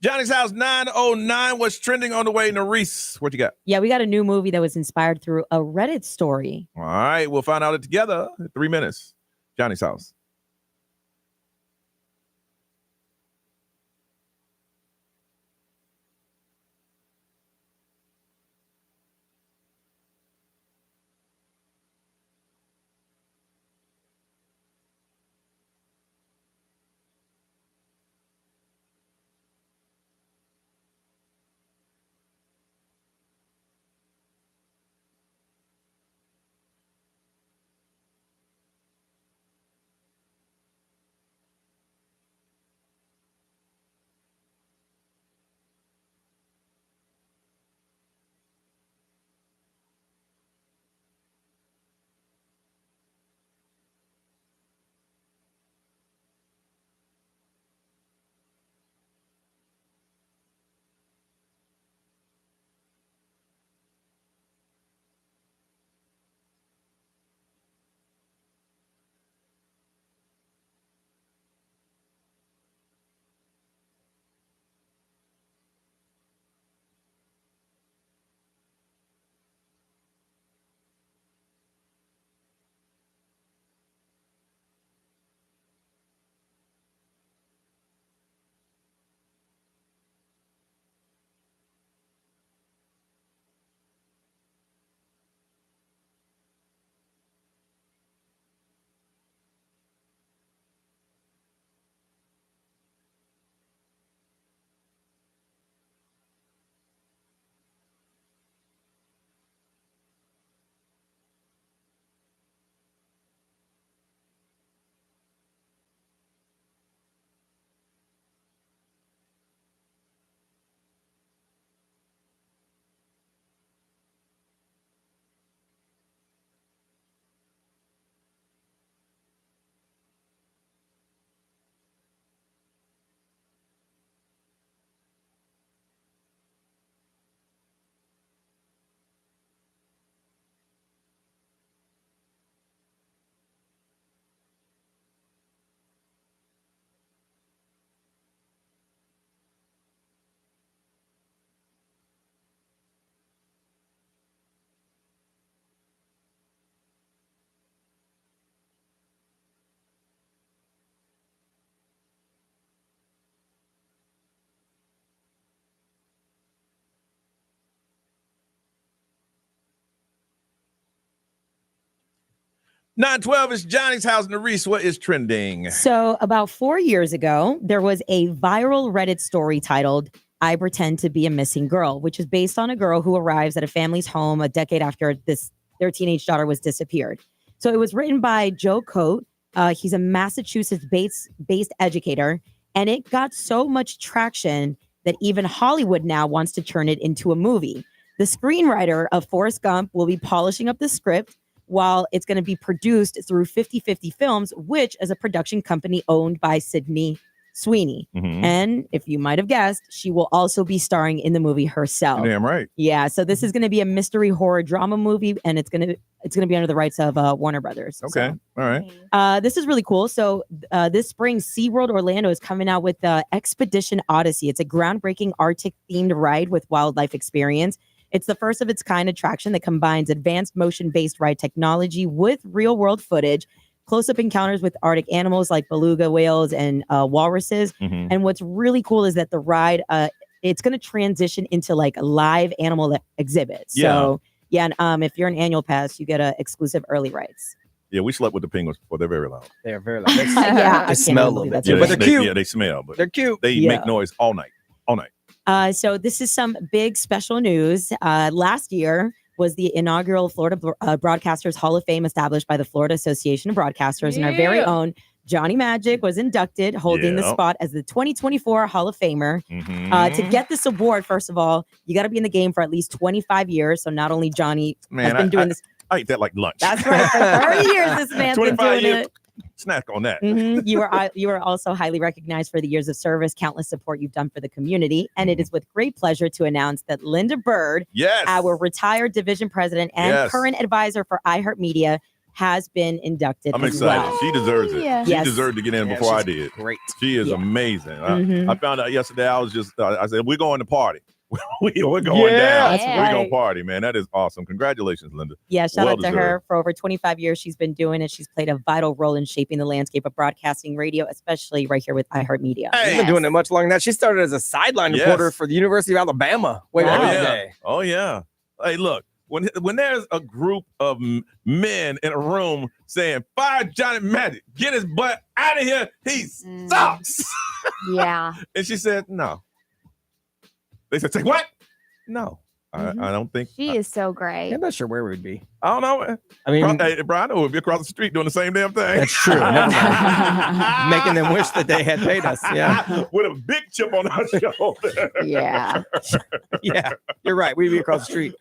Johnny's House 909. What's trending on the way? Reese, what you got? Yeah, we got a new movie that was inspired through a Reddit story. All right, we'll find out it together in 3 minutes. Johnny's House. 912 is Johnny's house. Nerese, what is trending? So about 4 years ago, there was a viral Reddit story titled, "I Pretend to Be a Missing Girl," which is based on a girl who arrives at a family's home a decade after their teenage daughter was disappeared. So it was written by Joe Coate. He's a Massachusetts-based educator, and it got so much traction that even Hollywood now wants to turn it into a movie. The screenwriter of Forrest Gump will be polishing up the script, while it's going to be produced through 50/50 Films, which is a production company owned by Sydney Sweeney. Mhm. And if you might have guessed, she will also be starring in the movie herself. You're damn right. Yeah, so this is going to be a mystery horror drama movie, and it's going to be under the rights of Warner Brothers. Okay, all right. This is really cool. So this spring, SeaWorld Orlando is coming out with Expedition Odyssey. It's a groundbreaking Arctic-themed ride with wildlife experience. It's the first of its kind attraction that combines advanced motion-based ride technology with real-world footage, close-up encounters with Arctic animals like beluga whales and walruses. Mhm. And what's really cool is that the ride, it's going to transition into like live animal exhibits. So yeah, and if you're an annual pass, you get exclusive early rides. Yeah, we slept with the penguins before. They're very loud. They're very loud. Yeah, I They can't smell a even little believe bit that's too, what but it they're is. cute. Yeah, they smell, but They're cute. they Yeah. make noise all night. All night. So this is some big special news. Last year was the inaugural Florida Broadcasters Hall of Fame established by the Florida Association of Broadcasters, and our very Yeah. own Johnny Magic was inducted, holding the Yeah. spot as the 2024 Hall of Famer. Mhm. To get this award, first of all, you got to be in the game for at least 25 years. So not only Johnny has been doing this. I ate that like lunch. That's right. For 30 years, this man's been 25 doing years. it. Snack on that. Mhm. You are also highly recognized for the years of service, countless support you've done for the community. And it is with great pleasure to announce that Linda Bird, Yes. our retired division president and Yes. current advisor for iHeartRadio, has been inducted I'm as excited. well. She deserves it. Yeah. She Yes. deserved to get in Yeah, before I she's did. great. She is Yeah. amazing. Mhm. I found out yesterday. I said, we're going to party. we're going Yeah. down. That's We're going right. to party, man. That is awesome. Congratulations, Linda. Yeah, shout Well out to her. deserved. For over 25 years, she's been doing it. She's played a vital role in shaping the landscape of broadcasting radio, especially right here with iHeartRadio. Hey. She's been doing it much longer than that. She started as a sideline Yes. reporter for the University of Alabama way Oh, back in the yeah. day. Oh, yeah. Hey, look, when there's a group of men in a room saying, fire Johnny Magic, get his butt out of here, he sucks. Yeah. And she said, no. They said, say what? No. Mhm. I don't think. She is so great. I'm not sure where we'd be. I don't know. I mean, Hey, Brian, I know if you're across the street doing the same damn thing. that's true. Never mind. Making them wish that they had paid us. Yeah. With a big chip on our shoulder. Yeah. Yeah. You're right. We'd be across the street.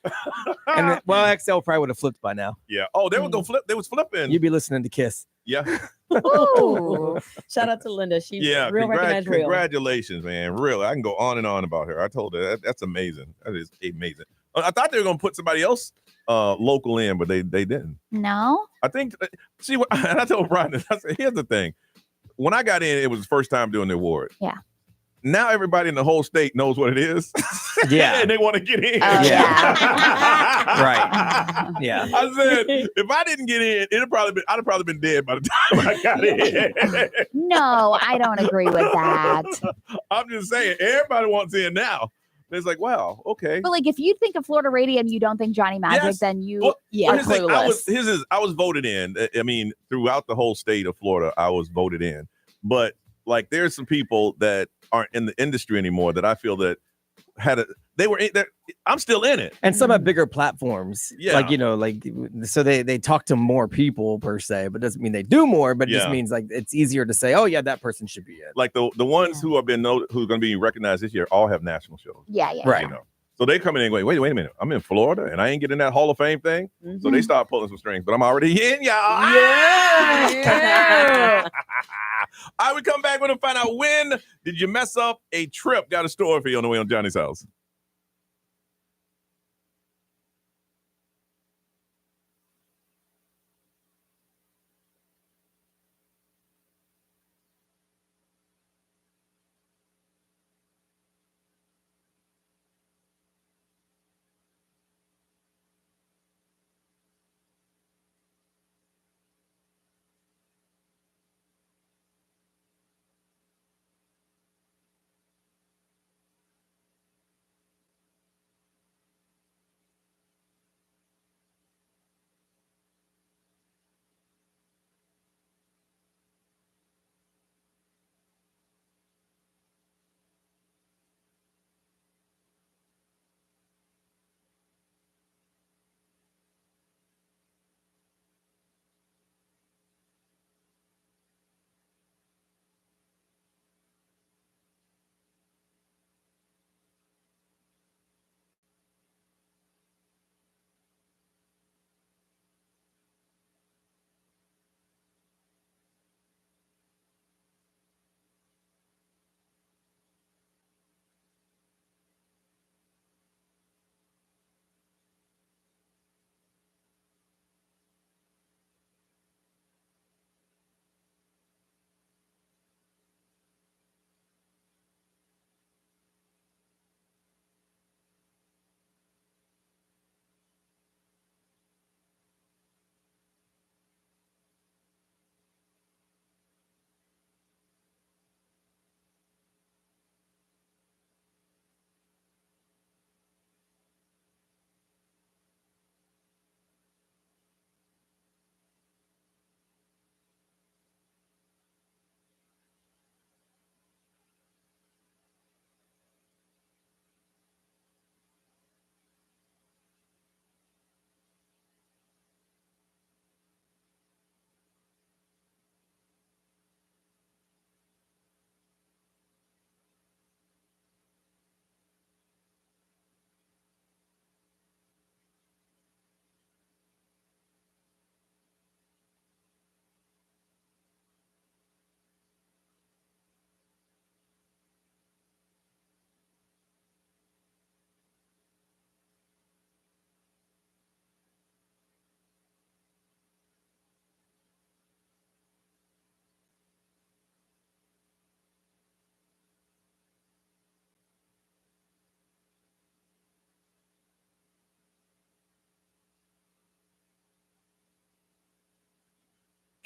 And well, XL probably would have flipped by now. Yeah. Oh, they would go flip. They was flipping. You'd be listening to Kiss. Yeah. Ooh. Shout out to Linda. She's Yeah. real recognized real. Congratulations, man. Really. I can go on and on about her. I told her that's amazing. That is amazing. I thought they were gonna put somebody else local in, but they didn't. No? I think see what and I told Brian, I said, here's the thing. When I got in, it was the first time doing the award. Yeah. Now everybody in the whole state knows what it is. Yeah. And they want to get in. Oh, Right. Yeah. I said, if I didn't get in, I'd have probably been dead by the time I got in. No, I don't agree with that. I'm just saying, everybody wants in now. It's like, wow, okay. But like, if you think of Florida radio and you don't think Johnny Magic, Yes. then you Well, are here's the thing, clueless. I was voted in. I mean, throughout the whole state of Florida, I was voted in. But like, there's some people that aren't in the industry anymore that I feel that I'm still in it. And some have bigger platforms. Yeah. Like, so they talk to more people per se, but doesn't mean they do more, but it just Yeah. means like it's easier to say, oh yeah, that person should be in. Like the ones who are going to be recognized this year all have national shows. Yeah. Right. You know. So they come in and go, wait a minute. I'm in Florida and I ain't getting that Hall of Fame thing. So they start pulling some strings, but I'm already in, y'all. Yeah. I would come back when I find out when did you mess up a trip. Got a story for you on the way on Johnny's house.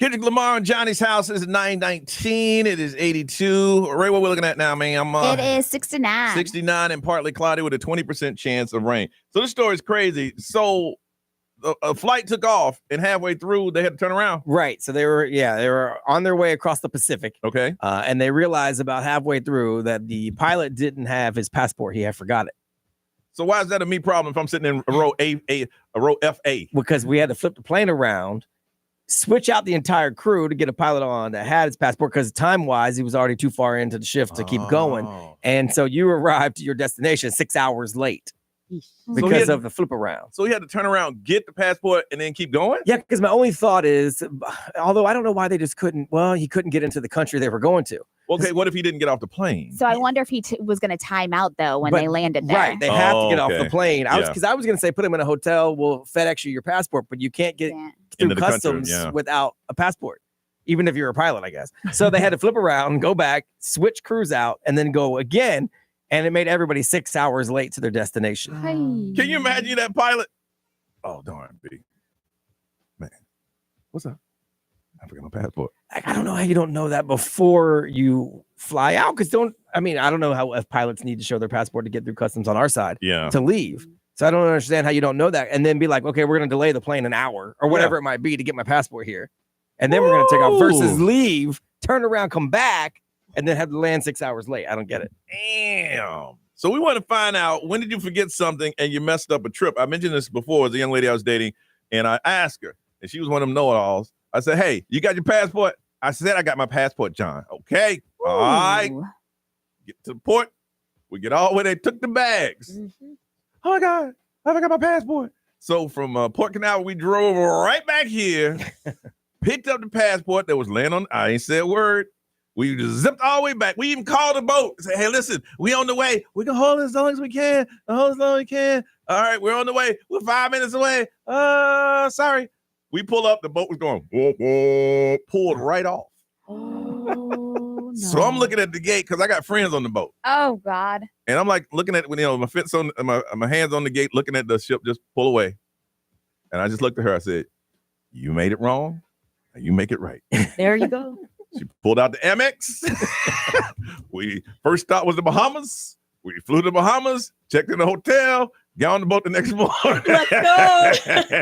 Kendrick Lamar and Johnny's house is 919. It is 82. Ray, what we're looking at now, man? It is 69. 69 and partly cloudy with a 20% chance of rain. So this story is crazy. So a flight took off, and halfway through, they had to turn around. Right. So they were on their way across the Pacific. Okay. And they realized about halfway through that the pilot didn't have his passport. He had forgot it. So why is that a me problem if I'm sitting in row row FA? Because we had to flip the plane around, switch out the entire crew to get a pilot on that had his passport, because time-wise, he was already too far into the shift to keep going. And so you arrived to your destination 6 hours late because of the flip around. So he had to turn around, get the passport, and then keep going? Yeah, because my only thought is, although I don't know why they just couldn't, he couldn't get into the country they were going to. Okay, what if he didn't get off the plane? So I wonder if he was going to time out, though, when they landed there. Right, they have to get off okay. the plane. I was going to say put him in a hotel, we'll FedEx you your passport, but you can't get through Into the country, customs without a passport, even if you're a pilot, I guess. So they had to flip around, go back, switch crews out, and then go again, and it made everybody 6 hours late to their destination. Can you imagine that pilot? Oh, darn, B. Man, what's up? I forgot my passport. I don't know how you don't know that before you fly out, because I don't know how if pilots need to show their passport to get through customs on our side to leave. So I don't understand how you don't know that, and then be like, okay, we're going to delay the plane an hour or whatever it might be to get my passport here. And then we're going to take off versus leave, turn around, come back, and then have to land 6 hours late. I don't get it. Damn. So we want to find out, when did you forget something and you messed up a trip? I mentioned this before as a young lady I was dating, and I asked her, and she was one of them know-it-alls. I said, hey, you got your passport? I said, I got my passport, John. Okay. Ooh. All right. Get to the port. We get all the way. They took the bags. Oh, my God. I forgot my passport. So from Port Canal, we drove right back here, picked up the passport that was laying on. I ain't said a word. We just zipped all the way back. We even called the boat and said, hey, listen, we on the way. We can hold it as long as we can. Hold as long as we can. All right, we're on the way. We're 5 minutes away. Sorry. We pull up. The boat was going, whoa, whoa, pulled right off. Oh, no. So I'm looking at the gate because I got friends on the boat. Oh, God. And I'm like looking at, my fence on my hands on the gate, looking at the ship just pull away. And I just looked at her. I said, you made it wrong. And you make it right. There you go. She pulled out the Amex. We first stop was the Bahamas. We flew to the Bahamas, checked in the hotel, got on the boat the next morning. Let's go.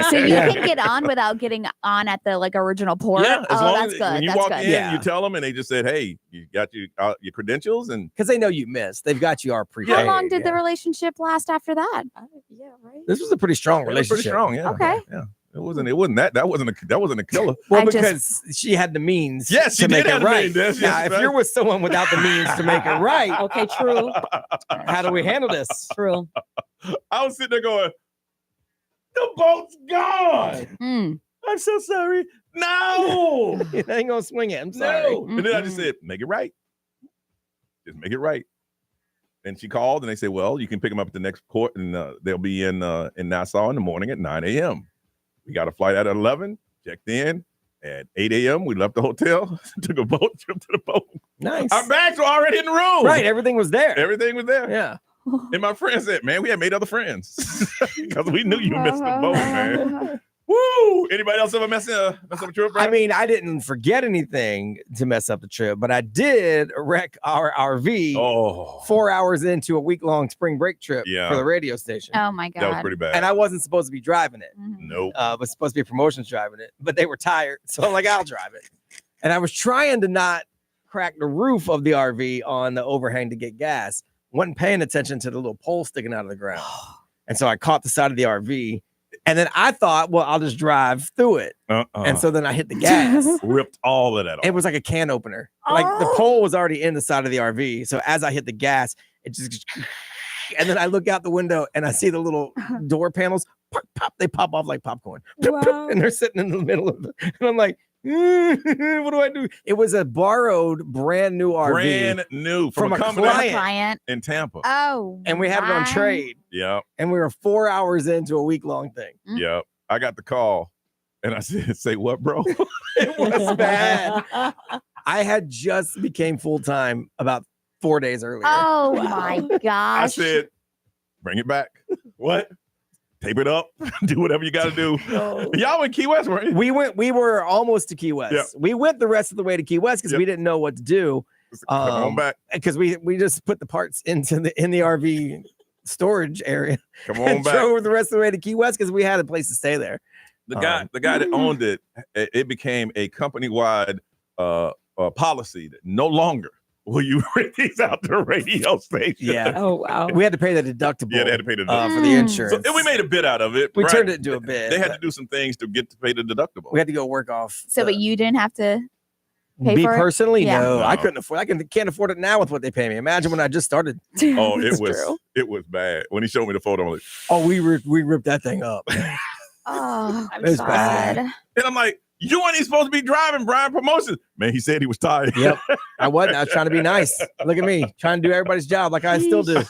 So you can get on without getting on at the original port? Yeah, as long that's as good. when you That's walk good. in, you tell them, and they just said, hey, you got your credentials. And because they know you missed. They've got you all prepared. How long did the relationship last after that? Yeah, right. This was a pretty strong it was relationship. pretty strong, yeah. Okay. Yeah. It wasn't that wasn't a killer. Well, I because she had the means Yes, she to make did it have the right. means. Yes, Now, yes, if right. you're with someone without the means to make it right, Okay, true. how do we handle this? True. I was sitting there going, the boat's gone. I'm so sorry. No. It ain't gonna swing it. I'm sorry. No. And then I just said, make it right. Just make it right. And she called and they said, well, you can pick them up at the next port, and they'll be in Nassau in the morning at 9 a.m. We got a flight at 11, checked in. At 8 a.m., we left the hotel, took a boat trip to the boat. Nice. Our bags were already in the room. Right, everything was there. Everything was there. Yeah. And my friend said, man, we had made other friends because we knew you missed the boat, man. Woo! Anybody else ever mess up a trip, Brad? I mean, I didn't forget anything to mess up the trip, but I did wreck our RV 4 hours into a week-long spring break trip for the radio station. Oh, my God. That was pretty bad. And I wasn't supposed to be driving it. Nope. Was supposed to be promotions driving it, but they were tired. So I'm like, I'll drive it. And I was trying to not crack the roof of the RV on the overhang to get gas. Wasn't paying attention to the little pole sticking out of the ground. And so I caught the side of the RV. And then I thought, well, I'll just drive through it. And so then I hit the gas. Ripped all of that off. It was like a can opener. Like the pole was already in the side of the RV. So as I hit the gas, it just, and then I look out the window and I see the little door panels pop, pop, they pop off like popcorn. Wow. And they're sitting in the middle of it. And I'm like, what do I do? It was a borrowed brand new RV. Brand new from a client in Tampa. Oh. And we had it on trade. Yeah. And we were 4 hours into a week-long thing. Yeah. I got the call and I said, say what, bro? It was bad. I had just became full-time about 4 days earlier. Oh, my gosh. I said, bring it back. What? tape it up, do whatever you got to do. No. Y'all in Key West, weren't you? We were almost to Key West. Yep. We went the rest of the way to Key West because we didn't know what to do. Come on back. Because we just put the parts in the RV storage area. Come on and back. drove the rest of the way to Key West because we had a place to stay there. The guy that owned it became a company-wide policy that no longer will you rent these out to radio station. Yeah. Oh, wow. We had to pay the deductible. Yeah, they had to pay the deductible. For the insurance. So, and we made a bit out of it. We right? turned it into a bit. They had to do some things to get to pay the deductible. We had to go work off. So, but you didn't have to pay Me for personally, it? Yeah. no, I couldn't afford. Can't afford it now with what they pay me. Imagine when I just started. Oh, True. it was bad. When he showed me the photo, I'm like, oh, we ripped that thing up. Oh, It was bad. And I'm like, you weren't even supposed to be driving, Brian. Promotions. Man, he said he was tired. Yep. I wasn't. I was trying to be nice. Look at me, trying to do everybody's job like I still do.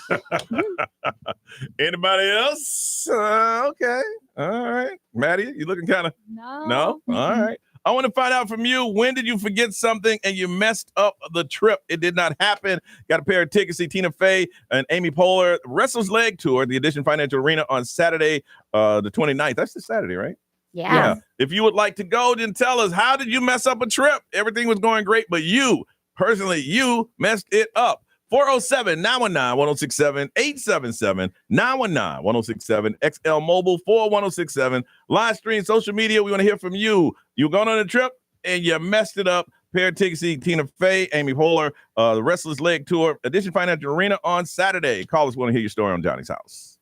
Anybody else? Okay. All right. Maddie, you looking kind of... No? All right. I want to find out from you, when did you forget something and you messed up the trip? It did not happen. Got a pair of tickets to see Tina Fey and Amy Poehler Wrestler's Leg Tour at the Edition Financial Arena on Saturday, the 29th. That's this Saturday, right? Yeah. If you would like to go, then tell us, how did you mess up a trip? Everything was going great, but you, personally, you messed it up. 407-919-1067, 877-919-1067, XL Mobile 41067, live stream, social media. We want to hear from you. You were going on a trip and you messed it up. Pair of tickets to see Tina Fey, Amy Poehler, the Wrestler's Leg Tour, Edition Financial Arena on Saturday. Call us. We want to hear your story on Johnny's House.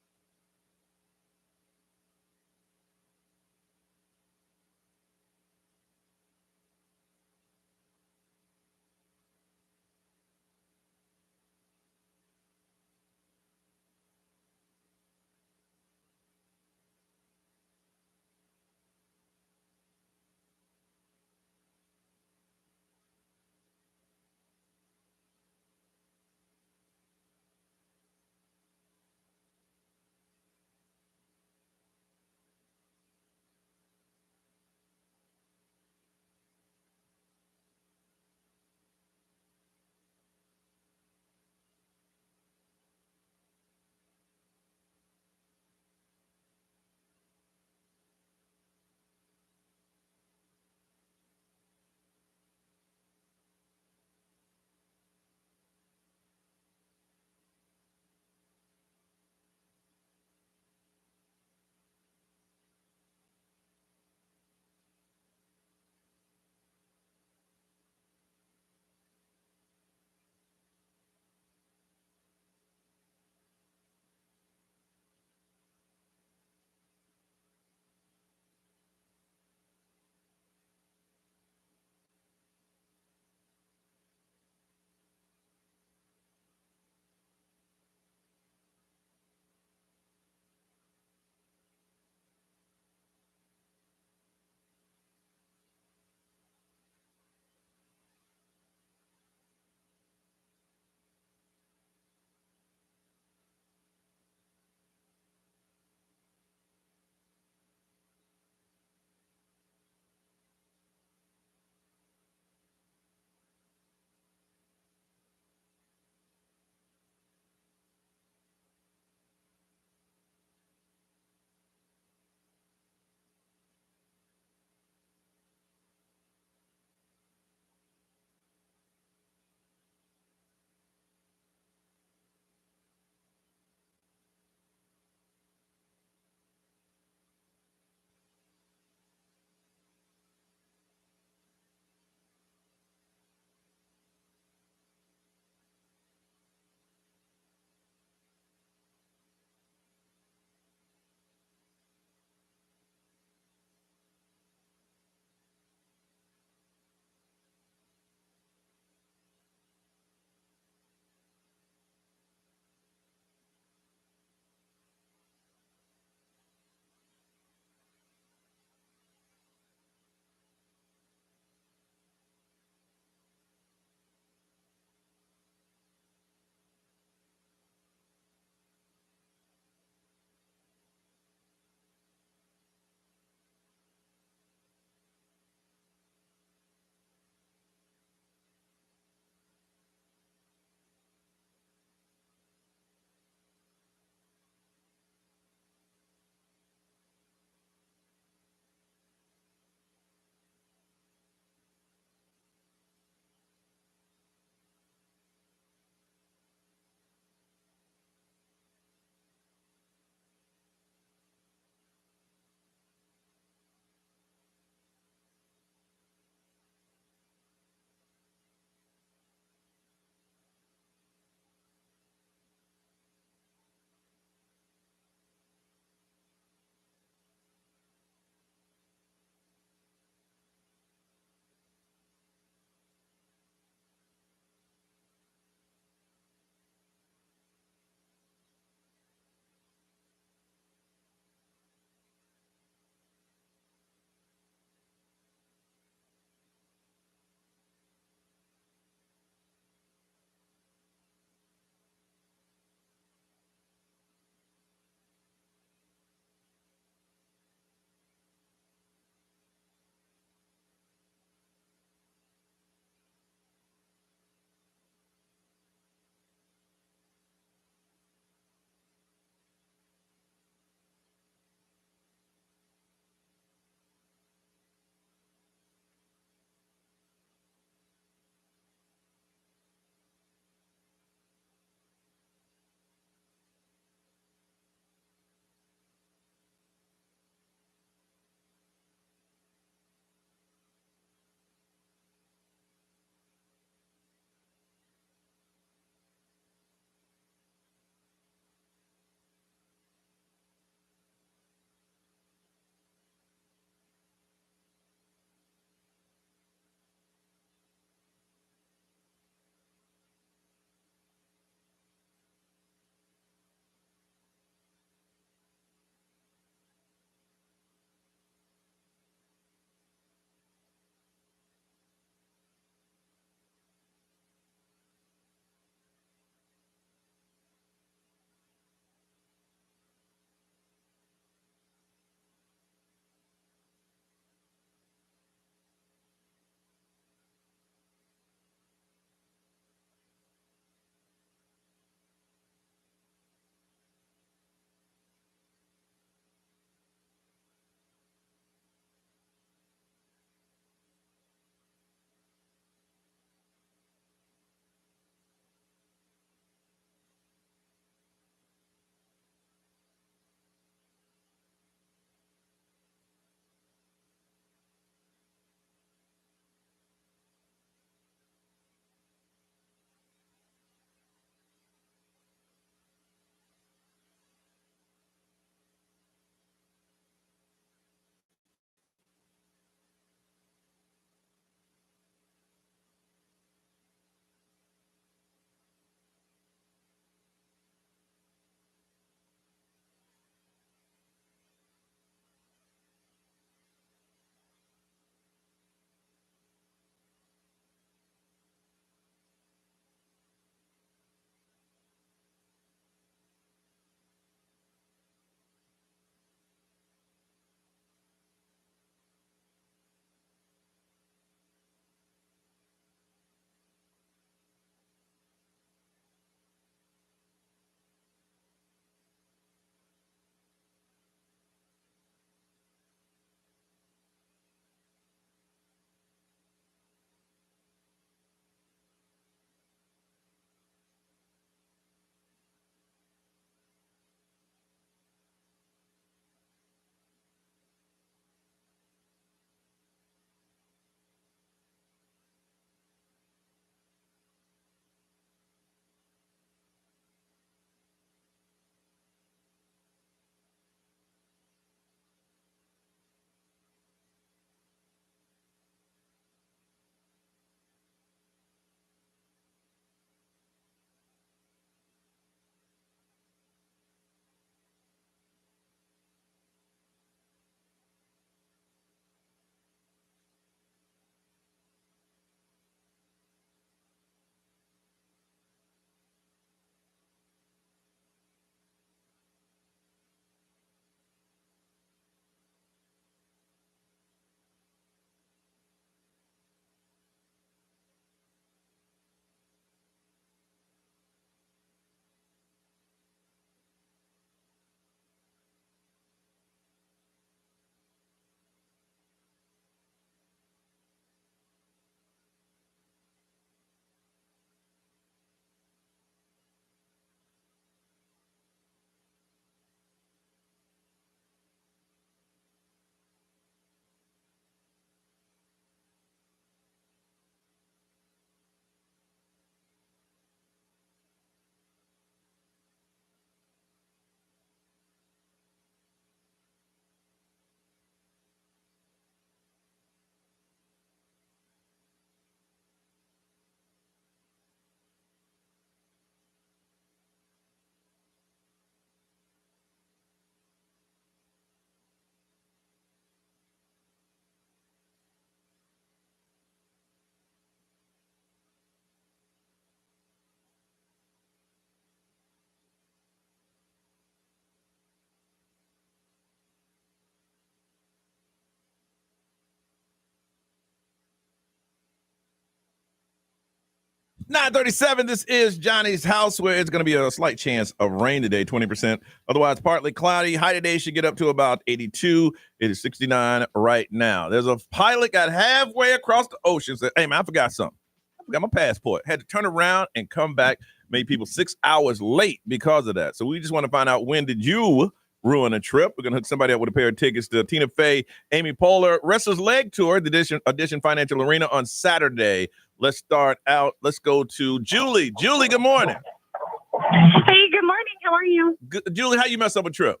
9:37. This is Johnny's house, where it's going to be a slight chance of rain today, 20%. Otherwise, partly cloudy. High today should get up to about 82. It is 69 right now. There's a pilot got halfway across the ocean. Said, "Hey man, I forgot something. I forgot my passport. Had to turn around and come back. Made people 6 hours late because of that." So we just want to find out, when did you ruin a trip? We're going to hook somebody up with a pair of tickets to Tina Fey, Amy Poehler Wrestler's Leg Tour, the Audition Financial Arena on Saturday. Let's start out. Let's go to Julie. Julie, good morning. Hey, good morning. How are you? Good. Julie, how you mess up a trip?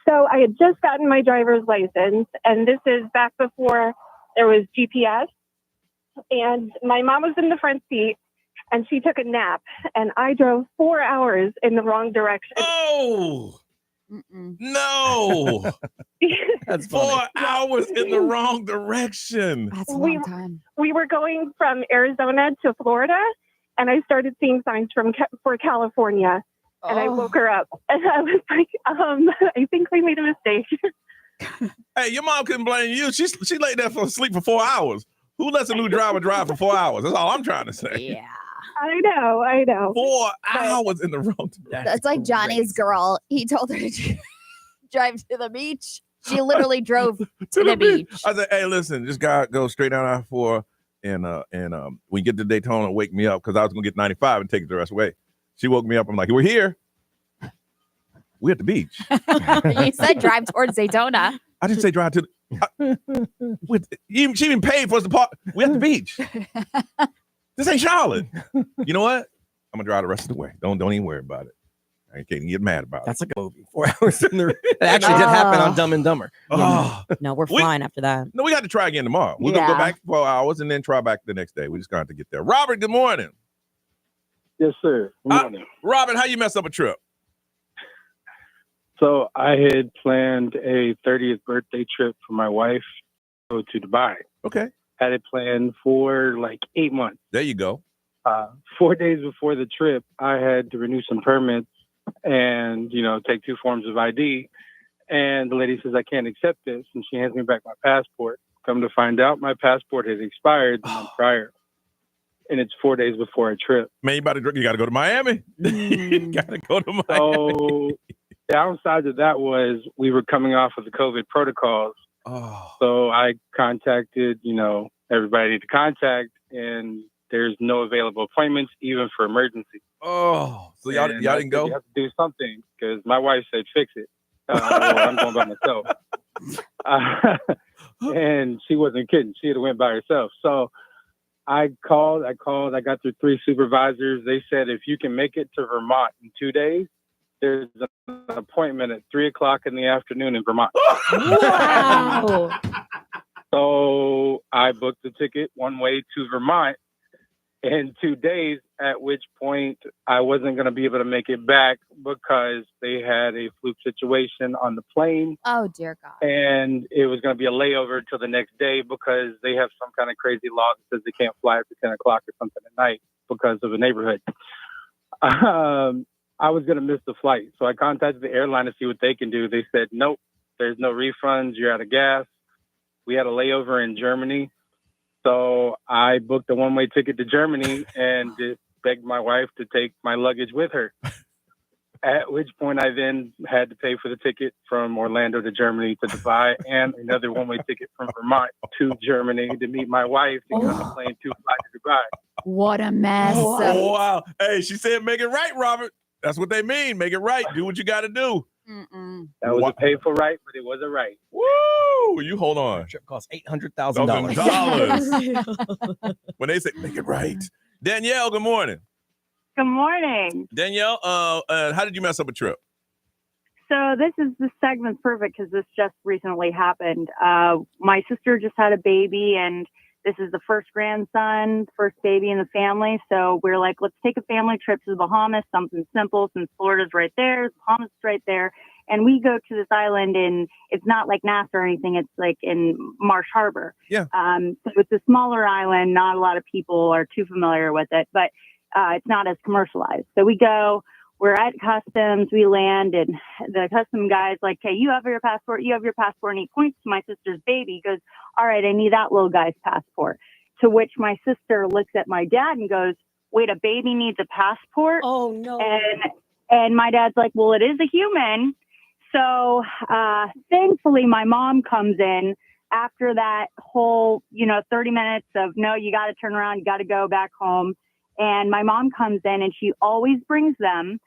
So I had just gotten my driver's license, and this is back before there was GPS. And my mom was in the front seat, and she took a nap, and I drove 4 hours in the wrong direction. Oh! No! That's 4 hours in the wrong direction. That's a long time. We were going from Arizona to Florida, and I started seeing signs for California, and I woke her up, and I was like, I think we made a mistake. Hey, your mom couldn't blame you. She laid there for sleep for 4 hours. Who lets a new driver drive for 4 hours? That's all I'm trying to say. Yeah. I know. 4 hours in the wrong direction. That's like Johnny's girl. He told her to drive to the beach. She literally drove to the beach. I said, "Hey, listen, just go straight down I-4 and when you get to Daytona, wake me up, because I was gonna get 95 and take it the rest away." She woke me up. I'm like, "We're here. We're at the beach." You said drive towards Daytona. I didn't say drive to. She even paid for us to park. We're at the beach. This ain't Charlotte. You know what? I'm gonna drive the rest of the way. Don't even worry about it. I can't even get mad about it. That's like a movie. 4 hours in the. It actually did happen on Dumb and Dumber. No, we're fine after that. No, we got to try again tomorrow. We're gonna go back 4 hours and then try back the next day. We just got to get there. Robert, good morning. Yes, sir. Good morning. Robert, how you mess up a trip? So I had planned a 30th birthday trip for my wife to go to Dubai. Okay. Had it planned for like 8 months. There you go. 4 days before the trip, I had to renew some permits and, take 2 forms of ID. And the lady says, "I can't accept this." And she hands me back my passport. Come to find out, my passport has expired the month prior. And it's 4 days before a trip. Man, you got to go to Miami. You got to go to Miami. So the downside of that was we were coming off of the COVID protocols. So I contacted, everybody to contact, and there's no available appointments, even for emergency. So y'all didn't go? You have to do something, because my wife said, "Fix it." Or I'm going by myself. And she wasn't kidding. She had went by herself. So I called. I got through 3 supervisors. They said, if you can make it to Vermont in 2 days, there's an appointment at 3:00 in the afternoon in Vermont. Wow. So I booked the ticket one way to Vermont in 2 days, at which point I wasn't going to be able to make it back because they had a fluke situation on the plane. Oh, dear God. And it was going to be a layover till the next day because they have some kind of crazy law that says they can't fly after 10 o'clock or something at night because of a neighborhood. I was going to miss the flight. So I contacted the airline to see what they can do. They said, "Nope, there's no refunds. You're out of gas." We had a layover in Germany. So I booked a one-way ticket to Germany and just begged my wife to take my luggage with her. At which point I then had to pay for the ticket from Orlando to Germany to Dubai, and another one-way ticket from Vermont to Germany to meet my wife to get on the plane to fly to Dubai. What a mess. Oh, wow. Hey, she said, "Make it right, Robert." That's what they mean. Make it right. Do what you got to do. That was a painful right, but it was a right. Woo! You hold on. Trip cost $800,000. When they say make it right. Danielle, good morning. Good morning. Danielle, how did you mess up a trip? So this segment's perfect because this just recently happened. My sister just had a baby, and this is the first grandson, first baby in the family. So we're like, let's take a family trip to the Bahamas, something simple since Florida's right there, Bahamas is right there. And we go to this island, and it's not like Nassau or anything. It's like in Marsh Harbor. Yeah. So it's a smaller island. Not a lot of people are too familiar with it, but it's not as commercialized. So we go. We're at customs, we land, and the custom guy's like, "Okay, you have your passport, and he points to my sister's baby." He goes, "All right, I need that little guy's passport." To which my sister looks at my dad and goes, wait, a baby needs a passport? Oh, no. And my dad's like, well, it is a human. So thankfully, my mom comes in after that whole, 30 minutes of, no, you got to turn around, you got to go back home. And my mom comes in and she always brings them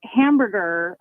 hamburgers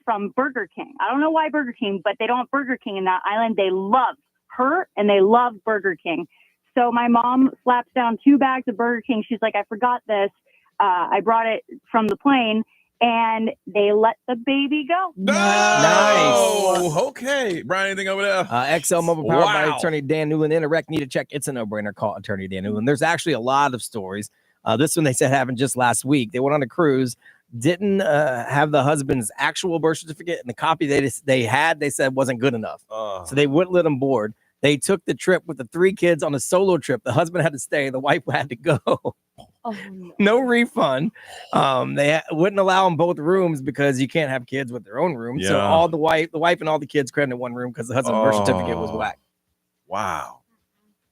from Burger King. I don't know why Burger King, but they don't have Burger King in that island. They love her and they love Burger King. So my mom slaps down 2 bags of Burger King. She's like, I forgot this. I brought it from the plane. And they let the baby go. Nice. Okay. Brian, anything over there? XL Mobile powered by Wow. attorney Dan Newland. In a wreck, need a check. It's a no-brainer. Call attorney Dan Newland. There's actually a lot of stories. This one they said happened just last week. They went on a cruise, didn't have the husband's actual birth certificate, and the copy they said wasn't good enough. So they wouldn't let them board. They took the trip with the 3 kids on a solo trip. The husband had to stay. The wife had to go. Oh, No refund. They wouldn't allow them both rooms because you can't have kids with their own room. So Yeah. all the wife and all the kids crammed in one room because the husband's birth certificate was whack. Wow.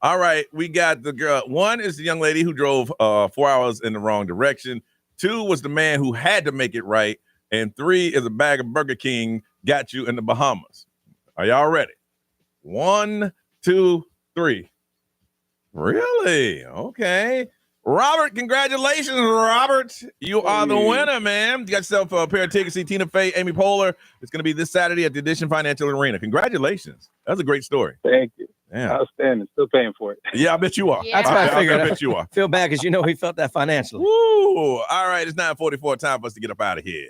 All right, we got the girl. 1 is the young lady who drove 4 hours in the wrong direction. 2 was the man who had to make it right. And 3 is a bag of Burger King got you in the Bahamas. Are y'all ready? 1, 2, 3. Really? Okay. Robert, congratulations, Robert. You are the winner, man. You got yourself a pair of tickets. See Tina Fey, Amy Poehler. It's going to be this Saturday at the Edition Financial Arena. Congratulations. That was a great story. Thank you. Yeah. Outstanding. Still paying for it. Yeah, I bet you are. That's what I figured. I bet you are. Feel bad because he felt that financially. Woo! All right, it's 9:44. Time for us to get up out of here.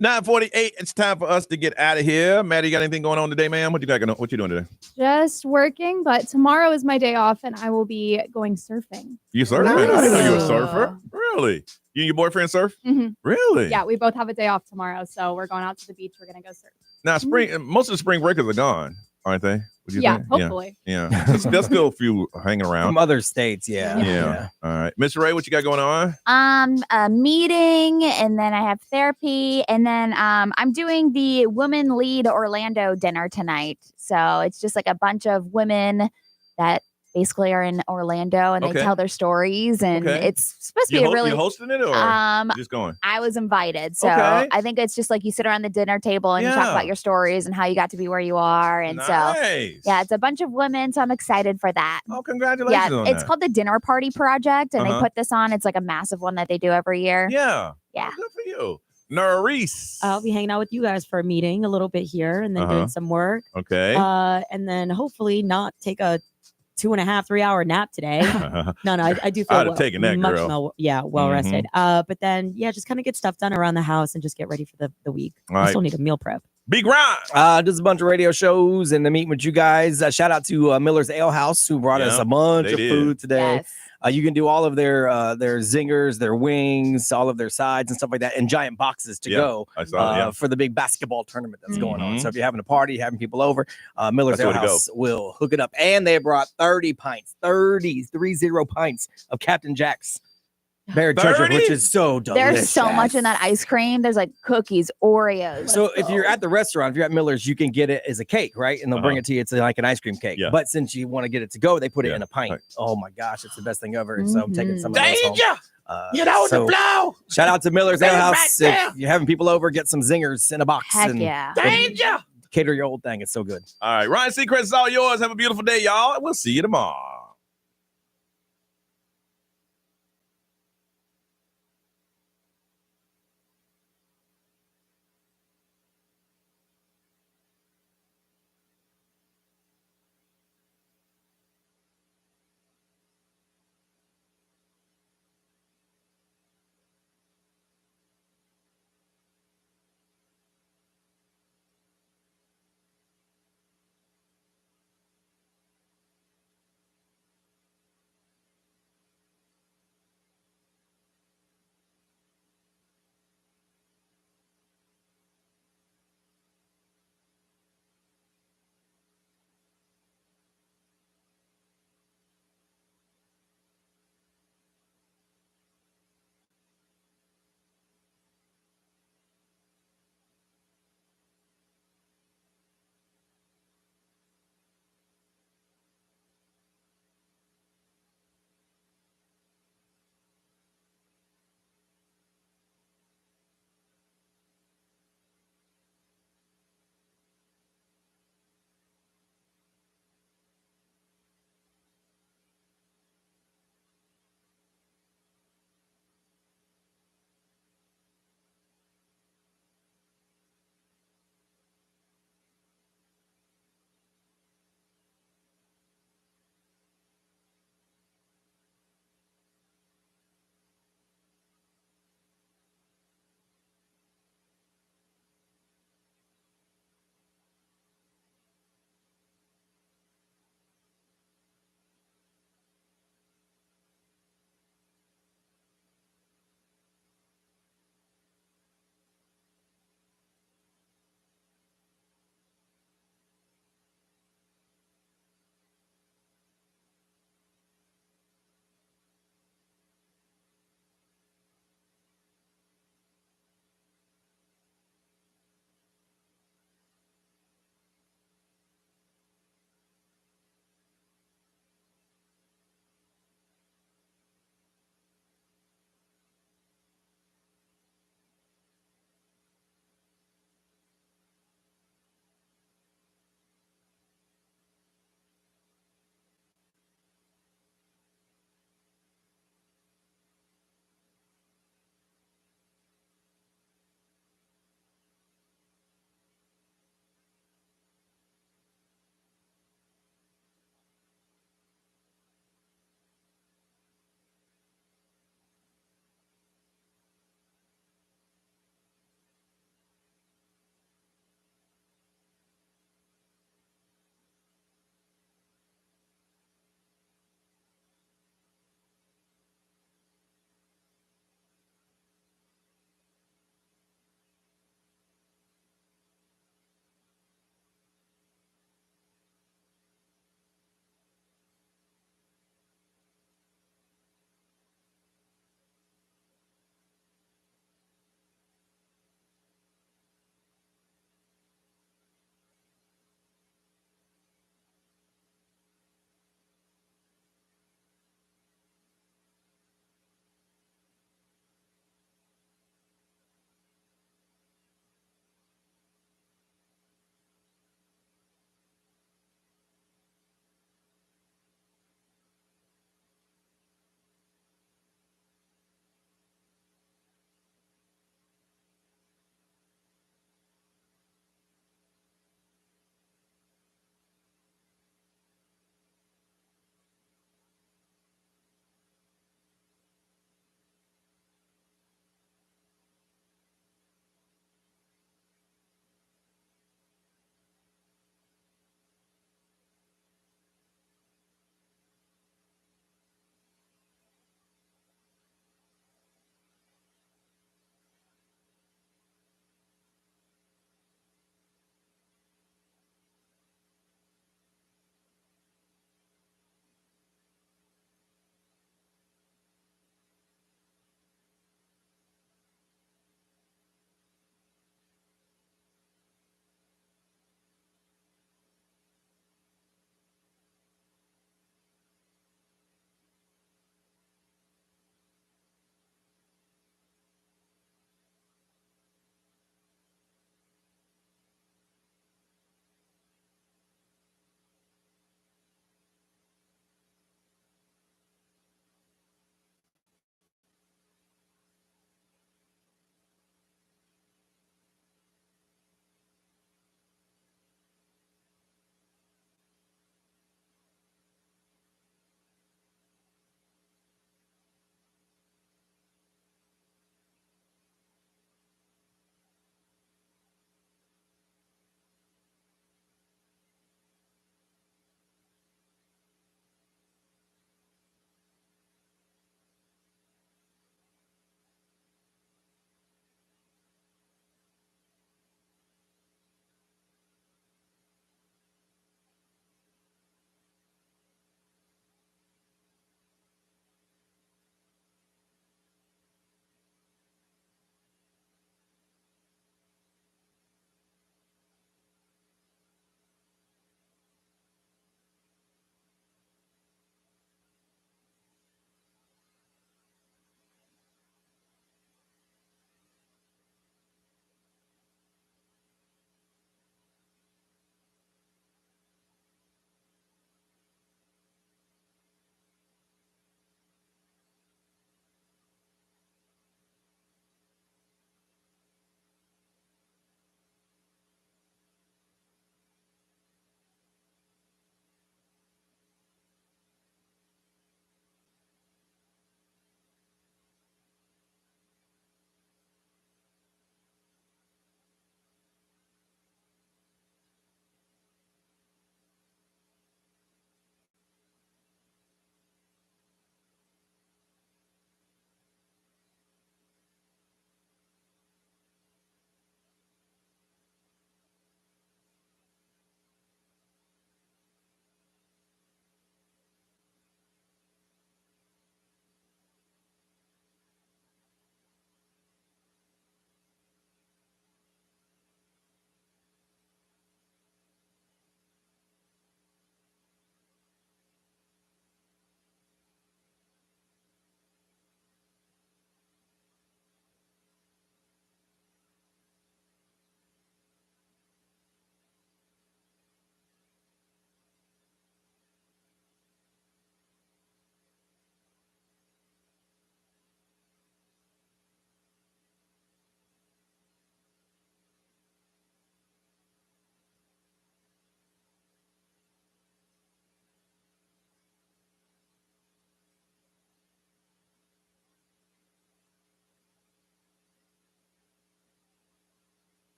9:48. It's time for us to get out of here. Maddie, you got anything going on today, ma'am? What you got going on? What you doing today? Just working, but tomorrow is my day off and I will be going surfing. You surfing? I didn't know you were a surfer. Really? You and your boyfriend surf? Mm-hmm. Really? Yeah, we both have a day off tomorrow, so we're going out to the beach. We're gonna go surf. Now, most of the spring breakers are gone, aren't they? Would you Yeah, think? hopefully. Yeah. There's still a few hanging around. From other states, Yeah. All right. Miss Ray, what you got going on? A meeting, and then I have therapy, and then I'm doing the Women Lead Orlando dinner tonight. So it's just like a bunch of women that basically are in Orlando, and they tell their stories, and it's supposed to be really. You hosting it or just going? I was invited, so I think it's just like you sit around the dinner table and you talk about your stories and how you got to be where you are, and so yeah, it's a bunch of women, so I'm excited for that. Oh, congratulations! Yeah, on it's that. called the Dinner Party Project, and they put this on. It's like a massive one that they do every year. Yeah, yeah. Good for you, Nerese. I'll be hanging out with you guys for a meeting a little bit here, and then doing some work. Okay. And then hopefully not take a 2.5, 3 hour nap today. No, I do feel I'd have taken that, much girl. well rested. But then just kind of get stuff done around the house and just get ready for the week. I still need a meal prep. Big Ron. Does a bunch of radio shows and the meeting with you guys. Shout out to Miller's Ale House who brought us a bunch of food today. Yes. You can do all of their zingers, their wings, all of their sides and stuff like that in giant boxes to go I saw it, for the big basketball tournament that's going on. So if you're having a party, having people over, Miller's Ale House will hook it up. And they brought 30 pints of Captain Jack's Buried Treasure, which is so delicious. There's so much in that ice cream. There's like cookies, Oreos. So if you're at the restaurant, if you're at Miller's, you can get it as a cake, right? And they'll bring it to you. It's like an ice cream cake. Yeah. But since you want to get it to go, they put it in a pint. Oh my gosh, it's the best thing ever. And so I'm taking some of those home. You know the blow. Shout out to Miller's Ale House. Right If you're having people over, get some zingers in a box. Heck and yeah. Danger. Cater your old thing. It's so good. All right, Ryan Seacrest is all yours. Have a beautiful day, y'all. We'll see you tomorrow.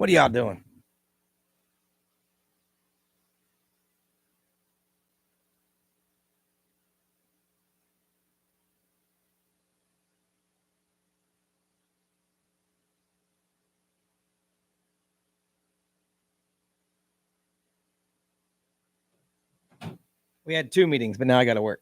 What are y'all doing? We had 2 meetings, but now I got to work.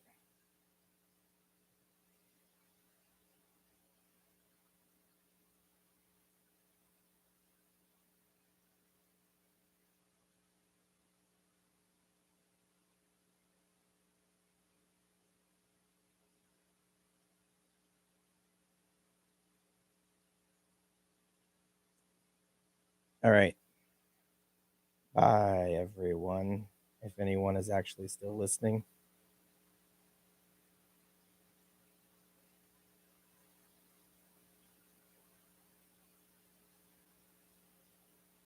All right. Bye, everyone. If anyone is actually still listening.